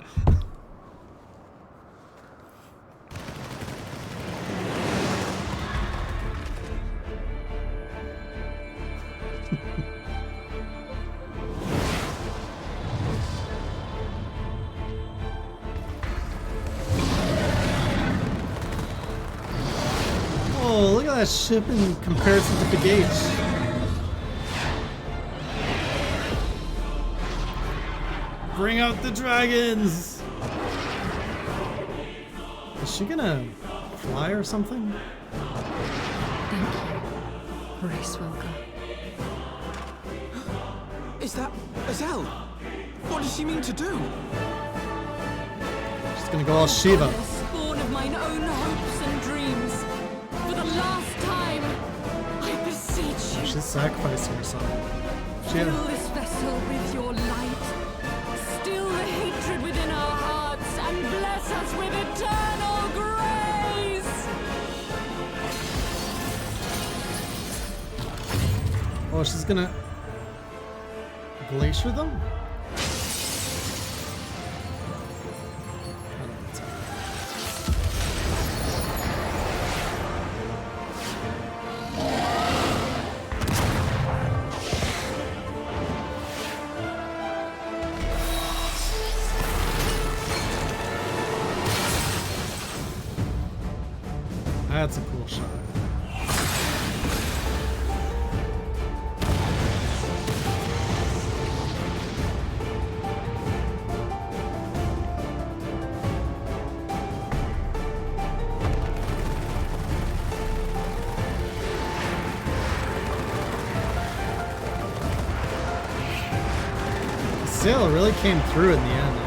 Oh, look at that ship in comparison to the gates. Bring out the dragons! Is she gonna fly or something? Thank you, pray Svelga. Is that Azelle? What does she mean to do? She's gonna go all Shiva. Spawn of mine own hopes and dreams. For the last time, I beseech you. She's sacrificing herself. Fill this vessel with your light. Still the hatred within our hearts and bless us with eternal grace. Oh, she's gonna glacier them? That's a cool shot. The sail really came through in the end.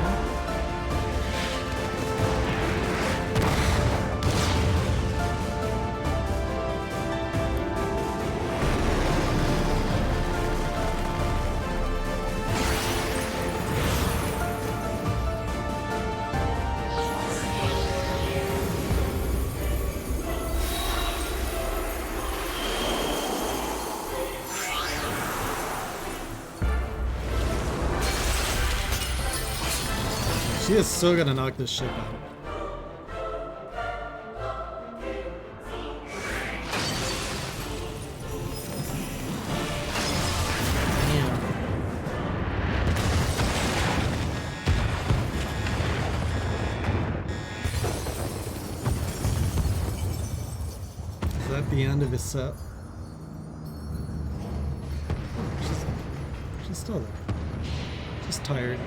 She is so gonna knock this ship out. Is that the end of his set? She's still there. Just tired.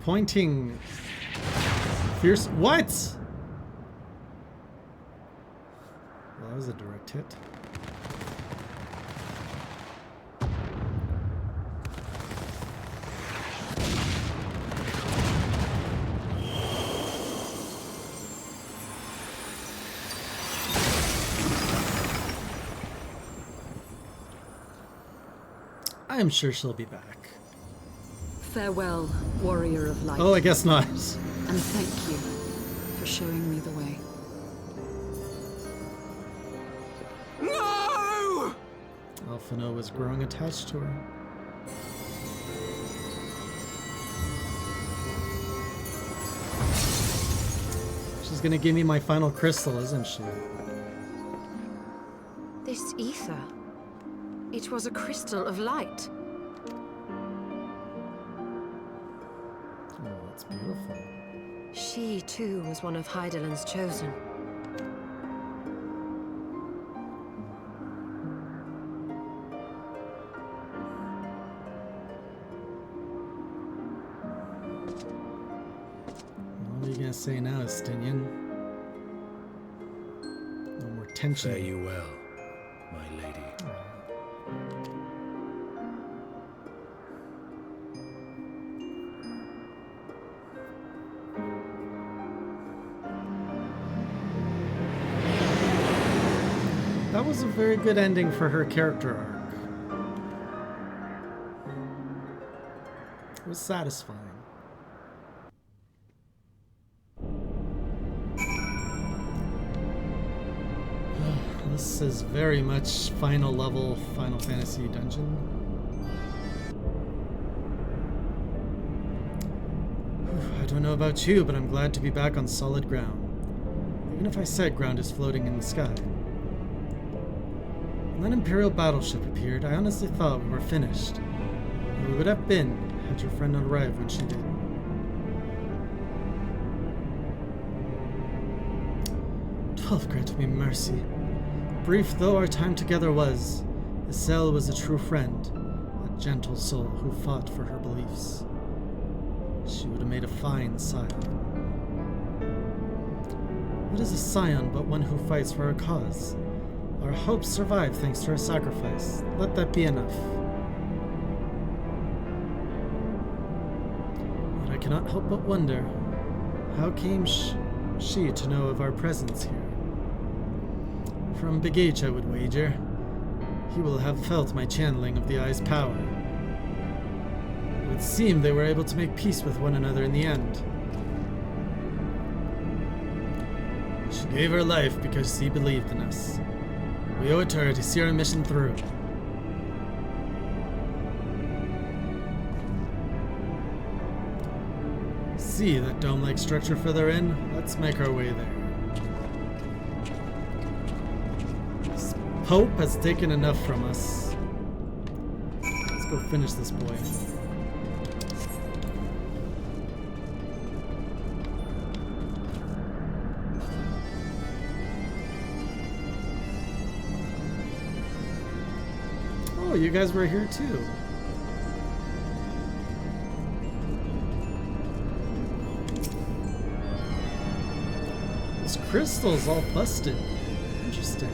Pointing fierce. What? Well, that was a direct hit. I am sure she'll be back. Farewell, warrior of light. Oh, I guess not. And thank you for showing me the way. No! Alphino was growing attached to her. She's gonna give me my final crystal, isn't she? This ether. It was a crystal of light. Oh, that's beautiful. She, too, was one of Hydaelyn's chosen. What are you gonna say now, Estinian? No more tension. Fare you well, my lady. That was a very good ending for her character arc. It was satisfying. This is very much final level Final Fantasy dungeon. I don't know about you, but I'm glad to be back on solid ground. Even if I said ground is floating in the sky. When that Imperial battleship appeared, I honestly thought we were finished. And we would have been had your friend not arrived when she did. Twelve grant me mercy. Brief though our time together was, Iselle was a true friend, a gentle soul who fought for her beliefs. She would have made a fine scion. What is a scion but one who fights for a cause? Our hopes survive thanks to her sacrifice. Let that be enough. Yet I cannot help but wonder, how came she to know of our presence here? From Big H, I would wager. He will have felt my channeling of the Eye's power. It would seem they were able to make peace with one another in the end. She gave her life because she believed in us. We owe it to her to see our mission through. See that dome-like structure further in? Let's make our way there. This Pope has taken enough from us. Let's go finish this boy. Oh, you guys were here too. This crystal's all busted. Interesting.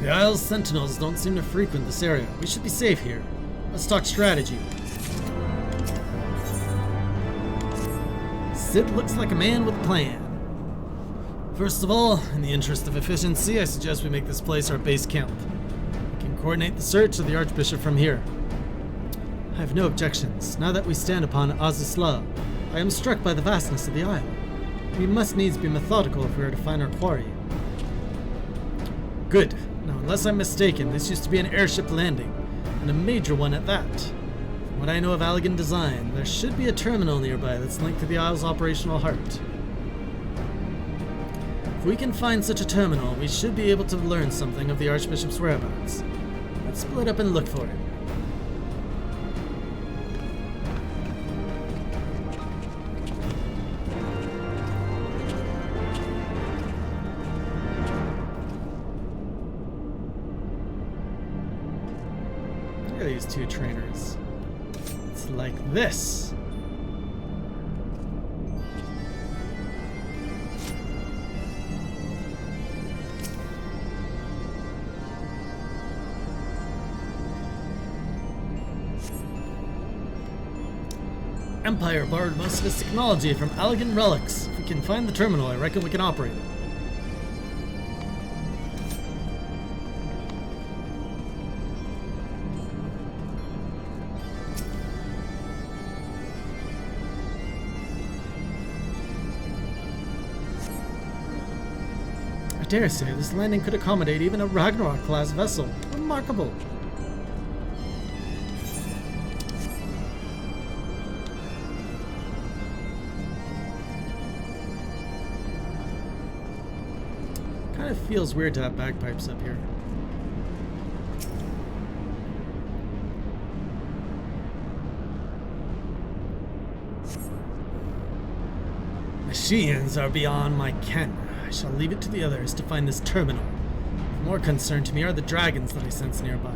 The Isle's sentinels don't seem to frequent this area. We should be safe here. Let's talk strategy. Sid looks like a man with a plan. First of all, in the interest of efficiency, I suggest we make this place our base camp. We can coordinate the search of the Archbishop from here. I have no objections. Now that we stand upon Azisla, I am struck by the vastness of the Isle. We must needs be methodical if we are to find our quarry. Good. Now, unless I'm mistaken, this used to be an airship landing, and a major one at that. From what I know of Allegan design, there should be a terminal nearby that's linked to the Isle's operational heart. If we can find such a terminal, we should be able to learn something of the Archbishop's whereabouts. Let's split up and look for it. Look at these two trainers. It's like this. Empire borrowed most of its technology from Allegan relics. If we can find the terminal, I reckon we can operate it. dare say this landing could accommodate even a Ragnarok-class vessel. Remarkable. Kind of feels weird to have bagpipes up here. Machines are beyond my ken. I shall leave it to the others to find this terminal. Of more concern to me are the dragons that I sense nearby.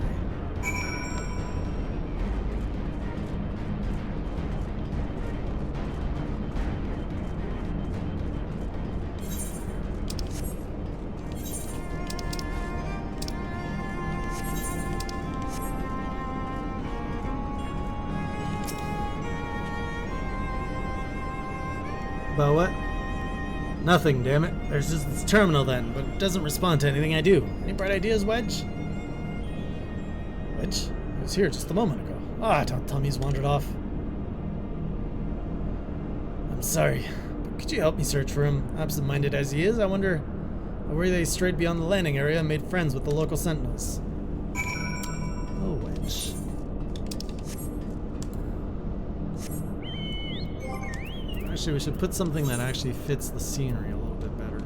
About what? Nothing, damn it. There's just this terminal then, but it doesn't respond to anything I do. Any bright ideas, Wedge? Wedge? He was here just a moment ago. Ah, don't tell me he's wandered off. I'm sorry, but could you help me search for him? Absent-minded as he is, I wonder where they strayed beyond the landing area and made friends with the local sentinels. Oh, Wedge. Actually, we should put something that actually fits the scenery a little bit better.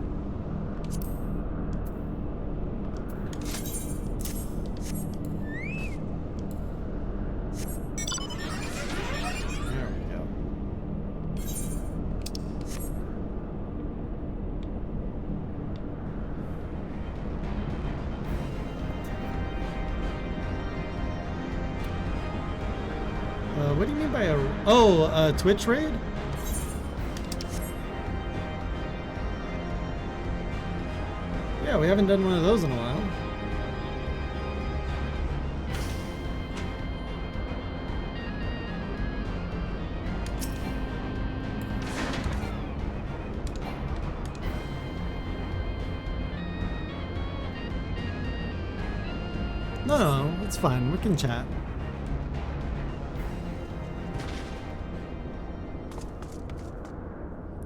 There we go. What do you mean by a Twitch raid? Yeah, we haven't done one of those in a while. No, it's fine. We can chat.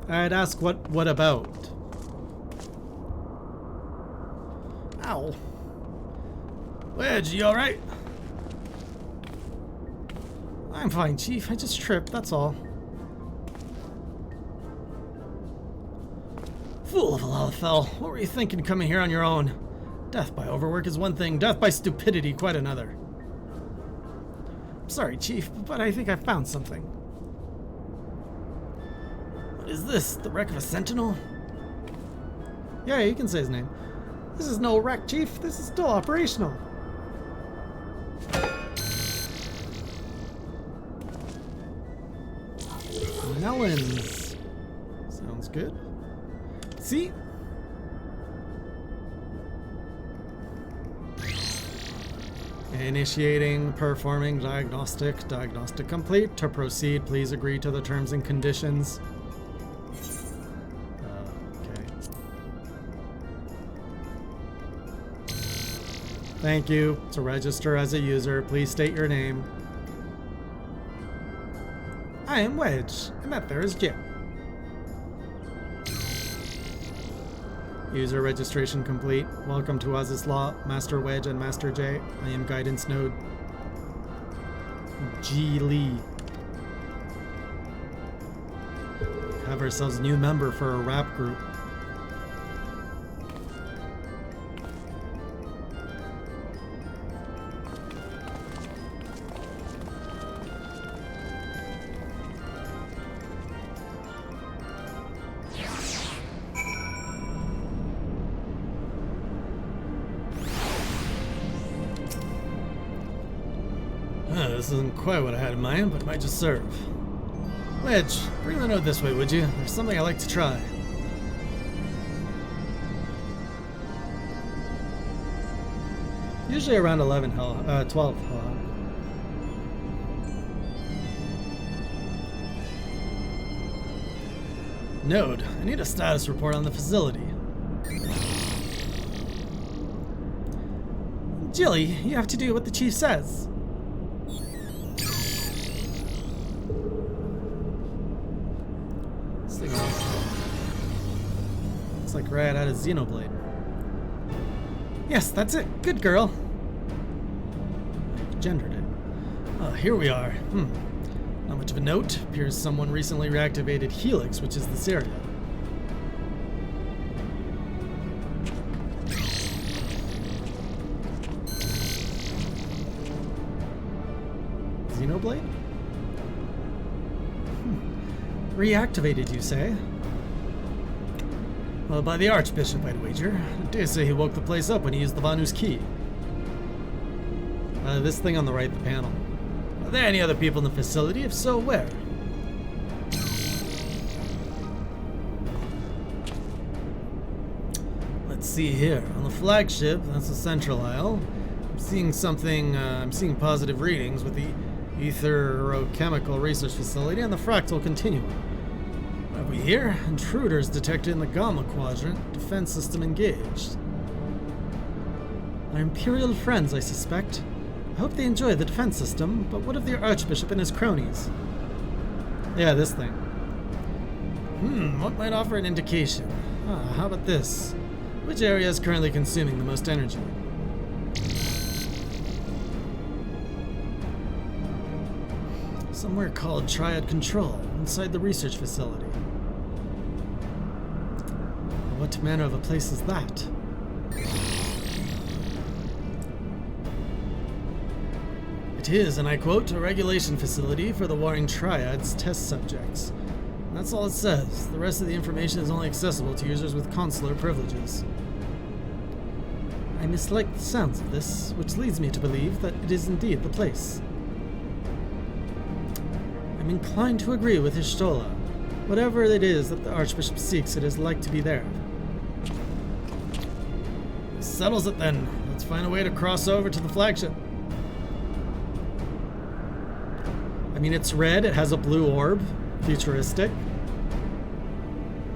I'd ask what about? Ow. Wedge, you alright? I'm fine, Chief. I just tripped, that's all. Fool of a Lalafell. What were you thinking coming here on your own? Death by overwork is one thing, death by stupidity quite another. I'm sorry, Chief, but I think I found something. What is this? The wreck of a sentinel? Yeah, you can say his name. This is no wreck, Chief. This is still operational. Melons. Sounds good. See? Initiating, performing diagnostic. Diagnostic complete. To proceed, please agree to the terms and conditions. Thank you. To register as a user, please state your name. I am Wedge, and that there is Jim. User registration complete. Welcome to Oz's Law, Master Wedge and Master J. I am Guidance Node G. Lee. Have ourselves a new member for a rap group. This isn't quite what I had in mind, but it might just serve. Wedge, bring the note this way, would you? There's something I like to try. Usually around 12. Node, I need a status report on the facility. Jilly, you have to do what the chief says. It's like right out of Xenoblade. Yes, that's it. Good girl. I've gendered it. Oh, here we are. Not much of a note. Appears someone recently reactivated Helix, which is this area. Xenoblade? Reactivated, you say? Well, by the Archbishop, I'd wager. I dare say he woke the place up when he used the Vanu's key. This thing on the right, the panel. Are there any other people in the facility? If so, where? Let's see here. On the flagship, that's the central aisle. I'm seeing something, I'm seeing positive readings with the Etherochemical Research Facility and the Fractal Continuum. What have we here? Intruders detected in the Gamma Quadrant. Defense system engaged. Our Imperial friends, I suspect. I hope they enjoy the defense system, but what of the Archbishop and his cronies? Yeah, this thing. What might offer an indication? How about this? Which area is currently consuming the most energy? Somewhere called Triad Control, inside the research facility. What manner of a place is that? It is, and I quote, a regulation facility for the Warring Triad's test subjects. And that's all it says. The rest of the information is only accessible to users with consular privileges. I mislike the sounds of this, which leads me to believe that it is indeed the place. I'm inclined to agree with Ishtola. Whatever it is that the Archbishop seeks, it is like to be there. This settles it then. Let's find a way to cross over to the flagship. I mean, it's red, it has a blue orb, futuristic.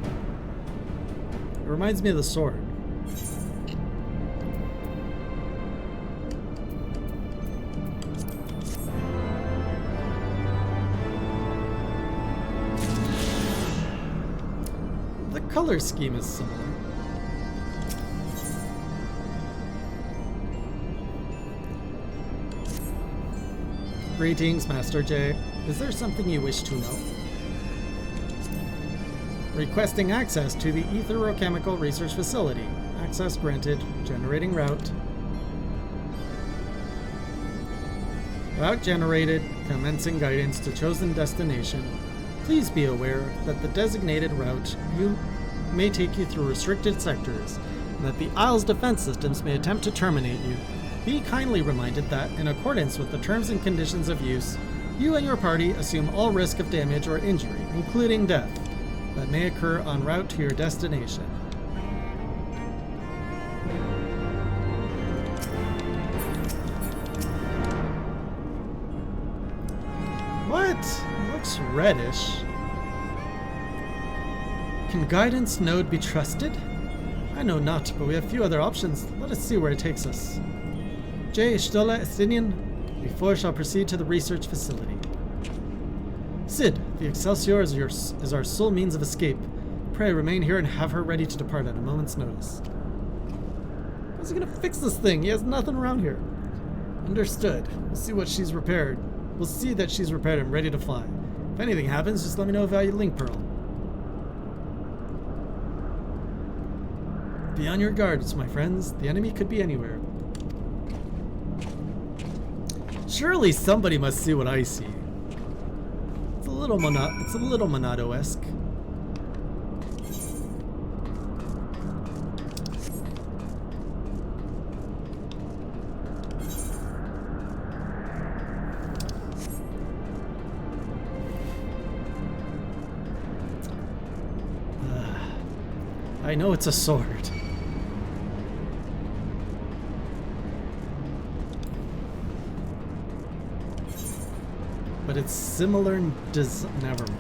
It reminds me of the sword. The color scheme is similar. Greetings, Master J. Is there something you wish to know? Requesting access to the Etherochemical Research Facility. Access granted. Generating route. Route generated. Commencing guidance to chosen destination. Please be aware that the designated route may take you through restricted sectors, and that the Isle's defense systems may attempt to terminate you. Be kindly reminded that, in accordance with the terms and conditions of use, you and your party assume all risk of damage or injury, including death, that may occur en route to your destination. What? It looks reddish. Can guidance node be trusted? I know not, but we have few other options. Let us see where it takes us. J. Stola Estinian, before shall proceed to the research facility. Sid, the Excelsior is our sole means of escape. Pray remain here and have her ready to depart at a moment's notice. How's he gonna fix this thing? He has nothing around here. Understood. We'll see what she's repaired. We'll see that she's repaired and ready to fly. If anything happens, just let me know via link pearl. Be on your guards, my friends. The enemy could be anywhere. Surely somebody must see what I see. It's a little Monado-esque. I know it's a sword. But it's similar in design. Never mind.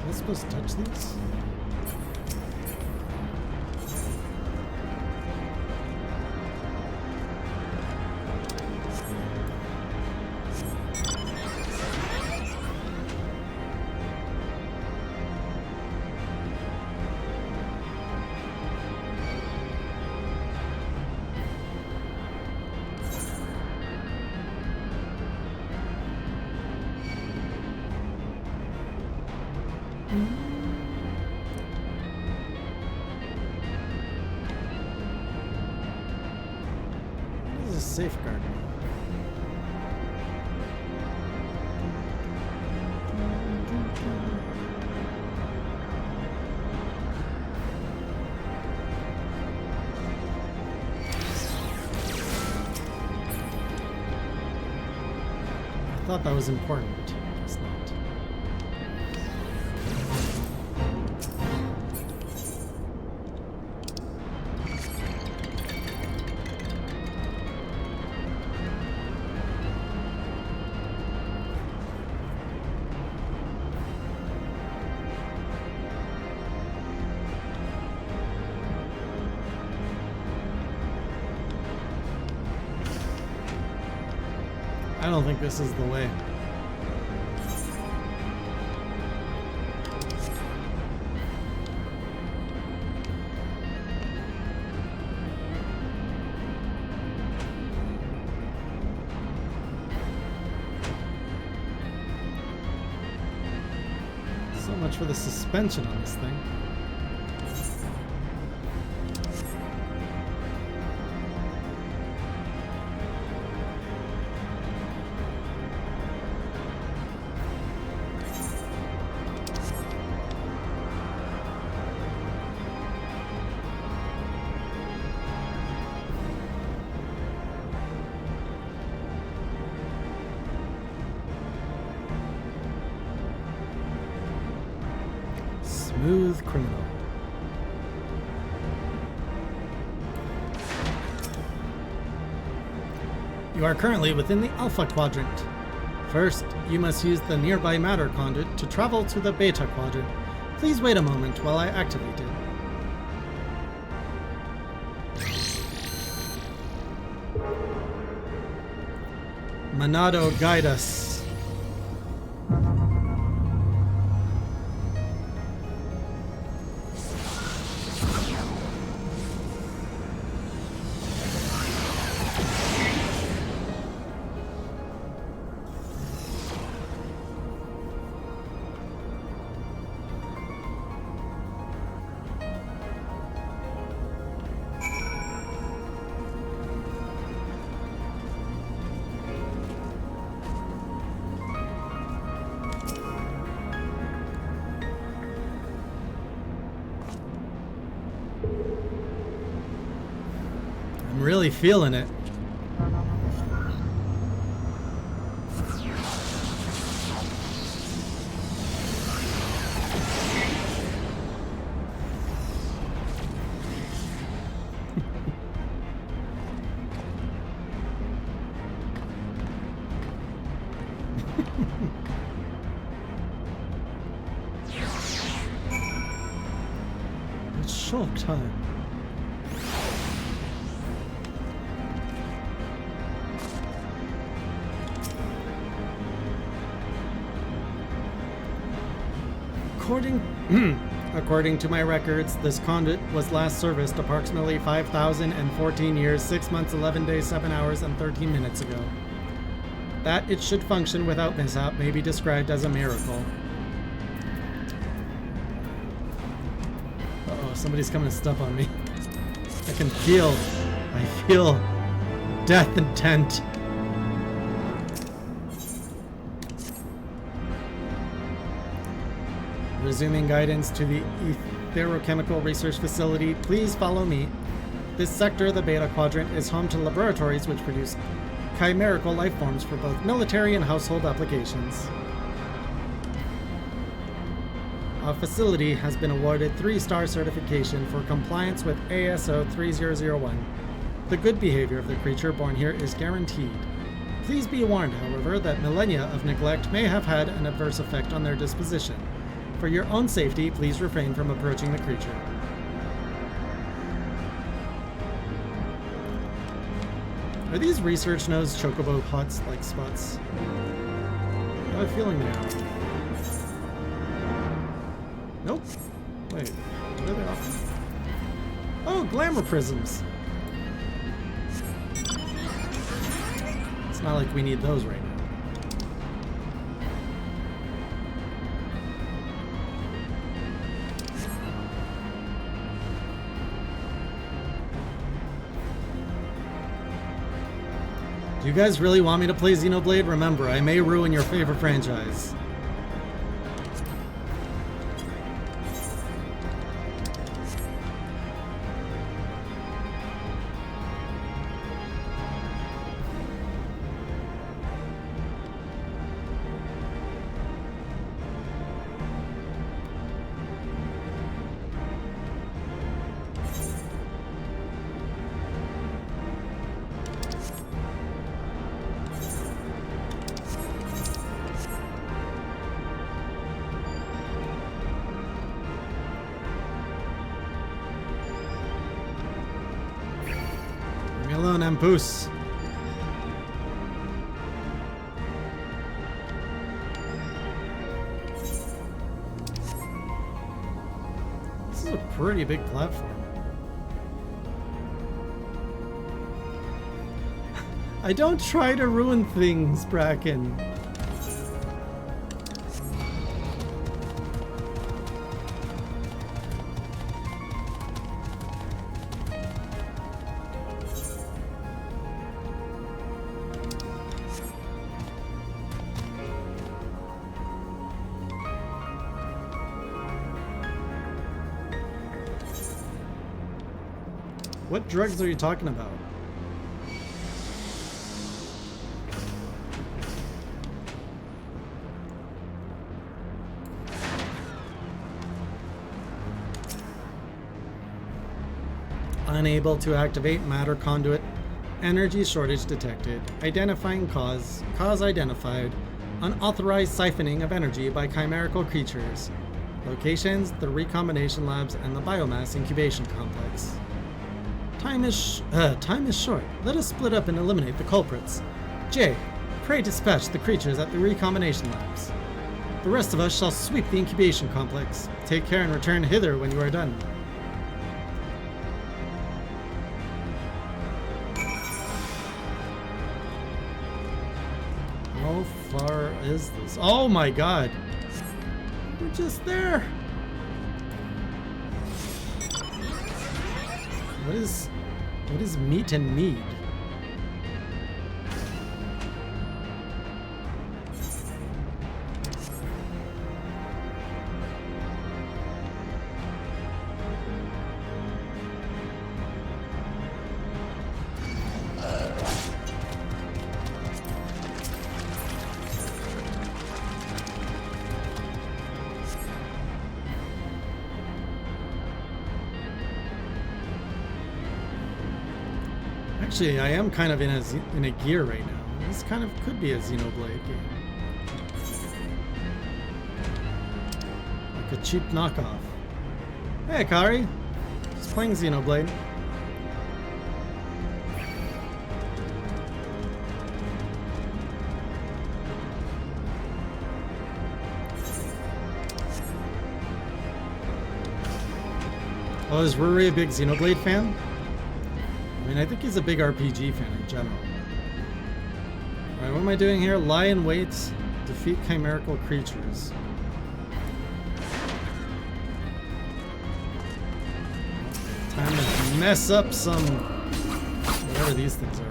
Am I supposed to touch these? This is a safeguard. I thought that was important. It's not. I don't think this is the way. So much for the suspension on this thing. Smooth criminal. You are currently within the Alpha Quadrant. First, you must use the nearby matter conduit to travel to the Beta Quadrant. Please wait a moment while I activate it. Monado, guide us. I'm really feeling it. It's shock time. According to my records, this conduit was last serviced approximately 5,014 years, 6 months, 11 days, 7 hours, and 13 minutes ago. That it should function without mishap may be described as a miracle. Uh-oh, somebody's coming to step on me. I feel death intent. Resuming guidance to the Etherochemical Research Facility, please follow me. This sector, the Beta Quadrant, is home to laboratories which produce chimerical life forms for both military and household applications. Our facility has been awarded 3-star certification for compliance with ASO 3001. The good behavior of the creature born here is guaranteed. Please be warned, however, that millennia of neglect may have had an adverse effect on their disposition. For your own safety, please refrain from approaching the creature. Are these research nodes chocobo huts like spots? I have a feeling they are. Nope. Wait, where are they off? Oh, glamour prisms! It's not like we need those right now. You guys really want me to play Xenoblade? Remember, I may ruin your favorite franchise. Boost. This is a pretty big platform. I don't try to ruin things, Bracken. What drugs are you talking about? Unable to activate matter conduit. Energy shortage detected. Identifying cause. Cause identified. Unauthorized siphoning of energy by chimerical creatures. Locations: the recombination labs and the biomass incubation complex. Time is short. Let us split up and eliminate the culprits. Jay, pray dispatch the creatures at the recombination labs. The rest of us shall sweep the incubation complex. Take care and return hither when you are done. How far is this? Oh my god! We're just there! What is meat and mead? Actually, I am kind of in a gear right now. This kind of could be a Xenoblade game. Like a cheap knockoff. Hey, Kari. Just playing Xenoblade. Oh, is Ruri a big Xenoblade fan? I mean, I think he's a big RPG fan in general. Alright, what am I doing here? Lie in wait, defeat chimerical creatures. Time to mess up some... whatever these things are.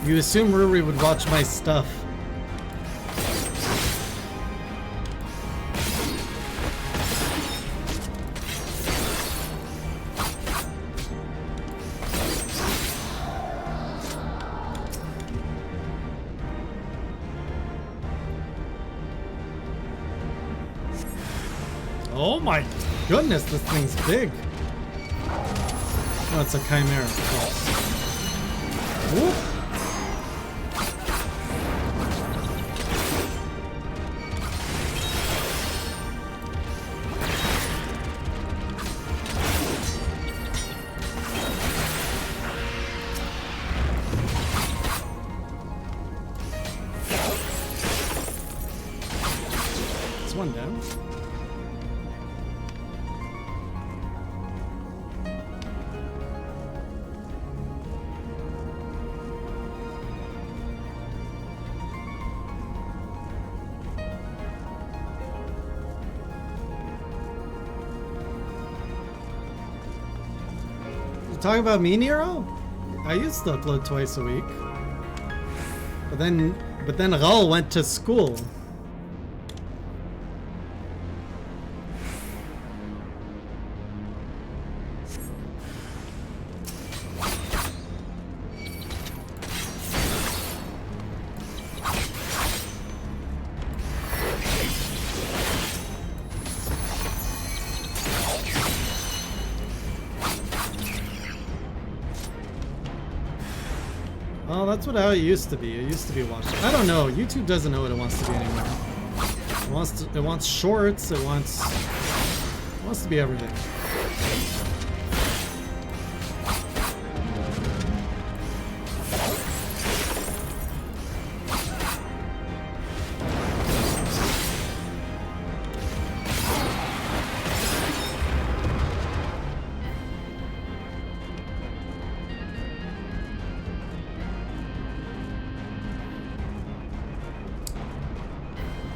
You assume Ruri would watch my stuff. Oh my goodness, this thing's big. Oh, it's a chimera, of course. Whoop. It's one down. Talking about me, Nero? I used to upload twice a week. But then Raul went to school. Well, that's how it used to be. It used to be watched. I don't know. YouTube doesn't know what it wants to be anymore. It wants shorts. It wants to be everything.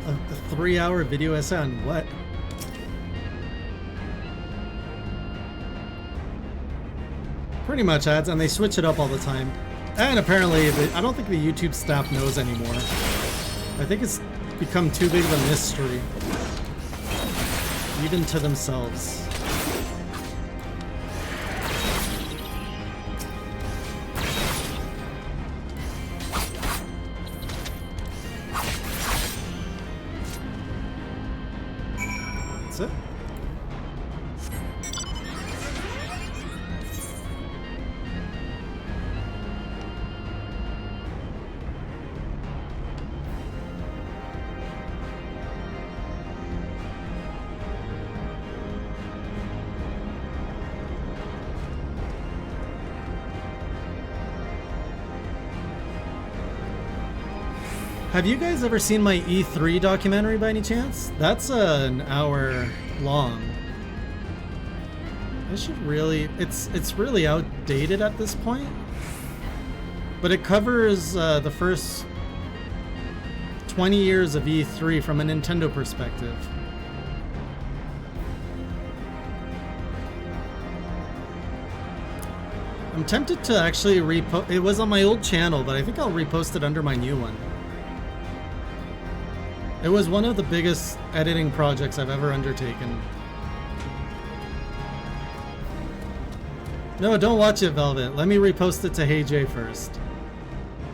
A 3-hour video essay on what? Pretty much ads, and they switch it up all the time. And apparently, I don't think the YouTube staff knows anymore. I think it's become too big of a mystery. Even to themselves. That's it. Have you guys ever seen my E3 documentary by any chance? That's an hour long. I should really... It's really outdated at this point. But it covers the first 20 years of E3 from a Nintendo perspective. I'm tempted to actually repost... It was on my old channel, but I think I'll repost it under my new one. It was one of the biggest editing projects I've ever undertaken. No, don't watch it, Velvet. Let me repost it to Hey Jay first.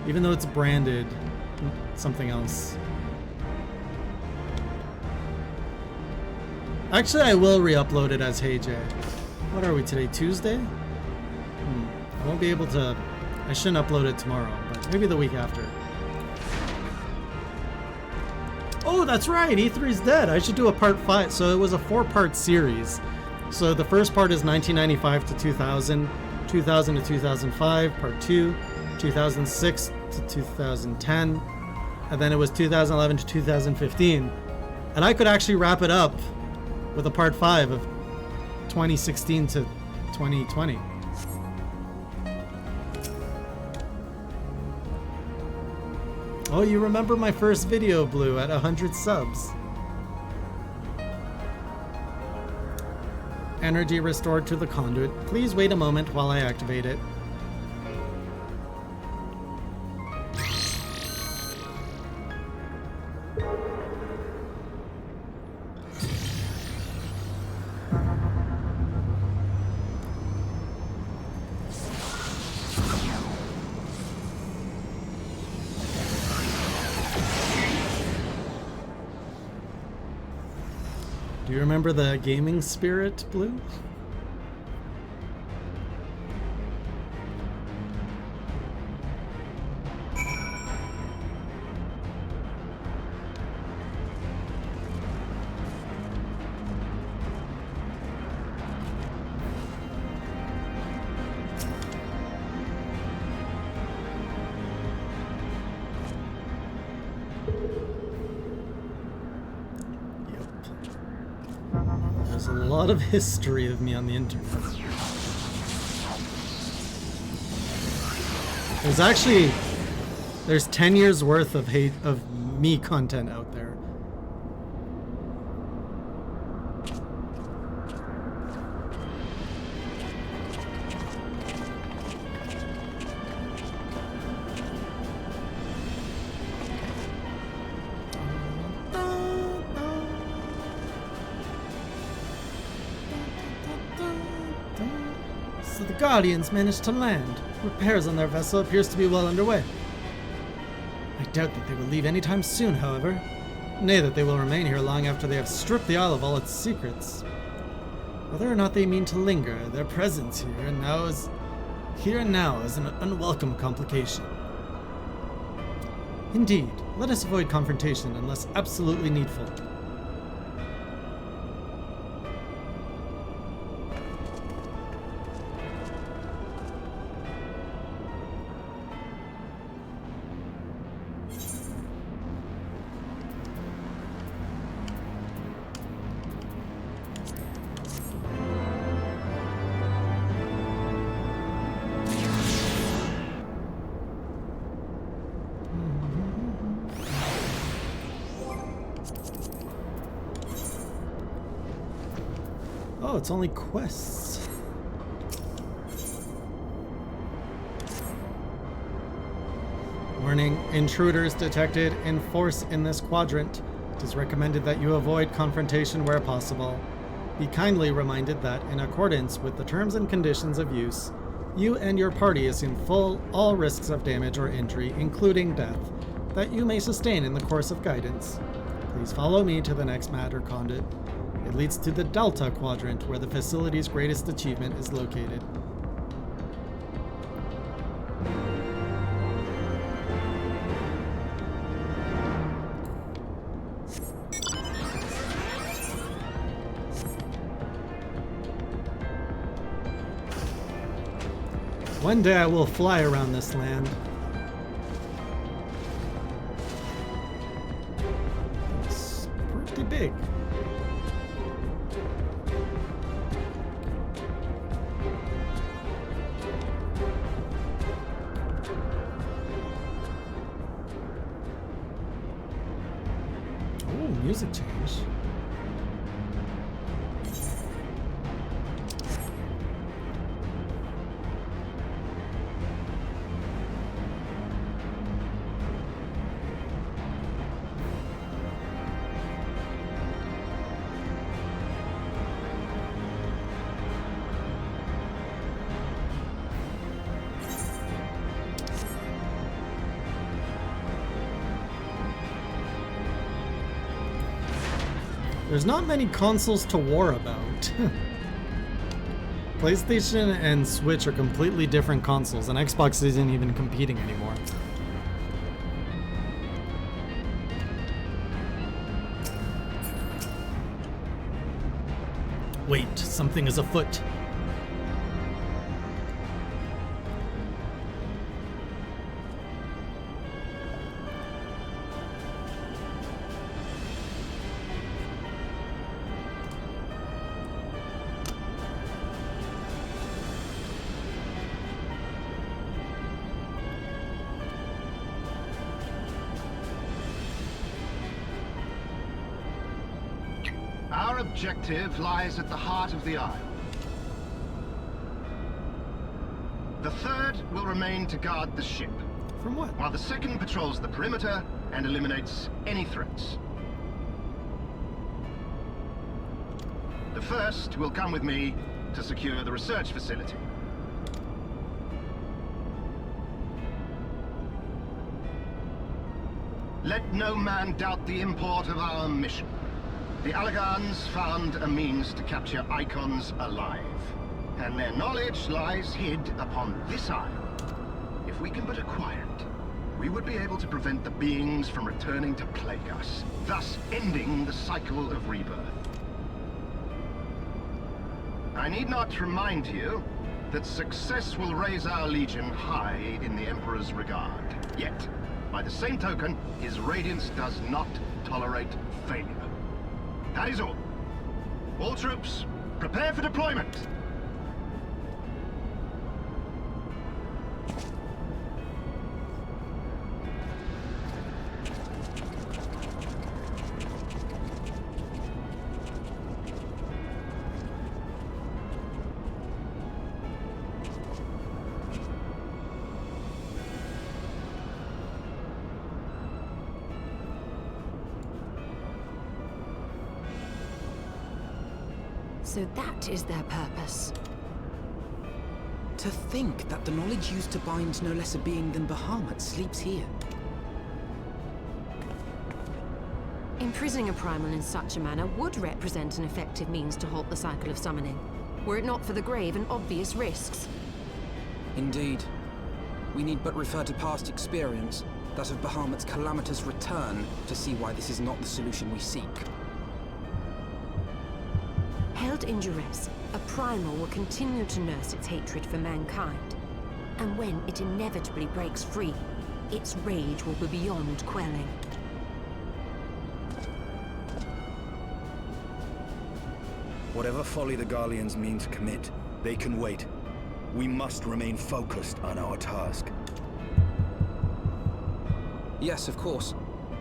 Even though it's branded something else. Actually, I will re-upload it as Hey Jay. What are we today? Tuesday? I won't be able to... I shouldn't upload it tomorrow, but maybe the week after. Oh, that's right, E3's dead. I should do a part 5. So it was a 4-part series. So the first part is 1995 to 2000, 2000 to 2005, part 2, 2006 to 2010, and then it was 2011 to 2015. And I could actually wrap it up with a part 5 of 2016 to 2020. Oh, you remember my first video, Blue, at 100 subs. Energy restored to the conduit. Please wait a moment while I activate it. Do you remember the gaming spirit, Blue? There's a lot of history of me on the internet. There's 10 years worth of me content out there. The Guardians managed to land. Repairs on their vessel appears to be well underway. I doubt that they will leave anytime soon, however. Nay, that they will remain here long after they have stripped the Isle of all its secrets. Whether or not they mean to linger, their presence here and now is an unwelcome complication. Indeed, let us avoid confrontation unless absolutely needful. Oh, it's only quests. Warning, intruders detected in force in this quadrant. It is recommended that you avoid confrontation where possible. Be kindly reminded that, in accordance with the terms and conditions of use, you and your party assume all risks of damage or injury, including death, that you may sustain in the course of guidance. Please follow me to the next matter conduit. It leads to the Delta Quadrant, where the facility's greatest achievement is located. One day I will fly around this land. It's pretty big. Music change. There's not many consoles to war about. PlayStation and Switch are completely different consoles, and Xbox isn't even competing anymore. Wait, something is afoot. Our objective lies at the heart of the Isle. The third will remain to guard the ship. From what? While the second patrols the perimeter and eliminates any threats. The first will come with me to secure the research facility. Let no man doubt the import of our mission. The Allagans found a means to capture icons alive, and their knowledge lies hid upon this isle. If we can but acquire it, we would be able to prevent the beings from returning to plague us, thus ending the cycle of rebirth. I need not remind you that success will raise our Legion high in the Emperor's regard. Yet, by the same token, his Radiance does not tolerate failure. That is all. All troops, prepare for deployment! So that is their purpose. To think that the knowledge used to bind no less a being than Bahamut sleeps here. Imprisoning a primal in such a manner would represent an effective means to halt the cycle of summoning, were it not for the grave and obvious risks. Indeed. We need but refer to past experience, that of Bahamut's calamitous return, to see why this is not the solution we seek. Held in duress, a primal will continue to nurse its hatred for mankind. And when it inevitably breaks free, its rage will be beyond quelling. Whatever folly the Garleans mean to commit, they can wait. We must remain focused on our task. Yes, of course.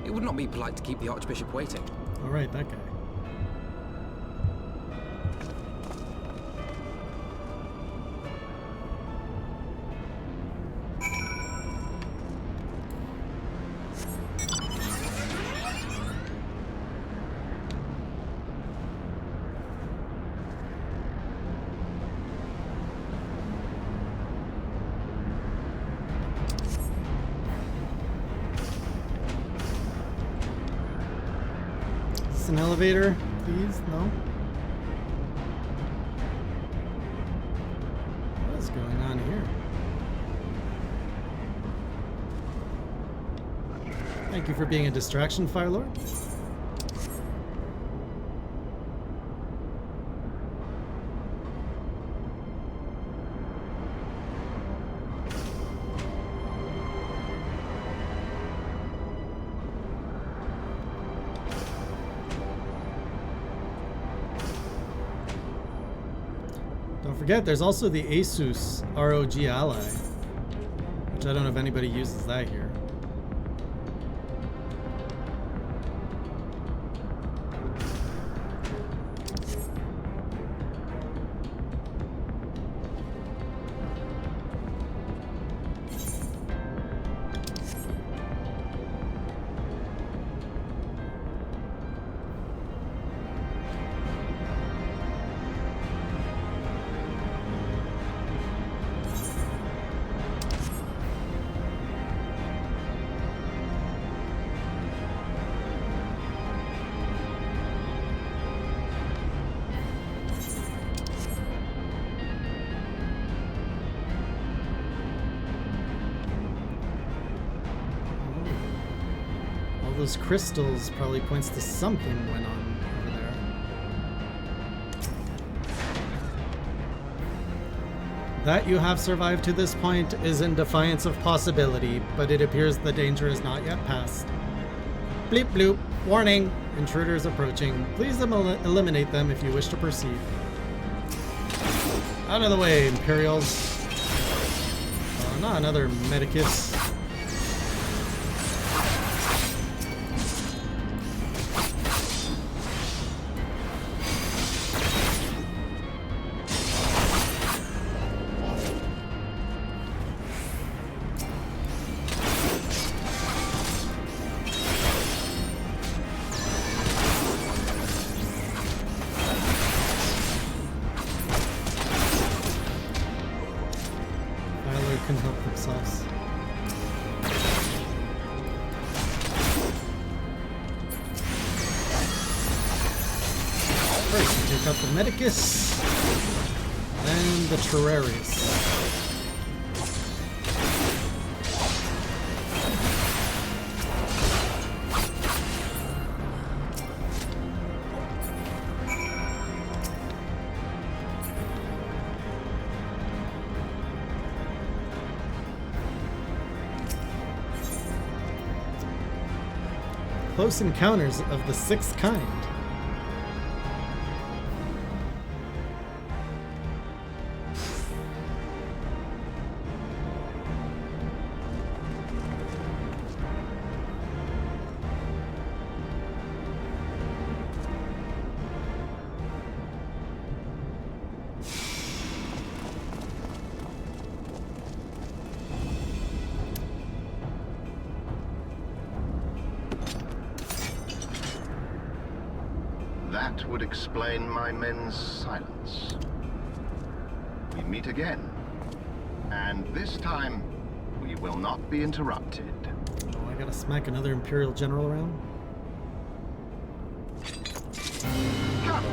It would not be polite to keep the Archbishop waiting. Alright, that guy. An elevator, please? No? What is going on here? Thank you for being a distraction, Firelord. Don't forget, there's also the Asus ROG Ally, which I don't know if anybody uses that here. Those crystals probably points to something went on over there. That you have survived to this point is in defiance of possibility, but it appears the danger is not yet past. Bleep bloop. Warning! Intruders approaching. Please eliminate them if you wish to proceed. Out of the way, Imperials. Oh, not another Medicus. Can help themselves. First, we take out the Medicus and the Terraris. Close encounters of the sixth kind. That would explain my men's silence. We meet again, And this time, we will not be interrupted. Oh, I gotta smack another Imperial general around? Come!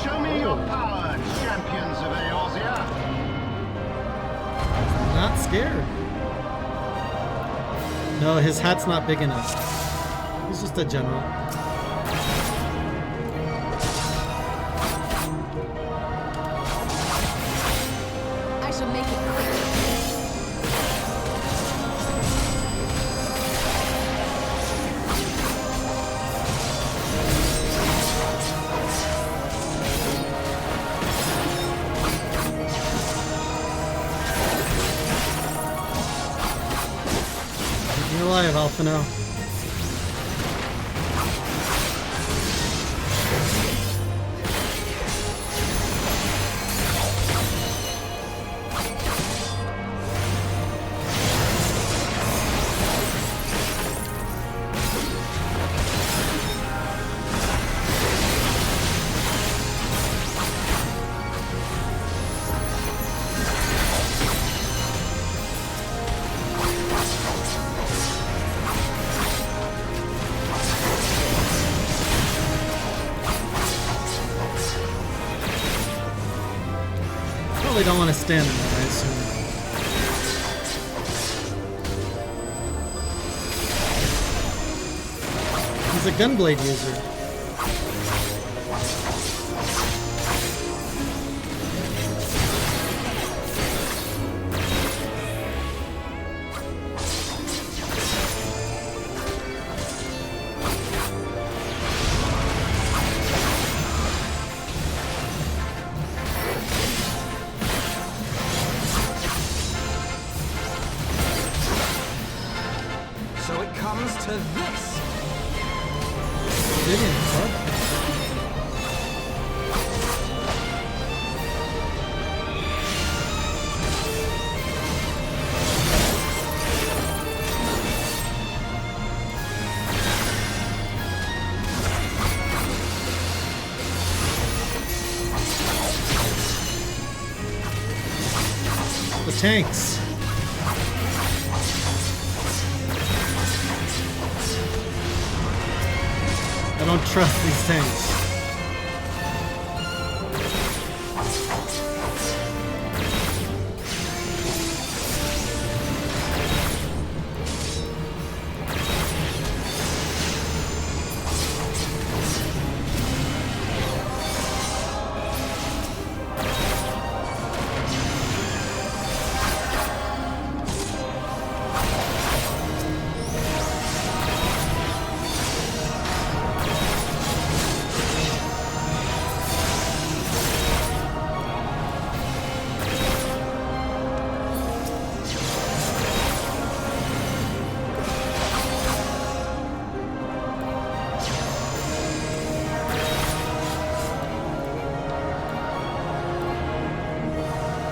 Show me your power, champions of Eorzea! Not scared. No, his hat's not big enough. He's just a general. I shall make it quick. You're alive, Alphino. Probably don't want to stand in that, I assume. He's a gunblade user. So it comes to this. Brilliant, bud. The tanks. I don't trust these tanks.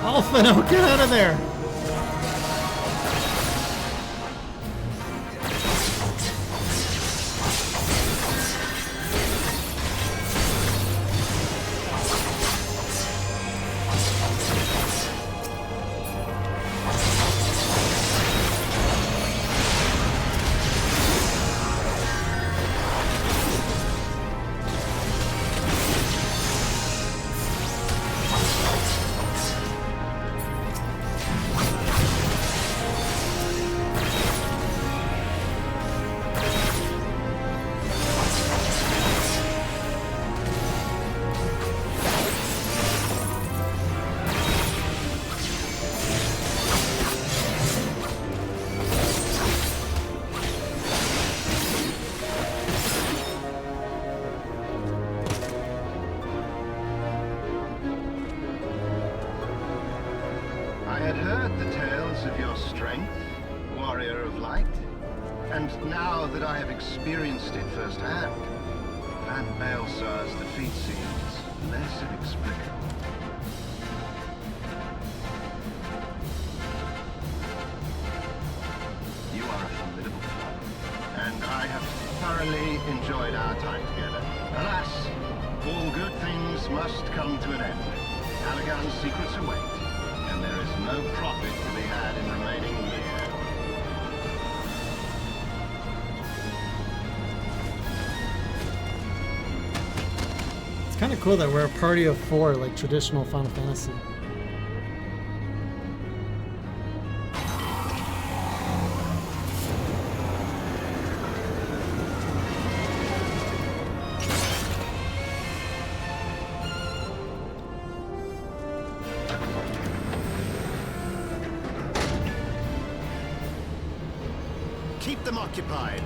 Alphino, get out of there! I had heard the tales of your strength, warrior of light, and now that I have experienced it firsthand, Van Baelsar's defeat seems less inexplicable. You are a formidable foe, and I have thoroughly enjoyed our time together. Alas, all good things must come to an end. Allagan's secrets await, and there is no profit to be had in remaining years. It's kind of cool that we're a party of 4, like traditional Final Fantasy. Keep them occupied.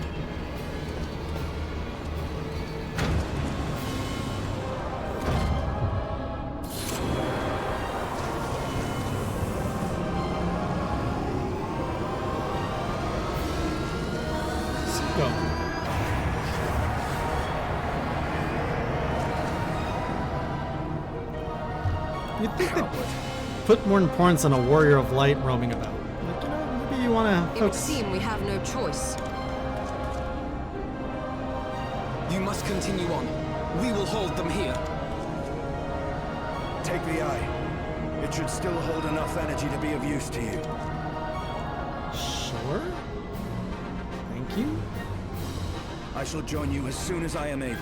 Let's go. You'd think they'd put more importance on a warrior of light roaming about. Like, you know, maybe you want to It would focus. seem we have no choice. You must continue on. We will hold them here. Take the eye. It should still hold enough energy to be of use to you. Sure. Thank you. I shall join you as soon as I am able.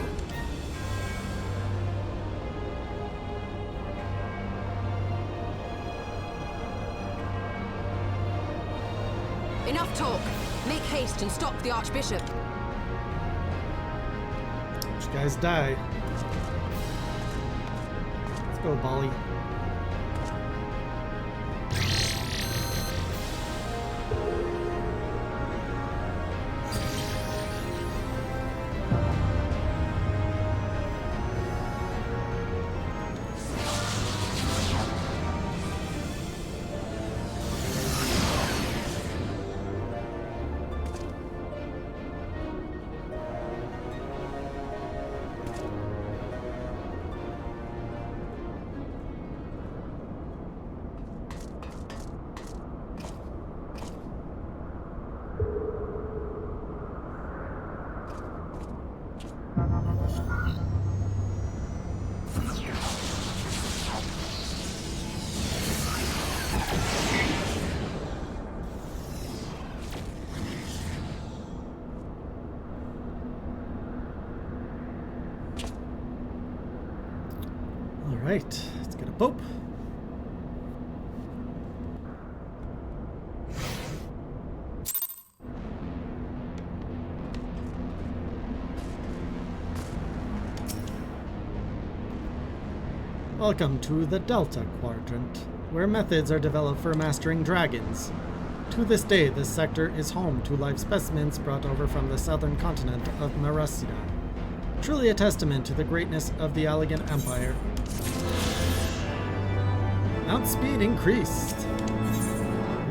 Enough talk. Make haste and stop the Archbishop. Those guys die. Let's go, Bali. Alright, let's get a Pope. Welcome to the Delta Quadrant, where methods are developed for mastering dragons. To this day, this sector is home to live specimens brought over from the southern continent of Marasida. Truly a testament to the greatness of the Allegan Empire. Mount speed increased.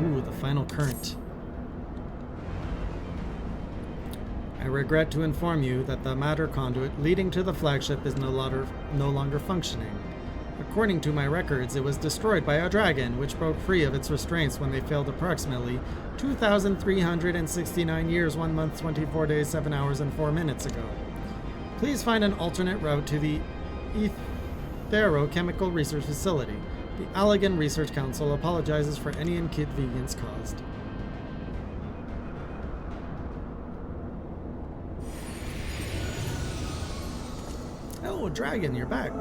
Ooh, the final current. I regret to inform you that the matter conduit leading to the flagship is no longer functioning. According to my records, it was destroyed by a dragon, which broke free of its restraints when they failed approximately 2,369 years, 1 month, 24 days, 7 hours, and 4 minutes ago. Please find an alternate route to the Chemical Research Facility. The Allegan Research Council apologizes for any inconvenience caused. Oh, dragon, you're back.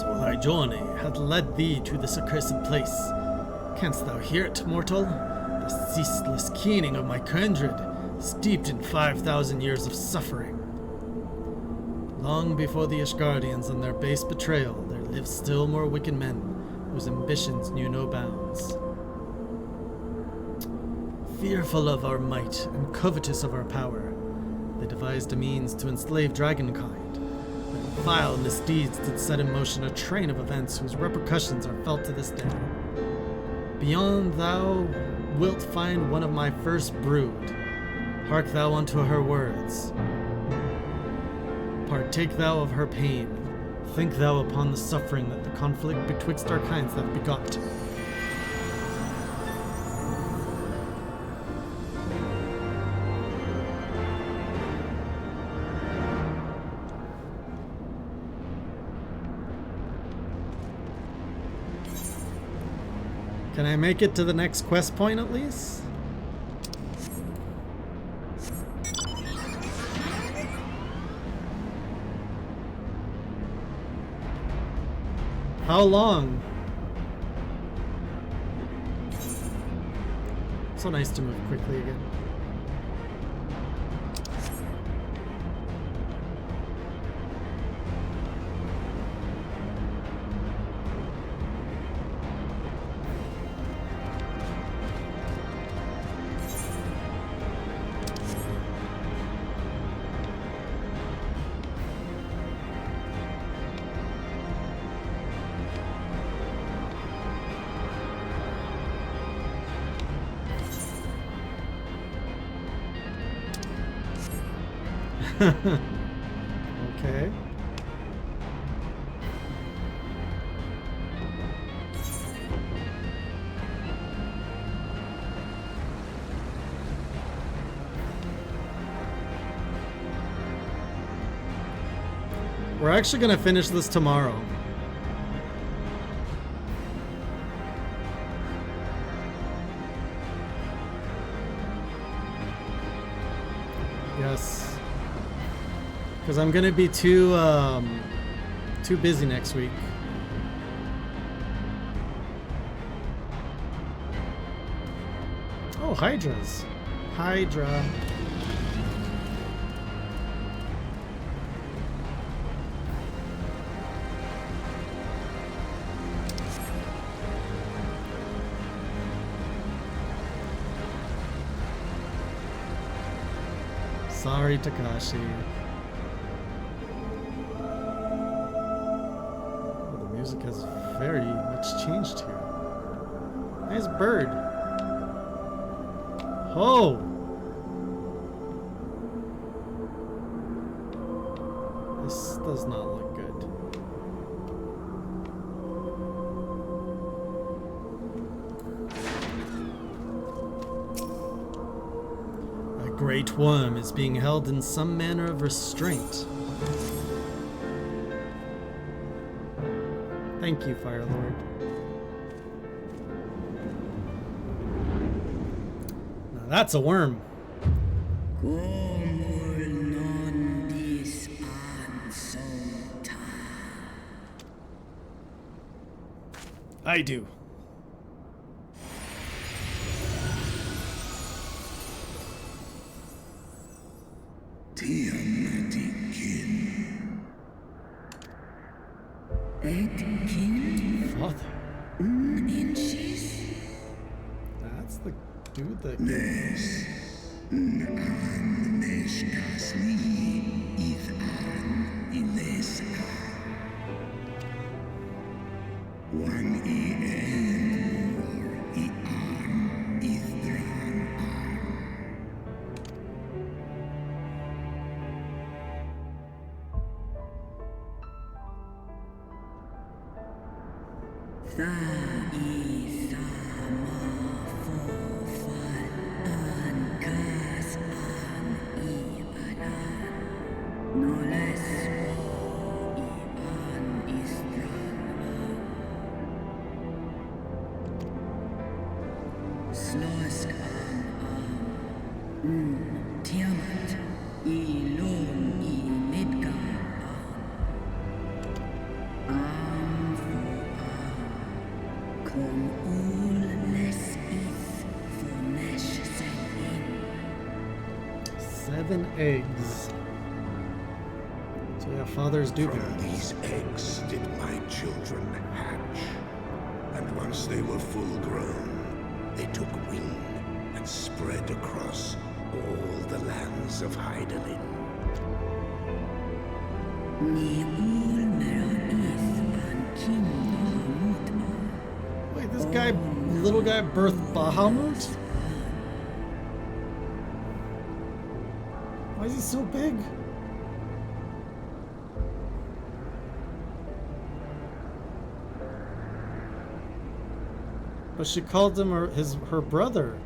So thy journey hath led thee to this accursed place. Canst thou hear it, mortal? The ceaseless keening of my kindred, steeped in 5,000 years of suffering. Long before the Ishgardians and their base betrayal, there lived still more wicked men, whose ambitions knew no bounds. Fearful of our might and covetous of our power, they devised a means to enslave dragonkind. Their vile misdeeds did set in motion a train of events whose repercussions are felt to this day. Beyond thou wilt find one of my first brood. Hark thou unto her words. Partake thou of her pain. Think thou upon the suffering that the conflict betwixt our kinds hath begot. Can I make it to the next quest point at least? How long? So nice to move quickly again. Okay. We're actually gonna finish this tomorrow. Yes. Because I'm gonna be too busy next week. Oh, Hydras. Hydra. Sorry, Takashi. Music has very much changed here. Nice bird. Oh! This does not look good. A great worm is being held in some manner of restraint. Thank you, Fire Lord. Now that's a worm. I do. Father. That's the dude that. Eggs. So yeah, fathers do. From these eggs did my children hatch, and once they were full grown, they took wing and spread across all the lands of Hydaelyn. Wait, this guy, little guy, birthed Bahamut? Why is he so big? But she called him her brother.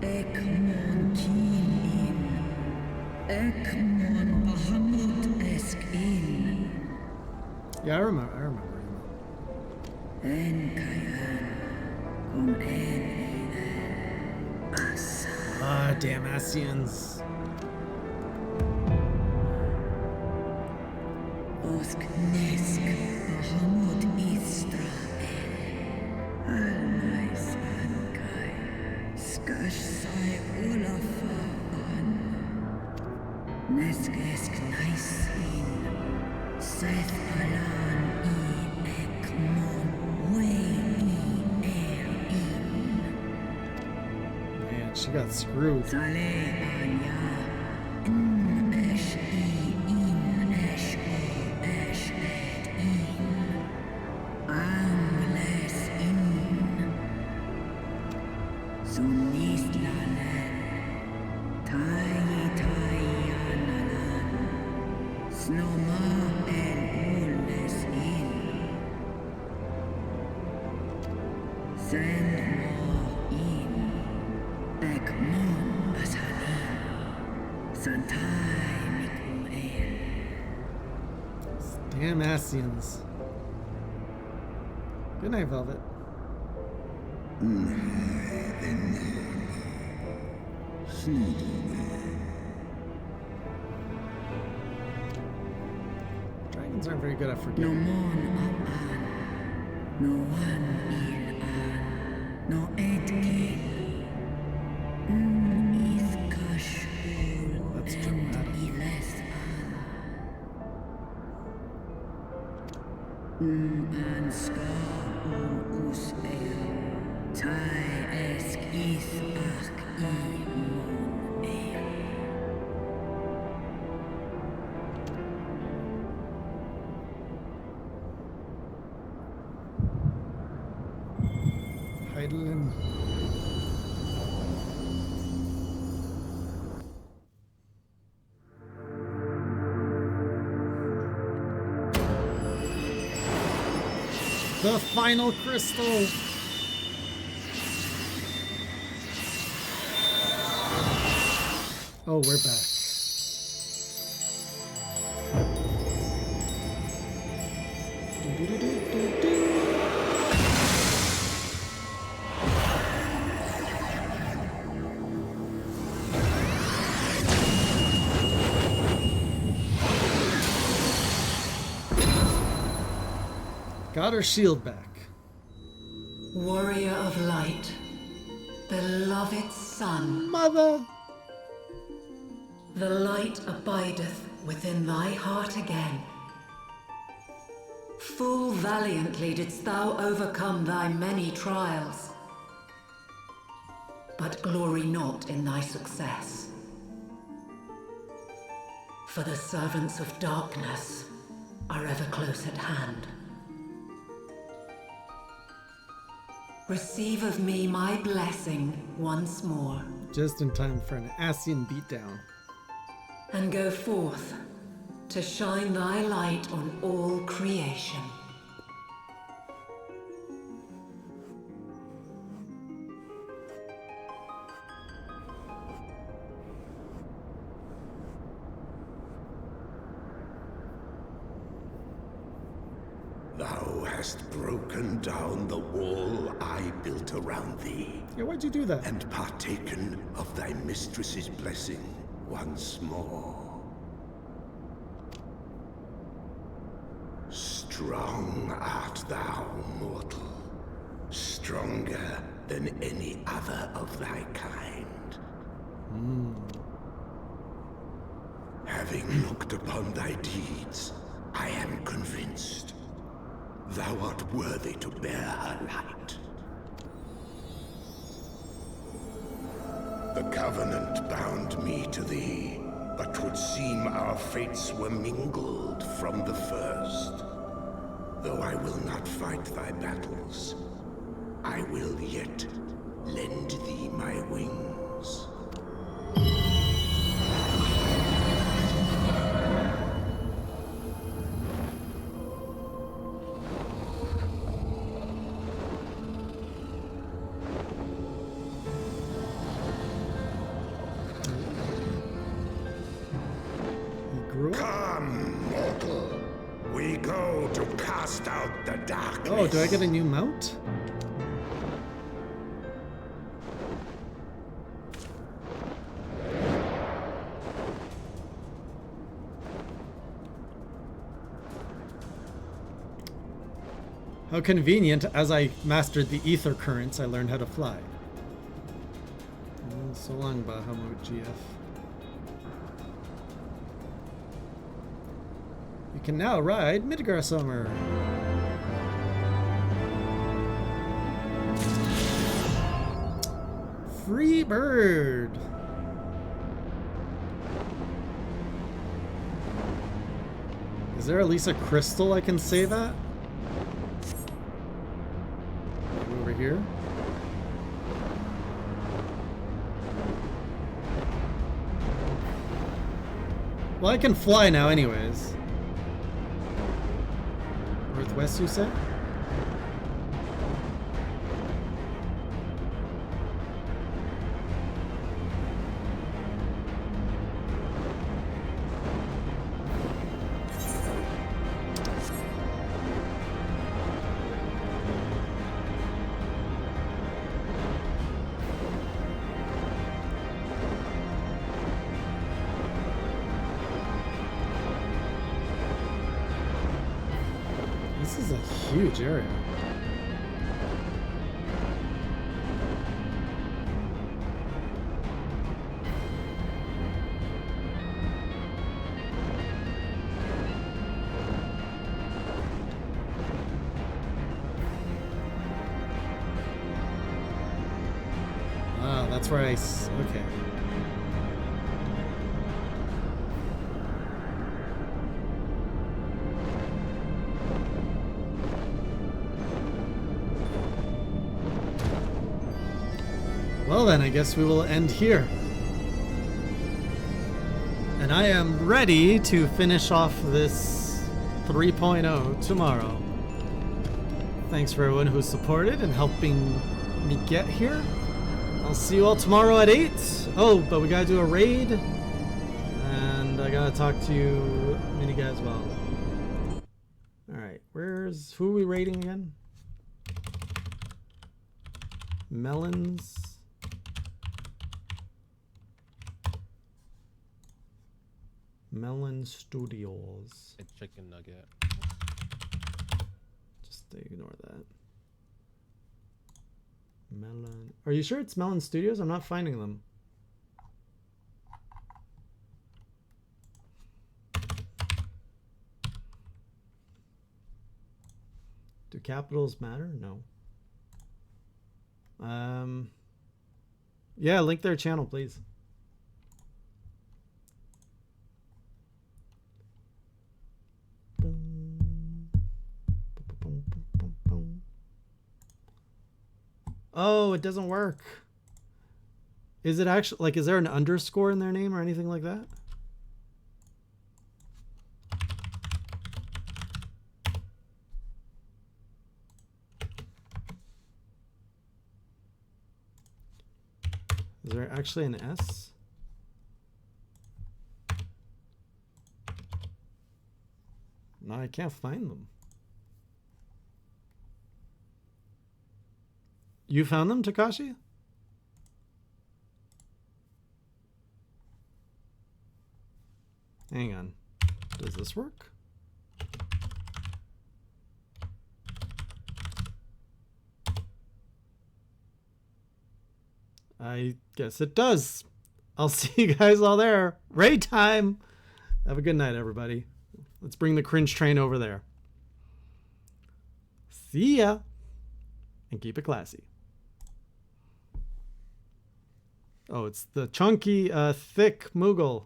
Ekmon Keen. Ekmon Bahamut Eskin. Yeah, I remember. Ah, damn Asians. Osk Nesk Bahamut Israel. Almais Ankai. Skash Sai Ulafaan. Nesk Esk Naisin. Seth Alan I Ekmon Man, she got screwed. Damn Asians. Good night, Velvet. Dragons aren't very good at forgetting. No one no Edkin. That's dramatic. An ska us Tai esk is ach mon Heidelin. The final crystal. Oh, we're back. Got her shield back. Warrior of light, beloved son. Mother! The light abideth within thy heart again. Full valiantly didst thou overcome thy many trials. But glory not in thy success. For the servants of darkness are ever close at hand. Receive of me my blessing once more. Just in time for an Asian beatdown. And go forth to shine thy light on all creation. Thou hast broken down the wall I built around thee. Yeah, why'd you do that? And partaken of thy mistress's blessing once more. Strong art thou, mortal. Stronger than any other of thy kind. Having looked upon thy deeds, I am convinced thou art worthy to bear her light. The Covenant bound me to thee, but 'twould seem our fates were mingled from the first. Though I will not fight thy battles, I will yet lend thee my wings. grew up. Come, mortal. We go to cast out the darkness. Oh, do I get a new mount? How convenient, as I mastered the ether currents, I learned how to fly. So long, Bahamut GF. You can now ride Midgar Summer. Free bird. Is there at least a crystal I can save at? Maybe over here? Well, I can fly now anyways. Northwest, you said? This is a huge area. Ah, that's where okay. Well then, I guess we will end here. And I am ready to finish off this 3.0 tomorrow. Thanks for everyone who supported and helping me get here. I'll see you all tomorrow at 8. Oh, but we gotta do a raid. And I gotta talk to you, mini guy, as well. Alright, who are we raiding again? Melons. Melon Studios. A chicken nugget. Just ignore that. Melon. Are you sure it's Melon Studios? I'm not finding them. Do capitals matter? No. Yeah, link their channel, please. Oh, it doesn't work. Is it actually, like, is there an underscore in their name or anything like that? Is there actually an S? No, I can't find them. You found them, Takashi? Hang on. Does this work? I guess it does. I'll see you guys all there. Raid time! Have a good night, everybody. Let's bring the cringe train over there. See ya! And keep it classy. Oh, it's the chunky, thick Moogle.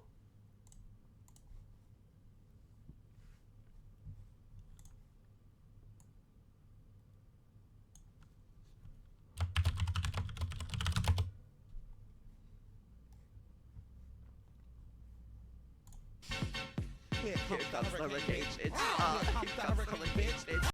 Here comes the hurricane. It's